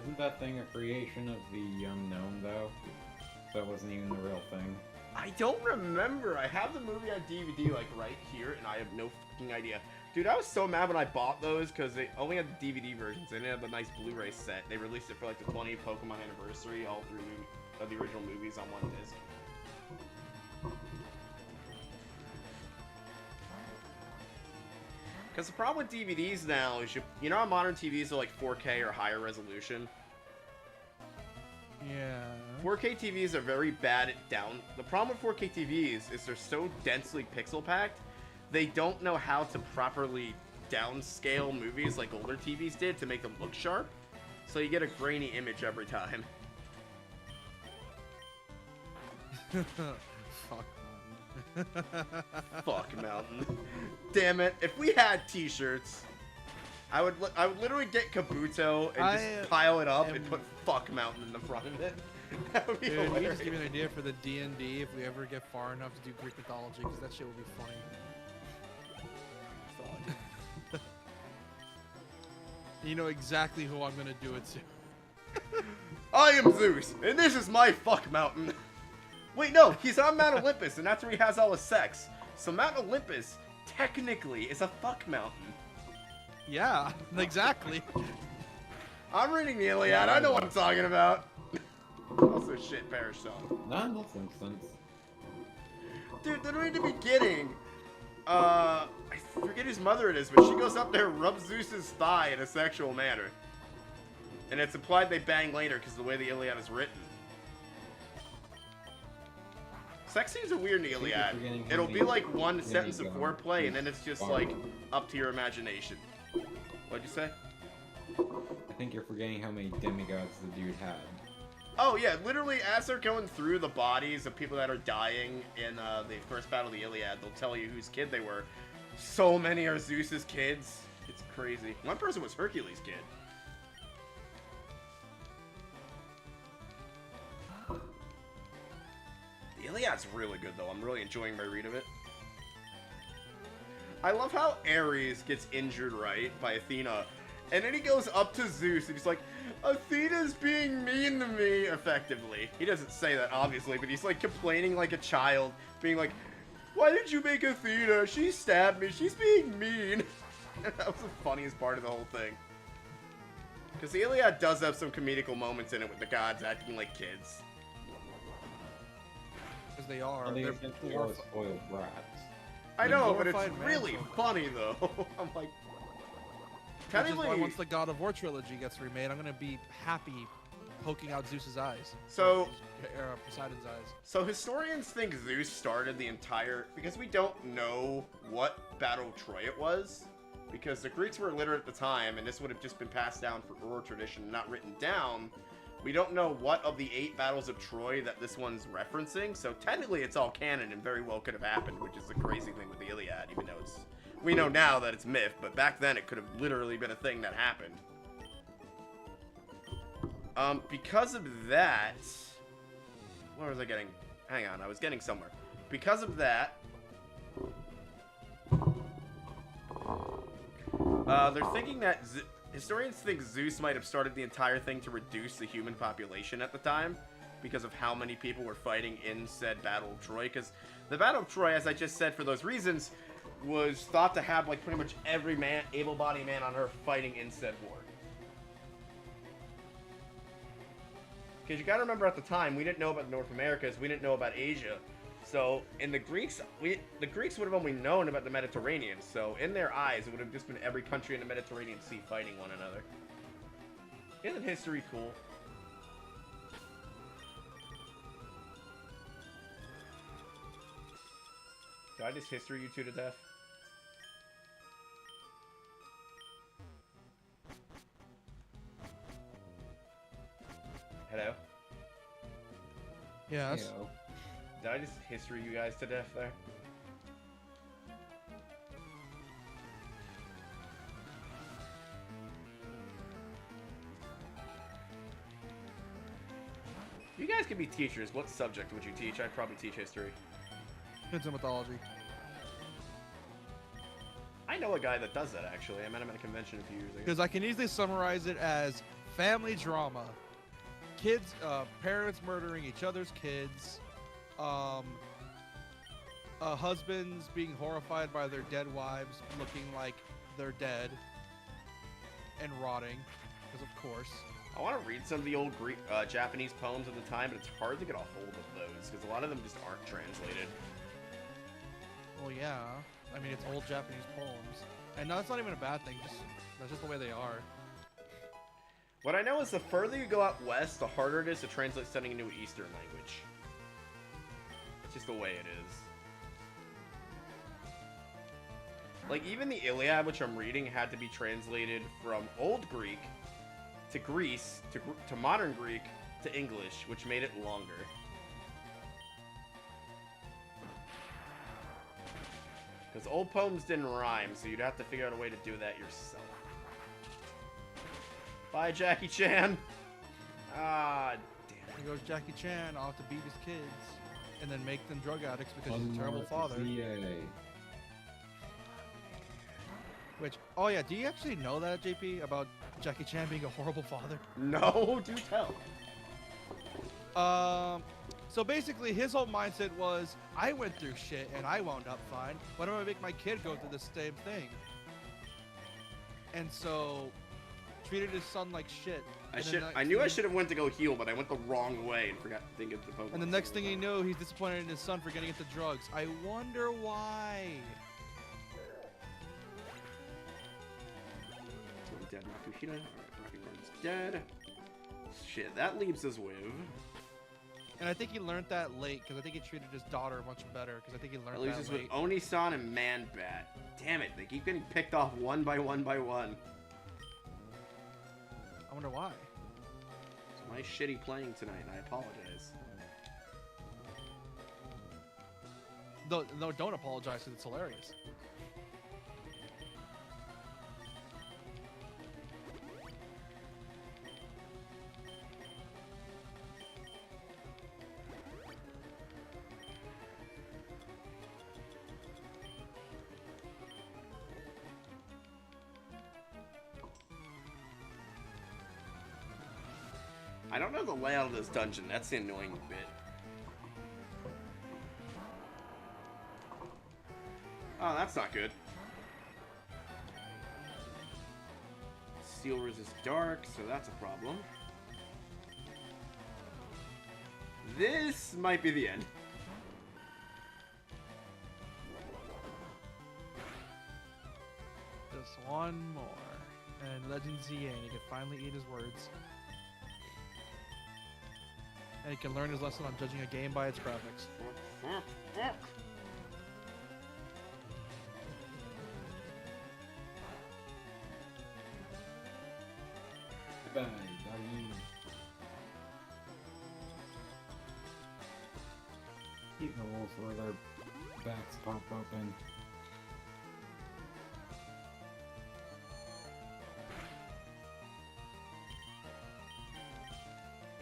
Isn't that thing a creation of the unknown, though? That wasn't even the real thing. I don't remember. I have the movie on DVD, like, right here, and I have no fucking idea. Dude, I was so mad when I bought those, because they only had the DVD versions. They didn't have the nice Blu-ray set. They released it for, like, the 20th Pokemon anniversary, all three of the original movies on one disc. Because the problem with DVDs now is, you know how modern TVs are, like, 4K or higher resolution? Yeah. 4K TVs are very bad at down. The problem with 4K TVs is they're so densely pixel packed, they don't know how to properly downscale movies like older TVs did to make them look sharp. So you get a grainy image every time. Fuck. Fuck Mountain. Damn it! If we had T-shirts, I would literally get Kabuto and just pile it up and put Fuck Mountain in the front of it. That would be Dude, you hilarious. just give me an idea for the D&D if we ever get far enough to do Greek mythology, because that shit would be funny. You know exactly who I'm gonna do it to. I am Zeus, and this is my Fuck Mountain. Wait, no, he's on Mount Olympus, and that's where he has all his sex. So Mount Olympus, technically, is a fuck mountain. Yeah, exactly. I'm reading the Iliad, I know what I'm talking about. Also, shit, Perish song. Not in this instance. Dude, literally in the beginning, I forget whose mother it is, but she goes up there and rubs Zeus's thigh in a sexual manner. And it's implied they bang later because of the way the Iliad is written. Sex scenes are weird in the Iliad. It'll be like one sentence of foreplay, and then it's just like up to your imagination. What'd you say? I think you're forgetting how many demigods the dude had. Oh yeah, literally as they're going through the bodies of people that are dying in the first battle of the Iliad, they'll tell you whose kid they were. So many are Zeus's kids. It's crazy. One person was Hercules' kid. The Iliad's really good though. I'm really enjoying my read of it. I love how Ares gets injured, right, by Athena. And then he goes up to Zeus and he's like, Athena's being mean to me, effectively. He doesn't say that, obviously, but he's like complaining like a child, being like, why did you make Athena? She stabbed me. She's being mean. That was the funniest part of the whole thing. Because the Iliad does have some comedical moments in it with the gods acting like kids. Because they are. They They're essentially are spoiled brats. I know, but it's glorified really manslaughter. funny, though. I'm like... Which is why Technically... once the God of War trilogy gets remade, I'm gonna be happy poking out Zeus's eyes. So... Poseidon's eyes. So historians think Zeus started the entire... Because we don't know what Battle of Troy it was. Because the Greeks were illiterate at the time, and this would have just been passed down for oral tradition, not written down. We don't know what of the 8 battles of Troy that this one's referencing, so technically it's all canon and very well could have happened, which is the crazy thing with the Iliad, even though it's... We know now that it's myth, but back then it could have literally been a thing that happened. Because of that... Where was I getting? Hang on, I was getting somewhere. Because of that... they're thinking that... Historians think Zeus might have started the entire thing to reduce the human population at the time because of how many people were fighting in said Battle of Troy. Because the Battle of Troy, as I just said, for those reasons, was thought to have like pretty much every man, able-bodied man on Earth fighting in said war. Because you gotta remember at the time, we didn't know about North Americas, we didn't know about Asia. So, in the Greeks, the Greeks would have only known about the Mediterranean. So, in their eyes, it would have just been every country in the Mediterranean Sea fighting one another. Isn't history cool? Did I just history you two to death? Hello? Yes. Heyo. Did I just history you guys to death there? You guys could be teachers. What subject would you teach? I'd probably teach history. Depends on mythology. I know a guy that does that, actually. I met him at a convention a few years ago. Because I can easily summarize it as family drama. Kids, parents murdering each other's kids. Husbands being horrified by their dead wives looking like they're dead and rotting, because of course. I want to read some of the old Greek, Japanese poems of the time, but it's hard to get a hold of those, because a lot of them just aren't translated. Well, yeah. I mean, it's old Japanese poems. And that's not even a bad thing, that's just the way they are. What I know is the further you go out west, the harder it is to translate something into an Eastern language. It's just the way it is. Like, even the Iliad, which I'm reading, had to be translated from Old Greek to Greece, to Modern Greek, to English, which made it longer. Because old poems didn't rhyme, so you'd have to figure out a way to do that yourself. Bye, Jackie Chan! Ah, damn it. Here goes Jackie Chan off to beat his kids, and then make them drug addicts because he's a terrible father. Which, oh yeah, do you actually know that, JP, about Jackie Chan being a horrible father? No, do tell. So basically his whole mindset was, I went through shit and I wound up fine. Why don't I make my kid go through the same thing? And so, treated his son like shit. I knew I should have went to go heal, but I went the wrong way and forgot to think of the Pokemon. And the next thing he knew, he's disappointed in his son for getting into drugs. I wonder why. dead. Makuhita. Alright, Rocky's dead. Shit, that leaves us with... And I think he learned that late, because I think he treated his daughter much better, because I think he That learned leaves that us late. with Oni-san and Man-Bat. Damn it, they keep getting picked off one by one by one. I wonder why. It's my shitty playing tonight, and I apologize. No, don't apologize, because it's hilarious. I don't know the layout of this dungeon. That's the annoying bit. Oh, that's not good. Steel resist dark, so that's a problem. This might be the end. Just one more. And Legend ZA can finally eat his words. And he can learn his lesson on judging a game by its graphics. Bye, doggy. Keep the wolves where their backs pop open.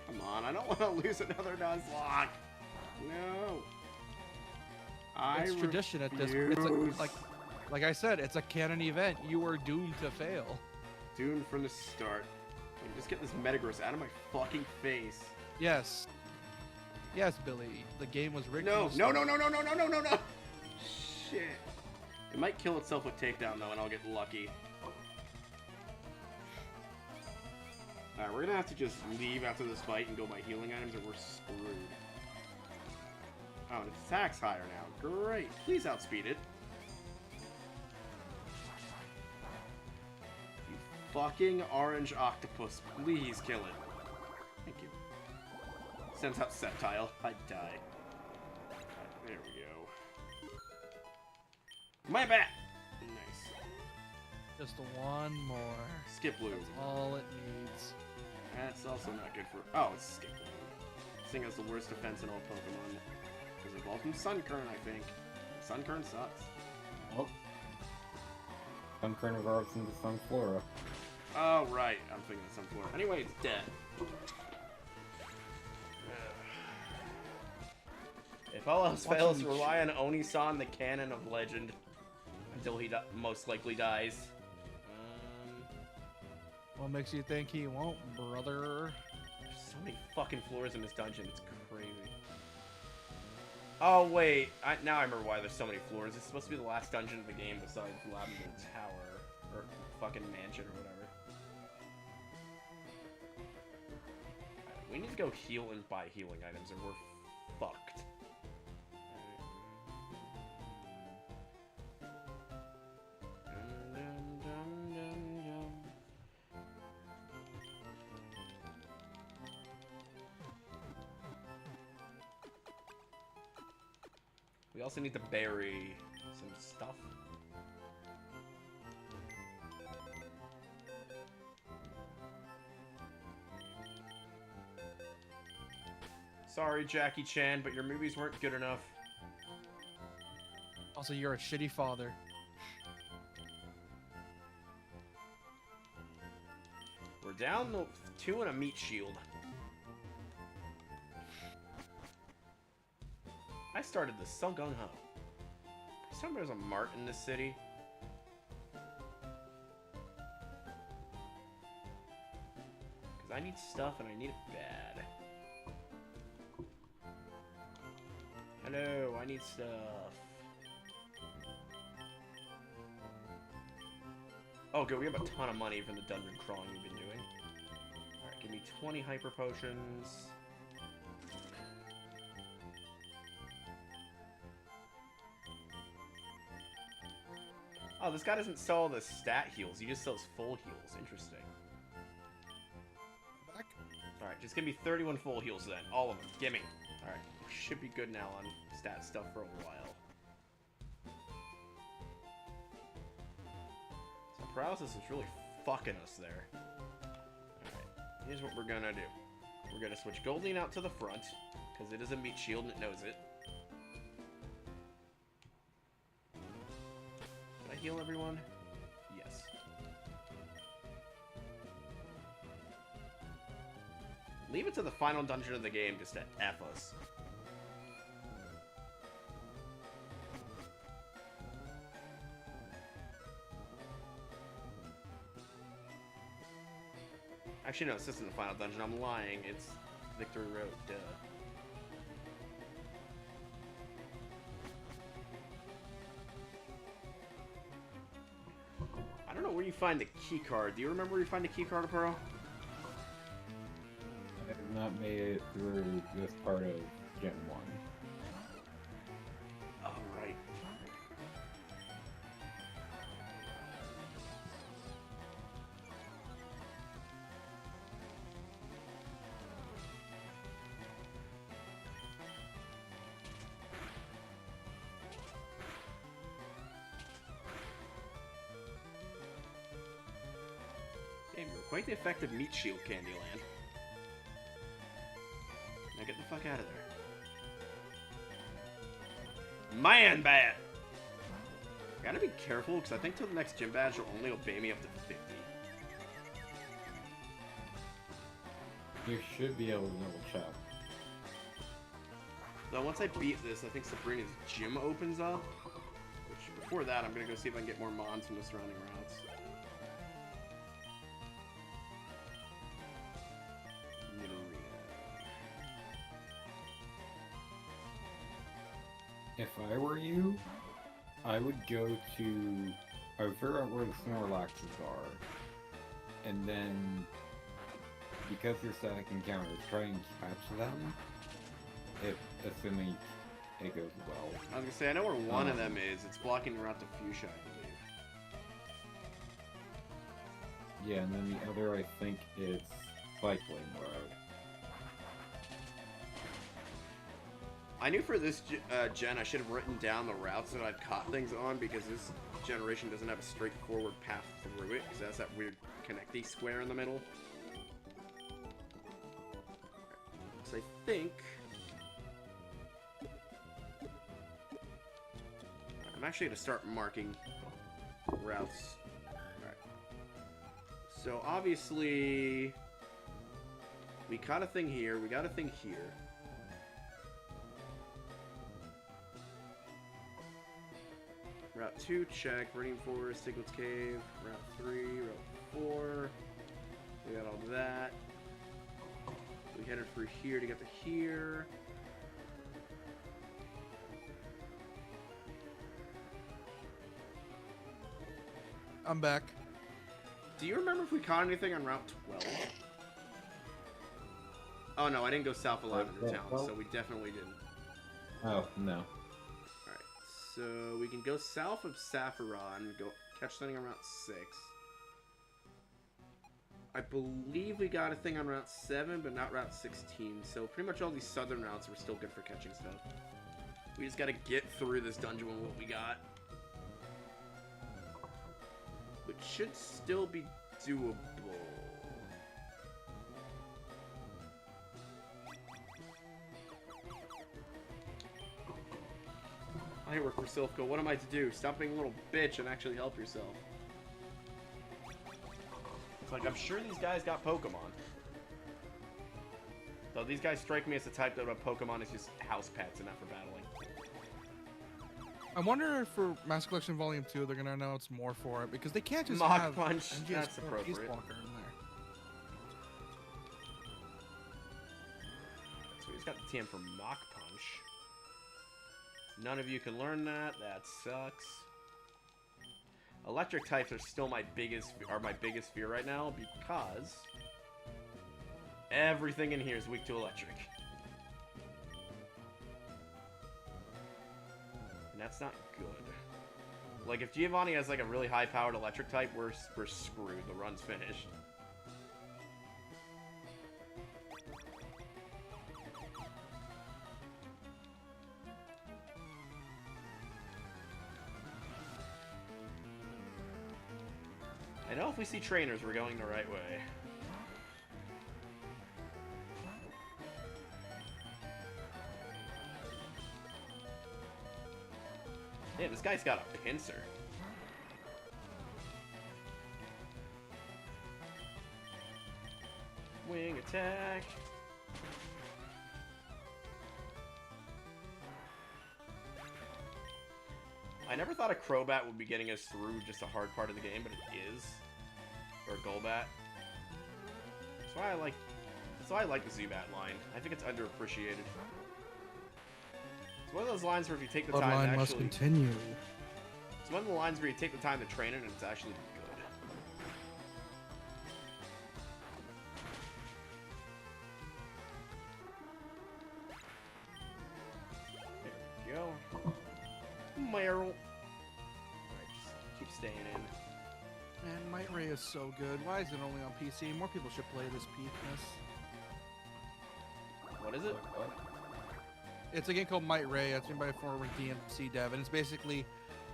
Come on, I don't want to lose another Nuzlocke. No. It's tradition at this. It's like I said, it's a canon event. You are doomed to fail. Doomed from the start. Just get this Metagross out of my fucking face. Yes. Yes, Billy. The game was rigged. No. Shit. It might kill itself with takedown though, and I'll get lucky. Alright, we're gonna have to just leave after this fight and go buy healing items, or we're screwed. Oh, and its attack's higher now. Great. Please outspeed it. You fucking orange octopus. Please kill it. Thank you. Sends out Sceptile. I'd die. Right, there we go. My bat! Nice. Just one more. Skip Blue. That's all it needs. That's also not good for... Oh, it's Skip Blue. This thing has the worst defense in all Pokemon. Because it evolved from Sunkern, I think. Sunkern sucks. Oh. Sunkern evolves into Sunflora. Oh, right. I'm thinking of Sunflora. Anyway, it's dead. If all else fails, rely on Oni-san, the canon of legend, until he most likely dies. What makes you think he won't, brother? There's so many fucking floors in this dungeon. It's crazy. Oh, wait. Now I remember why there's so many floors. It's supposed to be the last dungeon of the game besides Lavender Tower. Or fucking mansion or whatever. Right, we need to go heal and buy healing items or we're fucked. We also need to bury some stuff. Sorry, Jackie Chan, but your movies weren't good enough. Also, you're a shitty father. We're down to 2 and a meat shield. I started this so gung-ho. First time there's a mart in this city. Because I need stuff and I need it bad. Hello, I need stuff. Oh, good, we have a ton of money from the dungeon crawling we've been doing. Alright, give me 20 hyper potions. Oh, this guy doesn't sell the stat heals. He just sells full heals. Interesting. Back. Alright, just give me 31 full heals then. All of them. Gimme. Alright. Should be good now on stat stuff for a while. So paralysis is really fucking us there. Alright. Here's what we're gonna do. We're gonna switch Goldeen out to the front, because it is a meat shield and it knows it. Did I heal everyone? Yes. Leave it to the final dungeon of the game just to F us. Actually, no, this isn't the final dungeon. I'm lying. It's Victory Road. Duh. I don't know where you find the key card. Do you remember where you find the key card, Pearl? I have not made it through this part of Gen 1. Oh, right. Damn, you're quite the effective meat shield, Candyland. Now get the fuck out of there. Man bat! Gotta be careful, because I think till the next gym badge will only obey me up to 50. You should be able to double check. So once I beat this, I think Sabrina's gym opens up. Which, before that, I'm gonna go see if I can get more mons from the surrounding routes. If I were you, I would go to... I would figure out where the Snorlaxes are. And then, because you're static encounters, try and catch them. Assuming it goes well. I was gonna say, I know where one of them is. It's blocking the route to Fuchsia, I believe. Yeah, and then the other, I think, is Cycling Road. I knew for this gen I should have written down the routes that I've caught things on, because this generation doesn't have a straightforward path through it, because it has that weird connecty square in the middle. So I think... I'm actually going to start marking routes. Alright. So obviously... we caught a thing here, we got a thing here. Route 2, check. Burning Forest, Stiglet's Cave. Route 3, Route 4. We got all that. We headed through here to get to here. I'm back. Do you remember if we caught anything on Route 12? Oh no, I didn't go south of Lavender Town, so we definitely didn't. Oh, no. So we can go south of Saffron, go catch something on Route 6. I believe we got a thing on Route 7, but not Route 16. So pretty much all these southern routes were still good for catching stuff. We just gotta get through this dungeon with what we got. Which should still be doable. I work for Silphco. What am I to do? Stop being a little bitch and actually help yourself. It's like, I'm sure these guys got Pokemon. Though these guys strike me as the type that a Pokemon is just house pets and not for battling. I wonder if for Master Collection Volume 2 they're gonna announce more for it, because they can't just Mach have Punch, MGS that's appropriate. Blocker in there. So he's got the TM for Mach Punch. None of you can learn that. That sucks. Electric types are still my biggest fear right now, because everything in here is weak to electric. And that's not good. Like, if Giovanni has, like, a really high-powered electric type, we're screwed. The run's finished. I know if we see trainers, we're going the right way. Yeah, this guy's got a pincer. Wing attack. I never thought a Crobat would be getting us through just a hard part of the game, but it is. Or Golbat. That's why I like the Zubat line. I think it's underappreciated. It's one of those lines where if you take the time to Bloodline actually... must continue. It's one of the lines where you take the time to train it and it's actually good. There we go. Meryl. Alright, just keep staying in. Man, Might Ray is so good. Why is it only on PC? More people should play this peakness. What is it? It's a game called Might Ray. It's made by a former DMC dev, and it's basically,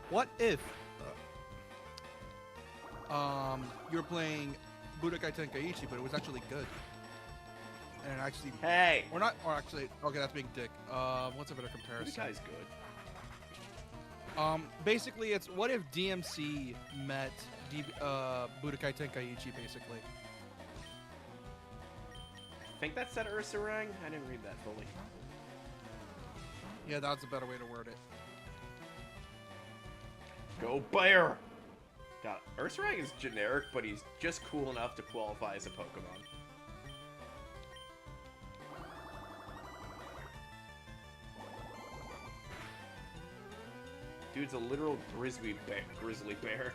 what if you were playing Budokai Tenkaichi, but it was actually good, and it actually, Hey! or not, or actually, okay, that's being dick. What's a better comparison? Budokai's good. Basically, it's what if DMC met Budokai Tenkaichi, basically. I think that said Ursaring. I didn't read that fully. Yeah, that's a better way to word it. Go Bear! God, Ursaring is generic, but he's just cool enough to qualify as a Pokemon. Dude's a literal grizzly bear.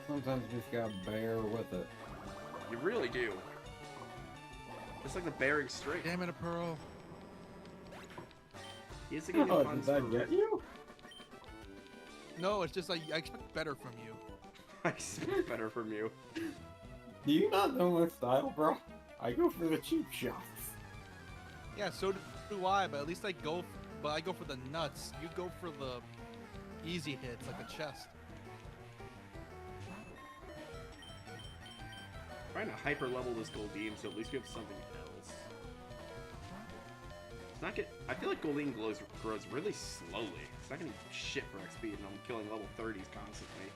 Sometimes you just gotta bear with it. You really do. Just like the Bering Strait. Damn it, a pearl. He has to give you Oh, puns did that for get you? No, it's just like I expect better from you. I expect better from you. Do you not know my style, bro? I go for the cheap shots. Yeah, so do I, but at least I go for the nuts. You go for the easy hits, like the chest. Trying to hyper level this Goldeen, so at least we have something else. It's not I feel like Goldeen grows really slowly. It's not getting shit for XP, and I'm killing level 30s constantly.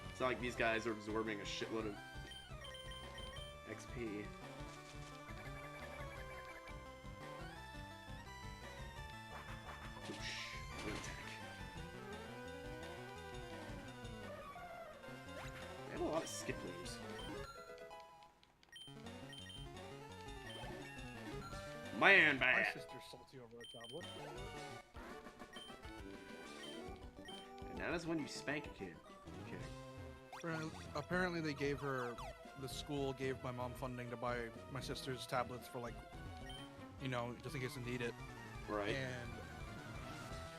It's not like these guys are absorbing a shitload of XP. Oosh, good attack. They have a lot of skipplers. Man, My bad. sister's salty over a tablet. And that is when you spank a kid. Okay. Apparently they gave her, the school gave my mom funding to buy my sister's tablets for like, you know, just in case they need it. Right. And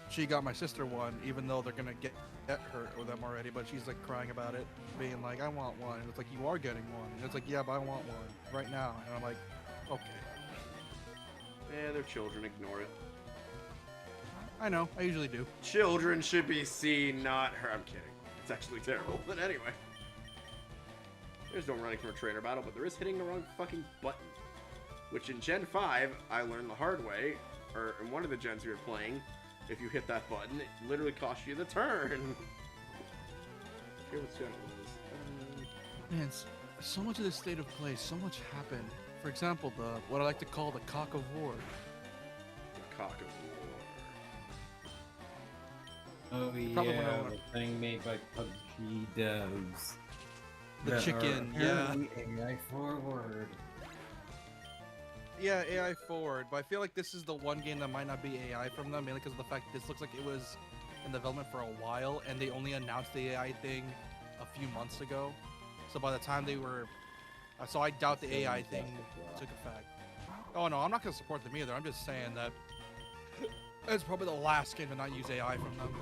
she got my sister one, even though they're gonna get her with them already, but she's like crying about it, being like, I want one. And it's like, you are getting one. And it's like, yeah, but I want one right now. And I'm like, okay. Yeah, they're children. Ignore it. I know, I usually do. Children should be seen, not heard. I'm kidding. It's actually terrible. But anyway. There's no running from a trainer battle, but there is hitting the wrong fucking button. Which in Gen 5, I learned the hard way, or in one of the gens we were playing, if you hit that button, it literally costs you the turn. I forget what gen it was. Man, so much of this state of play, so much happened. For example, what I like to call the cock of war. The Cock of War. Oh Probably yeah, one of the thing made by PUBG devs. The that chicken, are yeah. apparently AI forward. Yeah, AI forward, but I feel like this is the one game that might not be AI from them, mainly because of the fact this looks like it was in development for a while, and they only announced the AI thing a few months ago. So by the time they were... so I doubt the AI thing took effect. Oh no, I'm not going to support them either. I'm just saying that it's probably the last game to not use AI from them.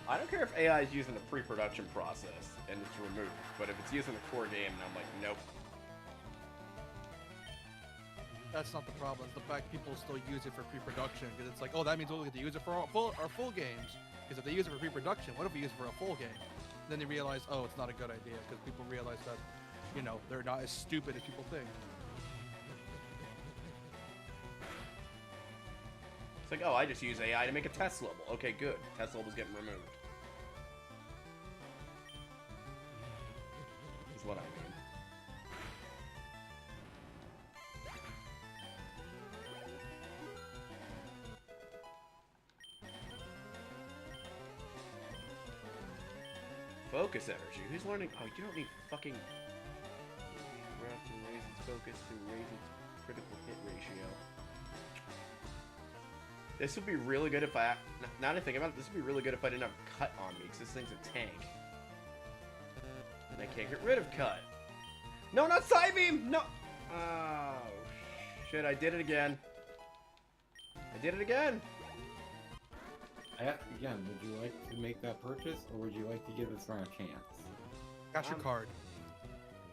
I don't care if AI is used in the pre-production process and it's removed, but if it's used in the core game, then I'm like, nope. That's not the problem. It's the fact people still use it for pre-production because it's like, oh, that means we'll get to use it for our full games. Because if they use it for pre-production, what if we use it for a full game? Then they realize, oh, it's not a good idea because people realize that, you know, they're not as stupid as people think. It's like, oh, I just use AI to make a test level. Okay, good. Test level's getting removed. Is what I mean. Focus energy. Who's learning? Oh, you don't need fucking. Breath to raise its focus to raise its critical hit ratio. This would be really good if I. Now that I think about it, this would be really good if I didn't have cut on me, because this thing's a tank. And I can't get rid of cut. No, not side beam! No! Oh, shit, I did it again. I did it again! Again, would you like to make that purchase, or would you like to give this round a chance? Got your card.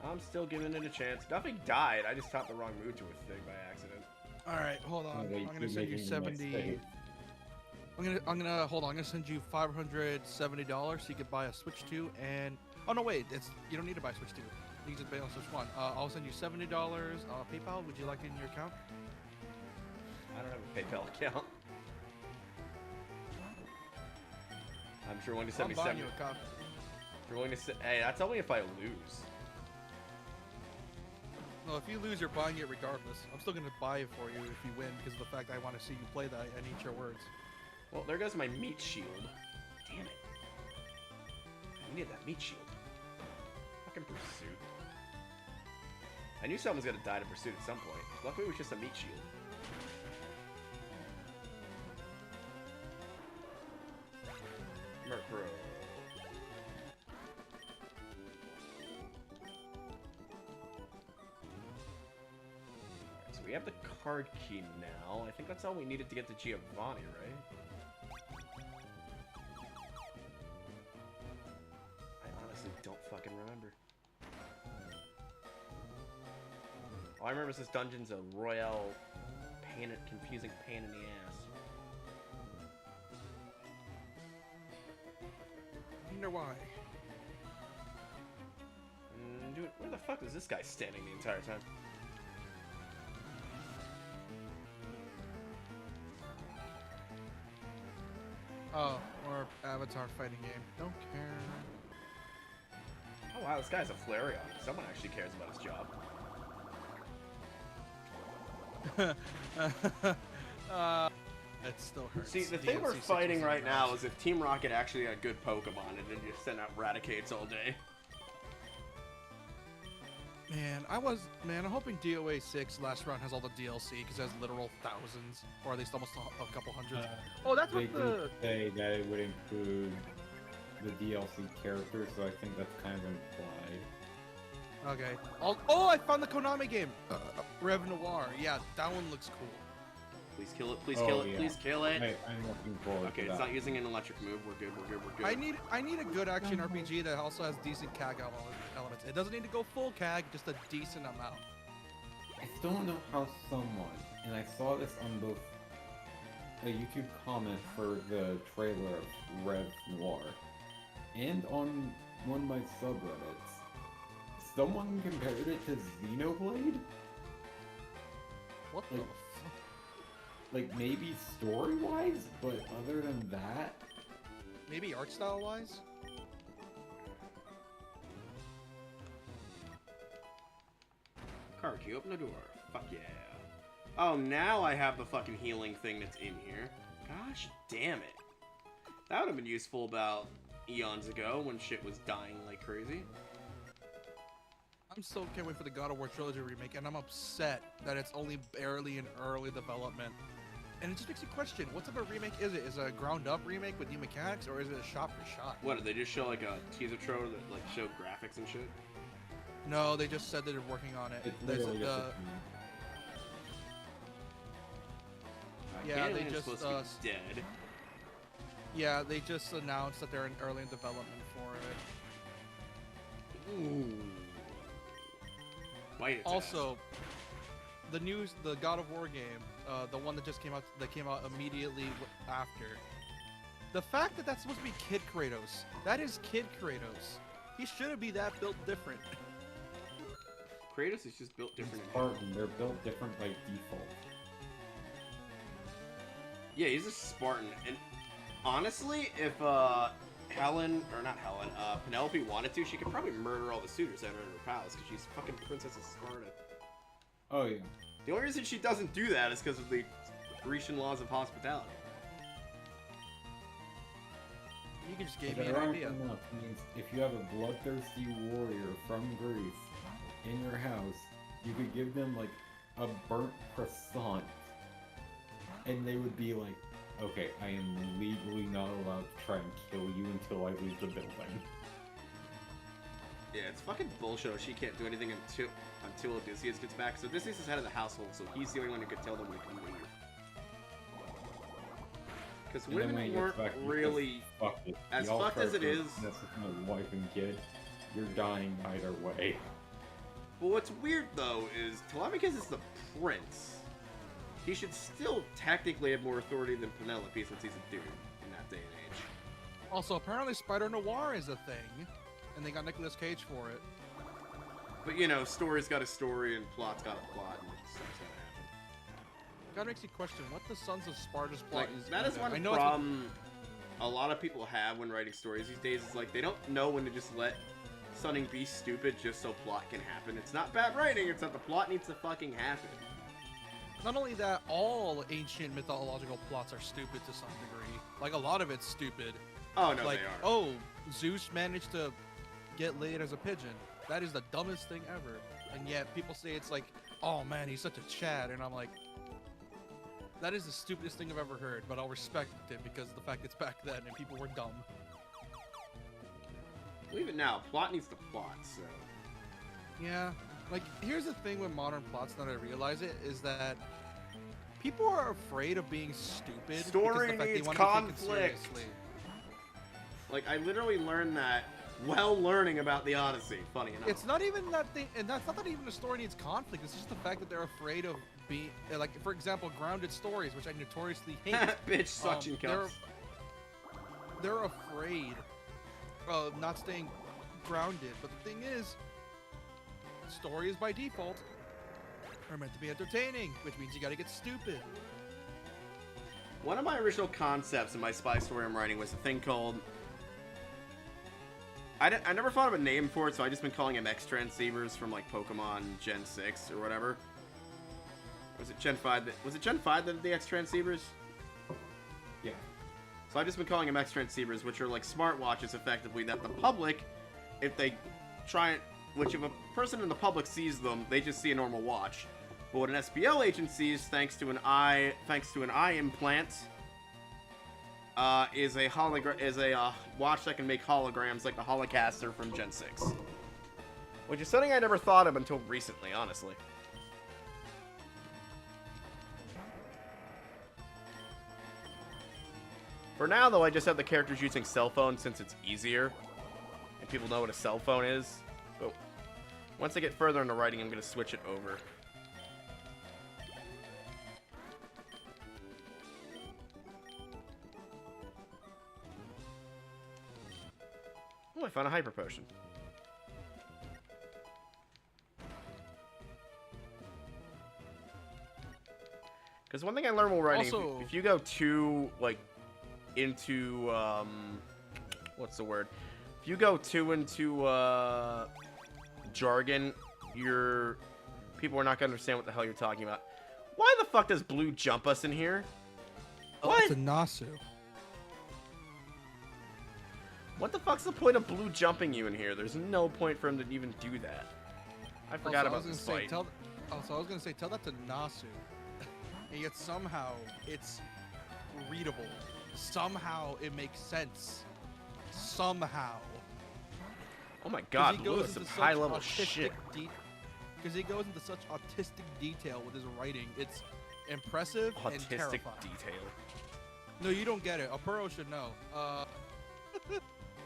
I'm still giving it a chance. Nothing died, I just tapped the wrong move to a thing by accident. All right, hold on. Okay, I'm gonna keep send you making the next 70. save. I'm gonna hold on. I'm gonna send you $570 so you could buy a Switch 2 and. Oh no, wait. You don't need to buy a Switch 2. You can just pay on Switch 1. I'll send you $70 PayPal. Would you like it in your account? I don't have a PayPal account. I'm sure willing to send I'm me buying 70. you a copy. You're willing to say, hey, that's only if I lose. No, if you lose, you're buying it regardless. I'm still gonna buy it for you if you win because of the fact I want to see you play that and eat your words. Well, there goes my meat shield. Damn it. I needed that meat shield. Fucking pursuit. I knew someone was gonna die to pursuit at some point. Luckily, it was just a meat shield. Murkrow. So we have the card key now. I think that's all we needed to get to Giovanni, right? I honestly don't fucking remember. All I remember is this dungeon's a royale confusing pain in the ass. I wonder why. Dude, where the fuck is this guy standing the entire time? Oh, or Avatar fighting game. Don't care. Oh wow, this guy's a Flareon. Someone actually cares about his job. It still hurts. See, the thing DLC we're 6 fighting was right nice. now is if Team Rocket actually had good Pokemon and then just send out Raticates all day. Man, I'm hoping DOA 6 last round has all the DLC because it has literal thousands, or at least almost a couple hundreds. Oh, that's They what the. did say that it would include the DLC characters, so I think that's kind of implied. Okay. Oh, I found the Konami game. Rev Noir. Yeah, that one looks cool. Please kill it, please Oh, kill it, yeah. please kill it. I'm looking forward Okay, to it's that. not using an electric move. We're good, we're good, we're good. I need a good action RPG that also has decent CAG elements. It doesn't need to go full CAG, just a decent amount. I still don't know how someone, and I saw this on both a YouTube comment for the trailer of Rev Noir, and on one of my subreddits, someone compared it to Xenoblade? What the? Like- Like, maybe story-wise, but other than that... Maybe art style wise? Card key, open the door. Fuck yeah. Oh, now I have the fucking healing thing that's in here. Gosh damn it. That would have been useful about eons ago when shit was dying like crazy. I'm still can't wait for the God of War Trilogy remake, and I'm upset that it's only barely in early development. And it just makes you question, what type of remake is it? Is it a ground-up remake with new mechanics, or is it a shot-for-shot? What, did they just show like a teaser trailer that like showed graphics and shit? No, they just said that they're working on it. It's There's literally just the- a Yeah, they Ganon's just, supposed to be dead. Yeah, they just announced that they're early in development for it. Ooh. Wait, Also, the God of War game, the one that just came out, immediately after. The fact that that's supposed to be Kid Kratos, that is Kid Kratos. He shouldn't be that built different. Kratos is just built different. Spartan, they're built different by default. Yeah, he's a Spartan, and honestly, if Penelope wanted to, she could probably murder all the suitors that are in her palace, because she's fucking Princess of Sparta. Oh yeah. The only reason she doesn't do that is because of the Grecian laws of hospitality. You just gave But me an idea. enough means if you have a bloodthirsty warrior from Greece in your house, you could give them like a burnt croissant, and they would be like, okay, I am legally not allowed to try and kill you until I leave the building. Yeah, it's fucking bullshit. She can't do anything until Odysseus gets back. So Odysseus is head of the household, so he's the only one who could tell them when to come leave. Because women weren't really as fucked as it is. That's my wife and kid. You're dying either way. But what's weird though is Telemachus is the prince. He should still technically have more authority than Penelope since he's a dude in that day and age. Also, apparently Spider Noir is a thing, and they got Nicolas Cage for it. But you know, story's got a story and plot's got a plot, and stuff's gonna happen. That makes you question what the Sons of Sparta's plot is. That is one problem a lot of people have when writing stories these days. Is like they don't know when to just let something be stupid just so plot can happen. It's not bad writing, it's that the plot needs to fucking happen. Not only that, all ancient mythological plots are stupid to some degree. Like, a lot of it's stupid. Oh, no, like, they are. oh, Zeus managed to get laid as a pigeon. That is the dumbest thing ever. And yet, people say it's like, oh man, he's such a Chad. And I'm like, that is the stupidest thing I've ever heard, but I'll respect it because of the fact it's back then and people were dumb. Believe it now, plot needs to plot, so... Yeah. Like, here's the thing with modern plots, now that I realize it, is that people are afraid of being stupid. Story because of the fact needs they want conflict. To take it seriously. Like, I literally learned that while learning about the Odyssey, funny enough. It's not even that thing, and that's not that even the story needs conflict, it's just the fact that they're afraid of being, like, for example, grounded stories, which I notoriously hate. Bitch, suction cups. They're afraid of not staying grounded, but the thing is, stories by default are meant to be entertaining, which means you gotta get stupid. One of my original concepts in my spy story I'm writing was a thing called... I never thought of a name for it, so I just been calling them X-Transceivers from, like, Pokemon Gen 6 or whatever. Or was it Gen 5 that... Was it Gen 5 that did the X-Transceivers? Yeah. So I've just been calling them X-Transceivers, which are like smartwatches, effectively, that the public, if they try it, which if a person in the public sees them, they just see a normal watch. But what an SPL agent sees, thanks to an eye implant, is a watch that can make holograms like the Holocaster from Gen 6. Which is something I never thought of until recently, honestly. For now, though, I just have the characters using cell phones since it's easier. And people know what a cell phone is. But once I get further into writing, I'm going to switch it over. Oh, I found a hyper potion. Because one thing I learned while writing, Also, if you go too, like, into, what's the word? If you go too into, jargon, people are not going to understand what the hell you're talking about. Why the fuck does Blue jump us in here? What? It's a Nasu. What the fuck's the point of Blue jumping you in here? There's no point for him to even do that. I forgot about this fight. I was gonna say, tell that to Nasu. And yet somehow it's readable. Somehow it makes sense. Somehow. Oh my god, Blue is some high level shit. Because he goes into such autistic detail with his writing. It's impressive and terrifying. Autistic detail. No, you don't get it. Apuro should know.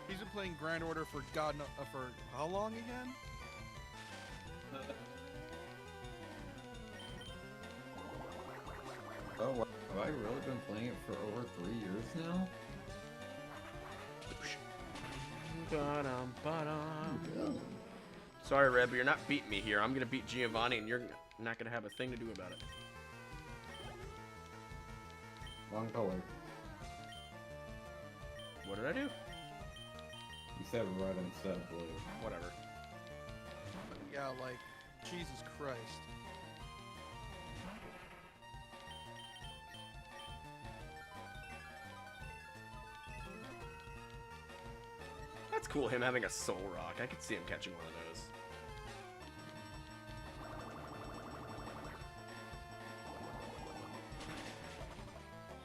He's been playing Grand Order for for how long again? Oh, wow. Have I really been playing it for over 3 years now? Sorry, Red, but you're not beating me here. I'm gonna beat Giovanni, and you're not gonna have a thing to do about it. Wrong color. What did I do? You said red instead of blue. Whatever. Yeah, like, Jesus Christ. That's cool, him having a soul rock. I could see him catching one of those.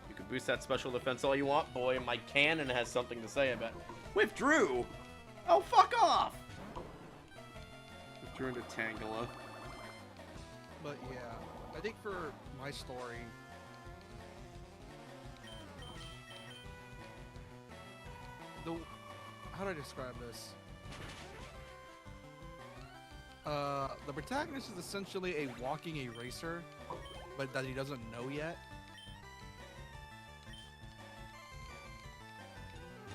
You can boost that special defense all you want, boy. My cannon has something to say about it. Withdrew? Oh, fuck off! Withdrew into Tangela. But yeah, I think for my story, how do I describe this? The protagonist is essentially a walking eraser, but that he doesn't know yet.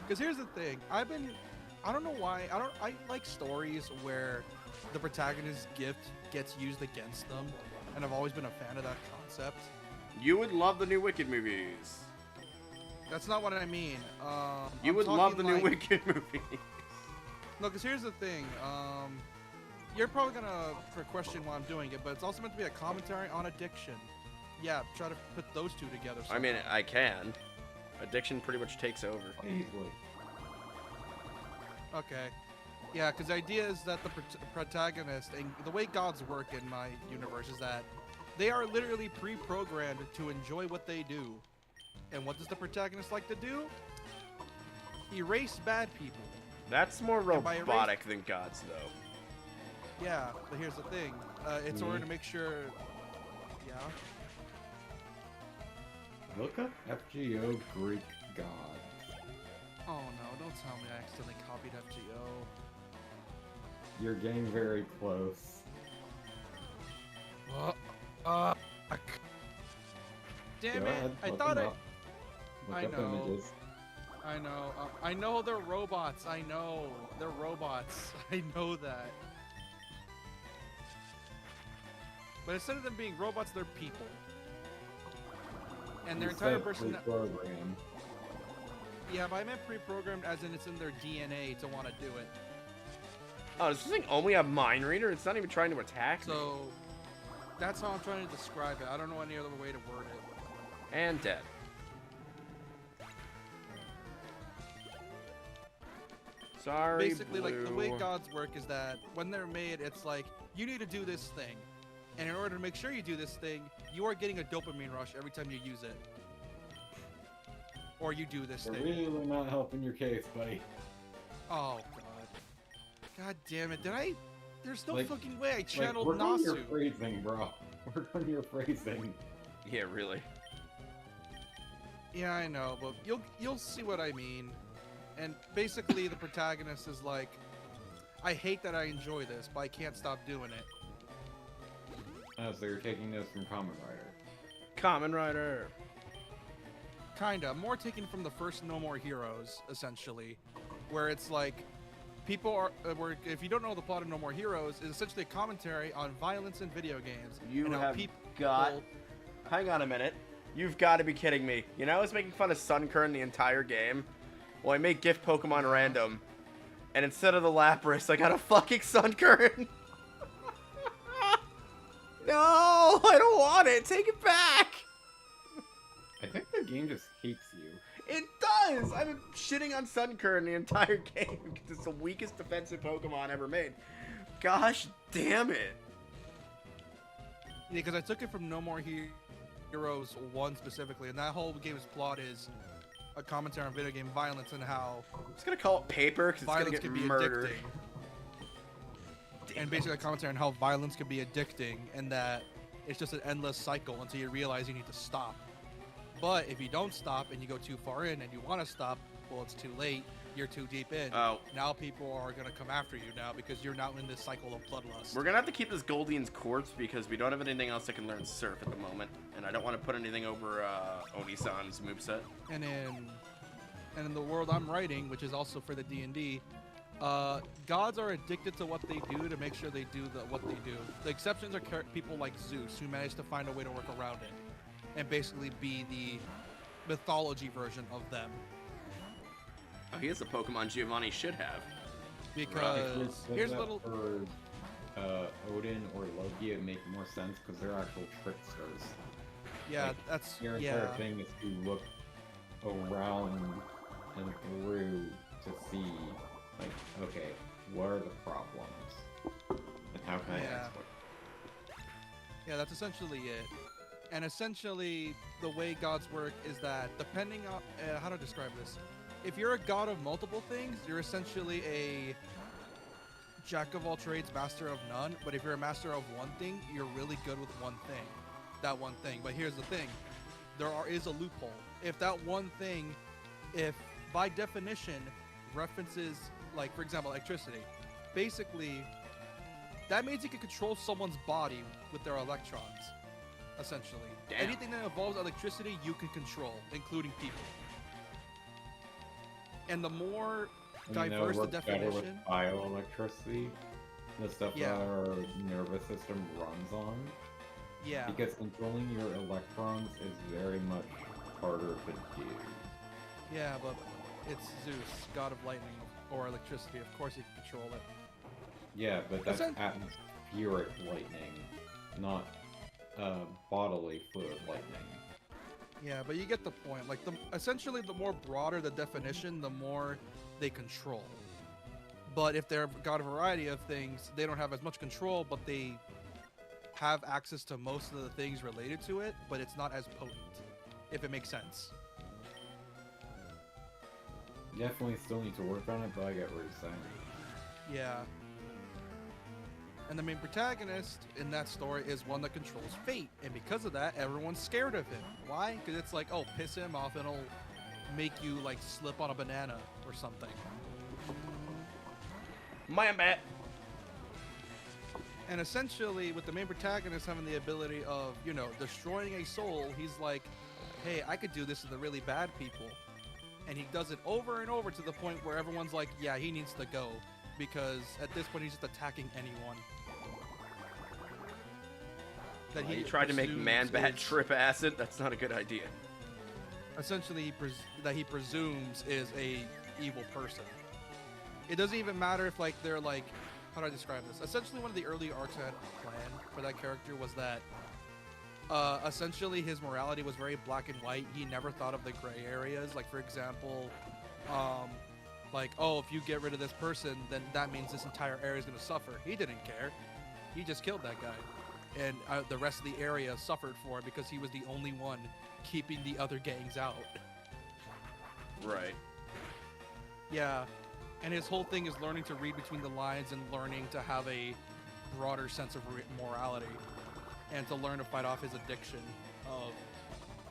Because here's the thing, I don't know why, I like stories where the protagonist's gift gets used against them, and I've always been a fan of that concept. You would love the new Wicked movies. That's not what I mean. You I'm would love the talking new like- Wicked movies. No, because here's the thing. You're probably gonna question why I'm doing it, but it's also meant to be a commentary on addiction. Yeah, try to put those two together. I mean, somehow. I can. Addiction pretty much takes over. Easily. Okay. Yeah, because the idea is that the protagonist, and the way gods work in my universe is that they are literally pre-programmed to enjoy what they do. And what does the protagonist like to do? Erase bad people. That's more And by robotic than gods, though. Yeah, but here's the thing. It's in order to make sure... Yeah? Look up FGO Greek gods. Oh no, don't tell me I accidentally copied FGO. You're getting very close. Damn Go it! ahead, I look thought them I... up. Look I up know. images. I know they're robots. I know. They're robots. I know that. But instead of them being robots, they're people. And their You entire said person... pre-program. Yeah, but I meant pre-programmed as in it's in their DNA to want to do it. Oh, does this thing only have Mind Reader? It's not even trying to attack me. So, that's how I'm trying to describe it. I don't know any other way to word it. And dead. Sorry, Basically, like, the way Blue. gods work is that when they're made, it's like, you need to do this thing. And in order to make sure you do this thing, you are getting a dopamine rush every time you use it. Or you do this They're thing. really not helping your case, buddy. Oh, God. God damn it. Did I... There's no Like- fucking way I channeled work on your Nasu. phrasing, bro. Work on your phrasing. Yeah, really. Yeah, I know, but you'll see what I mean. And basically, the protagonist is like, I hate that I enjoy this, but I can't stop doing it. So you're taking this from Kamen Rider. Kamen Rider. Kinda. More taken from the first No More Heroes, essentially. Where it's like, people are... where, if you don't know the plot of No More Heroes, it's essentially a commentary on violence in video games. You and how have people... got... Hang on a minute. You've got to be kidding me. You know I was making fun of Sunkern the entire game? Well, I made gift Pokemon random. And instead of the Lapras, I got a fucking Sunkern. No, I don't want it. Take it back. I think the game just hates you. It does. I've been shitting on Sunkern the entire game because it's the weakest defensive Pokemon ever made. Gosh damn it. Yeah, because I took it from No More Heroes 1 specifically, and that whole game's plot is a commentary on video game violence and how I'm just gonna call it paper because it's gonna violence get can be murdered. addicting. And basically a commentary on how violence can be addicting and that it's just an endless cycle until you realize you need to stop. But if you don't stop and you go too far in and you want to stop, well, it's too late. You're too deep in. Oh. Now people are gonna come after you now because you're now in this cycle of bloodlust. We're gonna have to keep this Goldian's Corpse because we don't have anything else that can learn Surf at the moment, and I don't want to put anything over Oni-san's moveset. And in the world I'm writing, which is also for the D&D, gods are addicted to what they do to make sure they do what they do. The exceptions are people like Zeus, who managed to find a way to work around it, and basically be the mythology version of them. Oh, he is a Pokemon Giovanni should have. Because here's a little. For Odin or Loki, it make more sense because they're actual tricksters. Yeah, like, that's your entire thing is to look around and through to see, like, okay, what are the problems, and how can I exploit? Yeah, that's essentially it. And essentially, the way gods work is that depending on how to describe this. If you're a god of multiple things, you're essentially a jack of all trades, master of none. But if you're a master of one thing, you're really good with that one thing. But here's the thing, is a loophole. If that one thing, if by definition references, like for example, electricity, basically that means you can control someone's body with their electrons, essentially. Damn. Anything that involves electricity, you can control, including people. And the more diverse the definition, with bioelectricity, the stuff that our nervous system runs on. Yeah. Because controlling your electrons is very much harder to do. Yeah, but it's Zeus, god of lightning or electricity. Of course he can control it. Yeah, but that's atmospheric lightning, not bodily fluid lightning. Yeah, but you get the point. Like, essentially, the more broader the definition, the more they control. But if they're got a variety of things, they don't have as much control, but they have access to most of the things related to it, but it's not as potent, if it makes sense. Definitely still need to work on it, but I get what you're saying. Yeah. And the main protagonist in that story is one that controls fate. And because of that, everyone's scared of him. Why? Because it's like, oh, piss him off and it'll make you, like, slip on a banana or something. My bat. And essentially, with the main protagonist having the ability of, you know, destroying a soul, he's like, hey, I could do this to the really bad people. And he does it over and over to the point where everyone's like, yeah, he needs to go. Because at this point, he's just attacking anyone. That he tried to make Man-Bat trip acid. That's not a good idea. Essentially, that he presumes is a evil person. It doesn't even matter if, like, they're like, how do I describe this? Essentially, one of the early arcs I had planned for that character was that essentially his morality was very black and white. He never thought of the gray areas. Like, for example, like, oh, if you get rid of this person, then that means this entire area is going to suffer. He didn't care. He just killed that guy. And the rest of the area suffered for it because he was the only one keeping the other gangs out. Right. Yeah. And his whole thing is learning to read between the lines and learning to have a broader sense of morality. And to learn to fight off his addiction of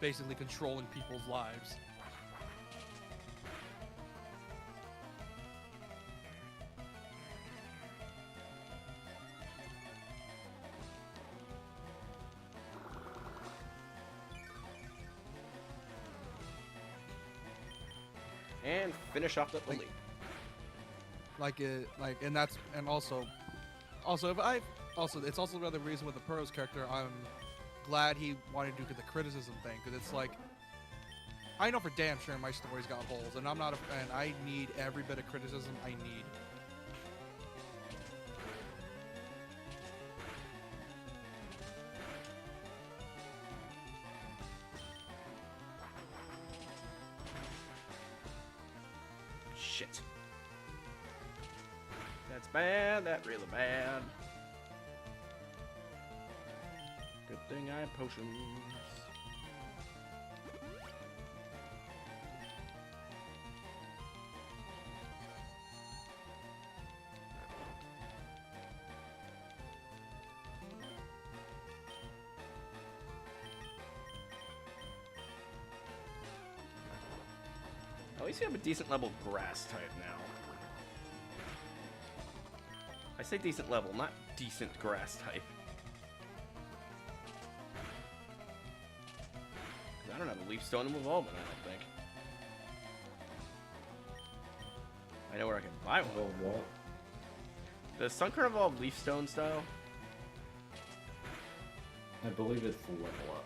basically controlling people's lives. And finish off the lead. It's also another reason with the Pearl's character, I'm glad he wanted to do the criticism thing, because it's like, I know for damn sure my story's got holes, and I need every bit of criticism I need. Shit. That's bad. That's really bad. Good thing I have potions. least we have a decent level grass type now. I say decent level, not decent grass type. I don't have a leaf stone in Evolvement, I don't think. I know where I can buy one. Well, what? Does Sunkern evolve leaf stone style? I believe it's level up.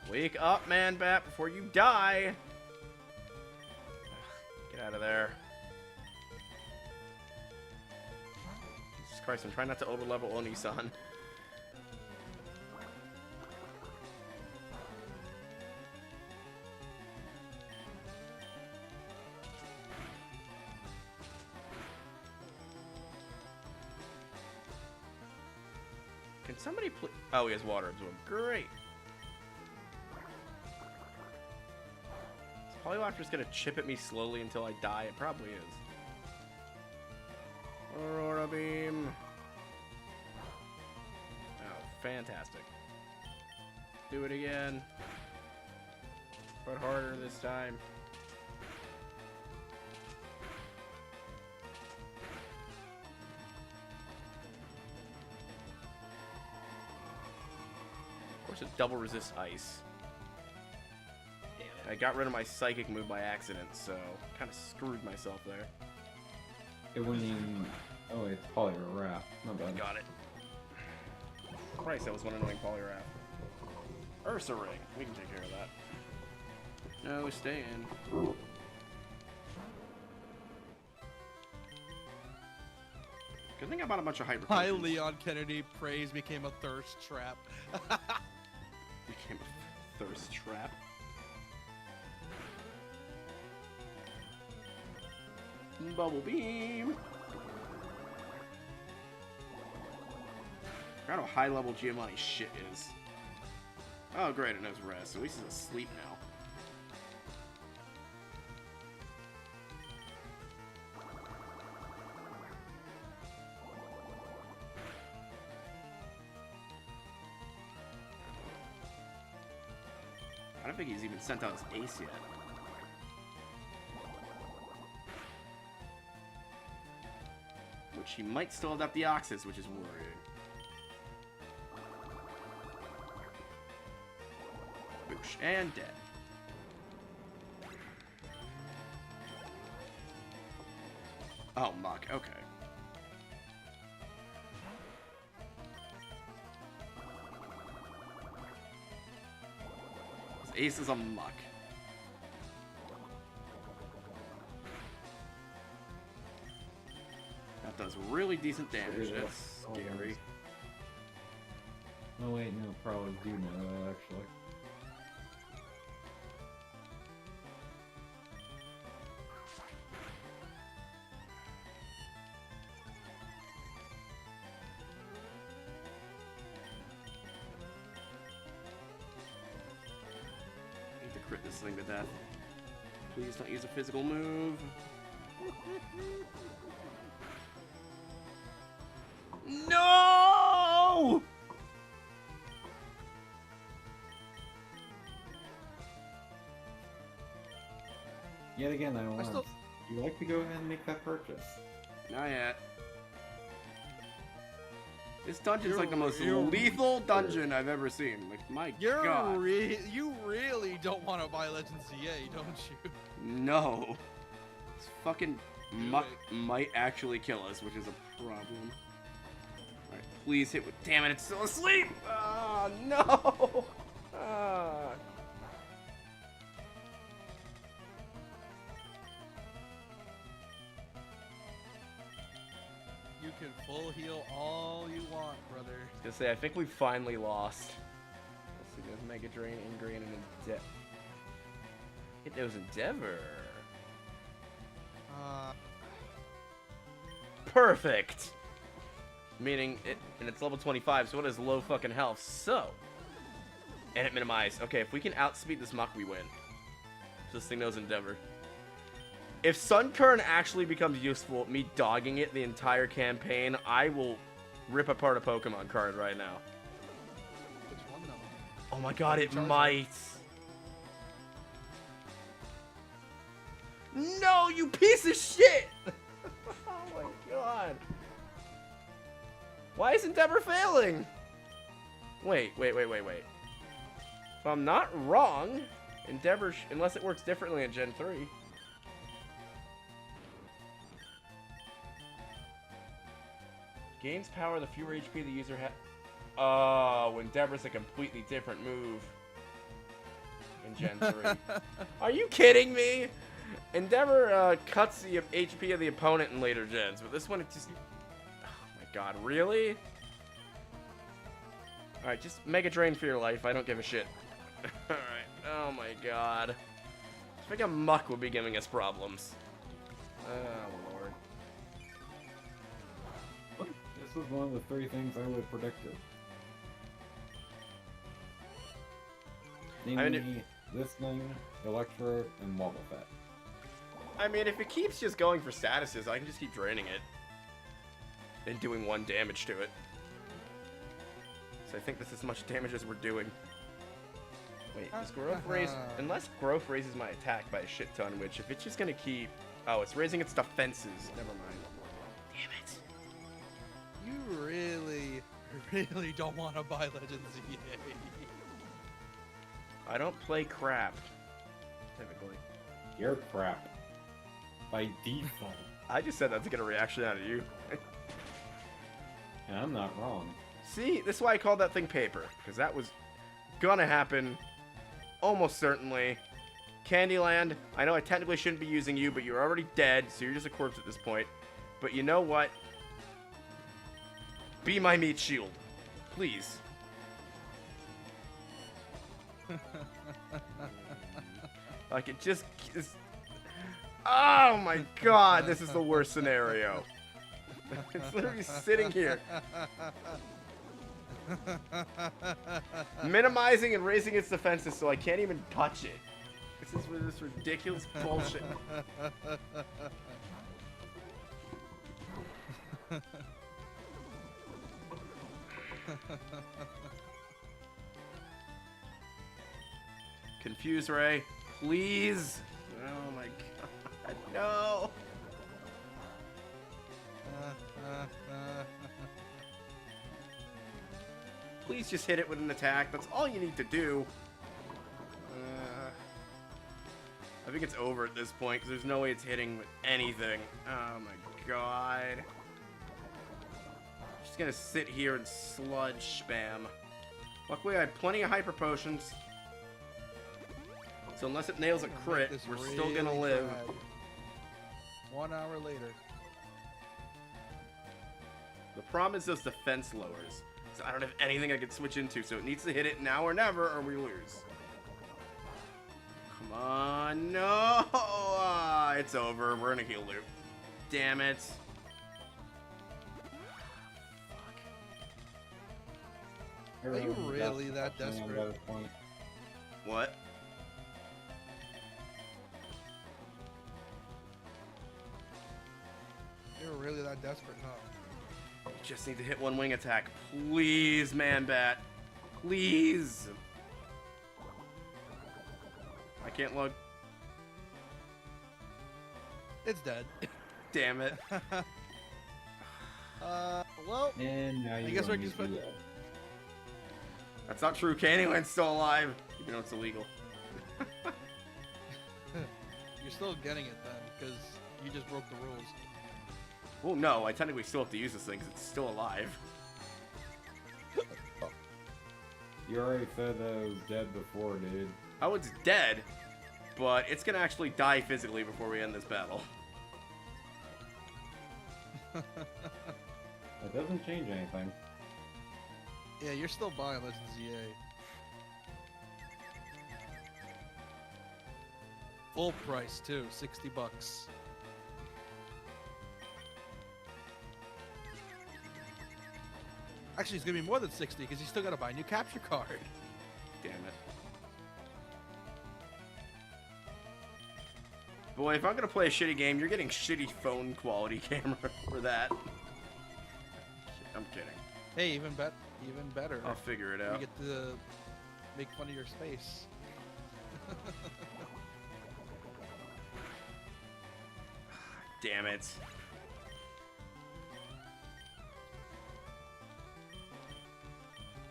Wake up, man bat, before you die! Get out of there. Jesus Christ, I'm trying not to over-level Oni-san. Can somebody please... Oh, he has water absorb. Great! Is Polywalk just gonna chip at me slowly until I die? It probably is. Aurora Beam! Oh, fantastic. Do it again. But harder this time. Of course, it double resists ice. Damn it. I got rid of my psychic move by accident, so kind of screwed myself there. It wouldn't even... Oh, it's Poliwrath. Not bad. Got it. Christ, that was one annoying Poliwrath. Ursa Ring. We can take care of that. No, stay in. Good thing I bought a bunch of hyper Hi, potions. Leon Kennedy. Praise became a thirst trap. Became a thirst trap. Bubble beam. I forgot how high level Giovanni's shit is. Oh great, it knows rest. At least he's asleep now. I don't think he's even sent out his ace yet. Which he might still have the Oxys, which is worrying. Boosh, and dead. Oh, Muck, okay. His ace is a Muck. That does really decent damage. That's scary. Oh wait, no, probably do know that actually. I need to crit this thing to death. Please don't use a physical move. No! Yet again, I want. still- You like to go ahead and make that purchase? Not yet. This dungeon's You're like the most real- lethal dungeon I've ever seen. Like, my You're god. you really don't want to buy Legends CA, don't you? No. This fucking muck it. might actually kill us, which is a problem. Alright, please hit with. Damn it, it's still asleep! Ah, no! Ah. You can full heal all you want, brother. I was gonna say, I think we finally lost. Let's see, there's Mega Drain, Ingrain, and Endeavor. It knows Endeavor. Perfect! Meaning, and it's level 25, so it has low fucking health, so... And it minimized. Okay, if we can outspeed this Muck, we win. So this thing knows Endeavor. If Sunkern actually becomes useful, me dogging it the entire campaign, I will rip apart a Pokemon card right now. Which one though? Oh my god, it Charizard. might! No, you piece of shit! Oh my god. Why is Endeavor failing? Wait. If I'm not wrong, Endeavor, unless it works differently in Gen 3. Gains power the fewer HP the user has. Oh, Endeavor's a completely different move in Gen 3. Are you kidding me? Endeavor cuts the HP of the opponent in later gens, but this one it just... Oh my god, really? Alright, just Mega Drain for your life, I don't give a shit. Alright, oh my god. I think a Muck would be giving us problems. Oh lord. This was one of the 3 things I would have predicted. Namely, this thing, Electro, and Wobbuffet. I mean, if it keeps just going for statuses, I can just keep draining it. And doing 1 damage to it. So I think that's as much damage as we're doing. Wait, does growth raise... Unless growth raises my attack by a shit ton, which if it's just gonna keep... Oh, it's raising its defenses. Never mind. Damn it. You really don't want to buy Legends EA. I don't play crap. Typically. You're crap. By default. I just said that to get a reaction out of you. And I'm not wrong. See, this is why I called that thing paper. Because that was gonna happen. Almost certainly. Candyland, I know I technically shouldn't be using you, but you're already dead, so you're just a corpse at this point. But you know what? Be my meat shield. Please. Like, it just... Oh my god, this is the worst scenario. It's literally sitting here. Minimizing and raising its defenses so I can't even touch it. This is this ridiculous bullshit. Confuse Ray, please. Oh my god, no. Please just hit it with an attack. That's all you need to do. I think it's over at this point because there's no way it's hitting with anything. Oh my god. Just gonna sit here and sludge spam. Luckily, I have plenty of hyper potions. So unless it nails a crit, we're still gonna live. 1 hour later. The problem is those defense lowers. So I don't have anything I can switch into, so it needs to hit it now or never, or we lose. Come on, no! It's over. We're in a heal loop. Damn it. Are you really that desperate? What? You're really that desperate, huh? Just need to hit 1 wing attack. Please, Man-Bat. Please. I can't log. It's dead. Damn it. Well, And now you I guess don't we need can to do that. That's not true. Candyland's still alive, even though it's illegal. you're still getting it then, because you just broke the rules. Well, no, I technically still have to use this thing because it's still alive. You already said that it was dead before, dude. Oh, it's dead, but it's gonna actually die physically before we end this battle. That doesn't change anything. Yeah, you're still buying Legends EA. Full price too, $60. Actually, it's gonna be more than 60 because you still gotta buy a new capture card. Damn it. Boy, if I'm gonna play a shitty game, you're getting shitty phone quality camera for that. I'm kidding. Hey, even better. I'll figure it You out. get to make fun of your space. damn it.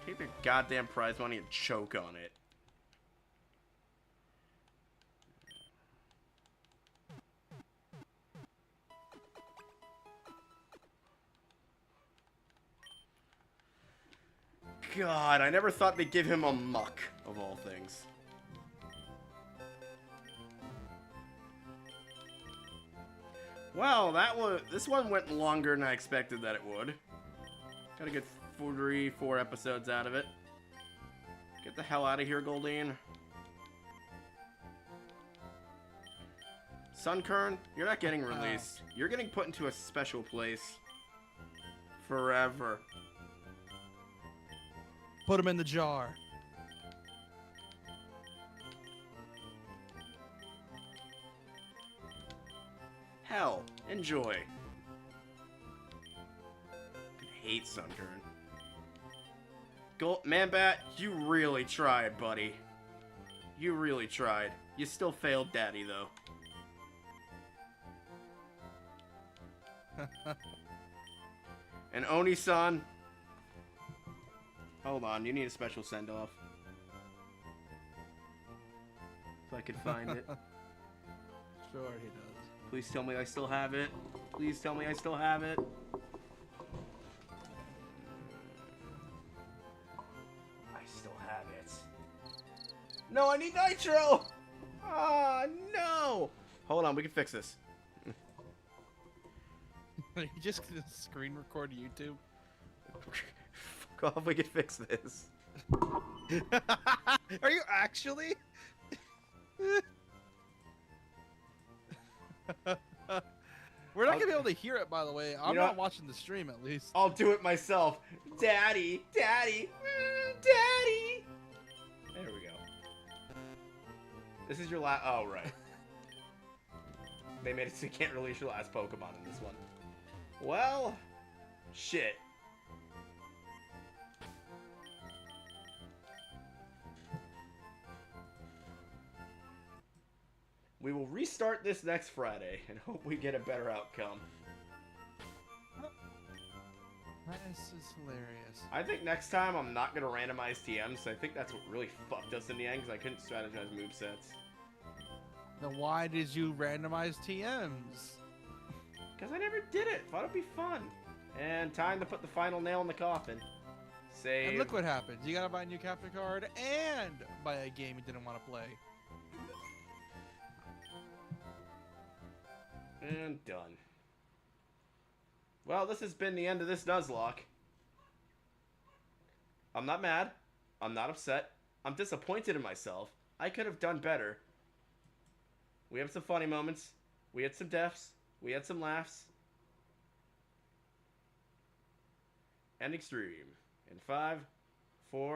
Take the goddamn prize money and choke on it. God, I never thought they'd give him a muck, of all things. Well, this one went longer than I expected that it would. Got a good 4 episodes out of it. Get the hell out of here, Goldine. Sunkern, you're not getting released. You're getting put into a special place. Forever. Put him in the jar. Hell, enjoy. I hate Sunkern. Manbat, you really tried, buddy. You really tried. You still failed Daddy, though. And Oni-san. Hold on, you need a special send-off. If I could find it. Sure, he does. Please tell me I still have it. Please tell me I still have it. I still have it. No, I need Nitro! Ah, no! Hold on, we can fix this. You just screen record YouTube. Fuck off, we can fix this. Are you actually? We're not gonna be able to hear it, by the way. I'm not watching the stream, at least. I'll do it myself. Daddy, Daddy, Daddy. There we go. This is your last. Oh, right. They made it so you can't release your last Pokemon in this one. Well, shit. We will restart this next Friday and hope we get a better outcome. This is hilarious. I think next time I'm not going to randomize TMs. I think that's what really fucked us in the end because I couldn't strategize movesets. Then why did you randomize TMs? Because I never did it. Thought it'd be fun. And time to put the final nail in the coffin. Save. And look what happens. You gotta buy a new captain card and buy a game you didn't want to play. And done. Well, this has been the end of this Nuzlocke. I'm not mad. I'm not upset. I'm disappointed in myself. I could have done better. We had some funny moments. We had some deaths. We had some laughs. And extreme. In 5, 4...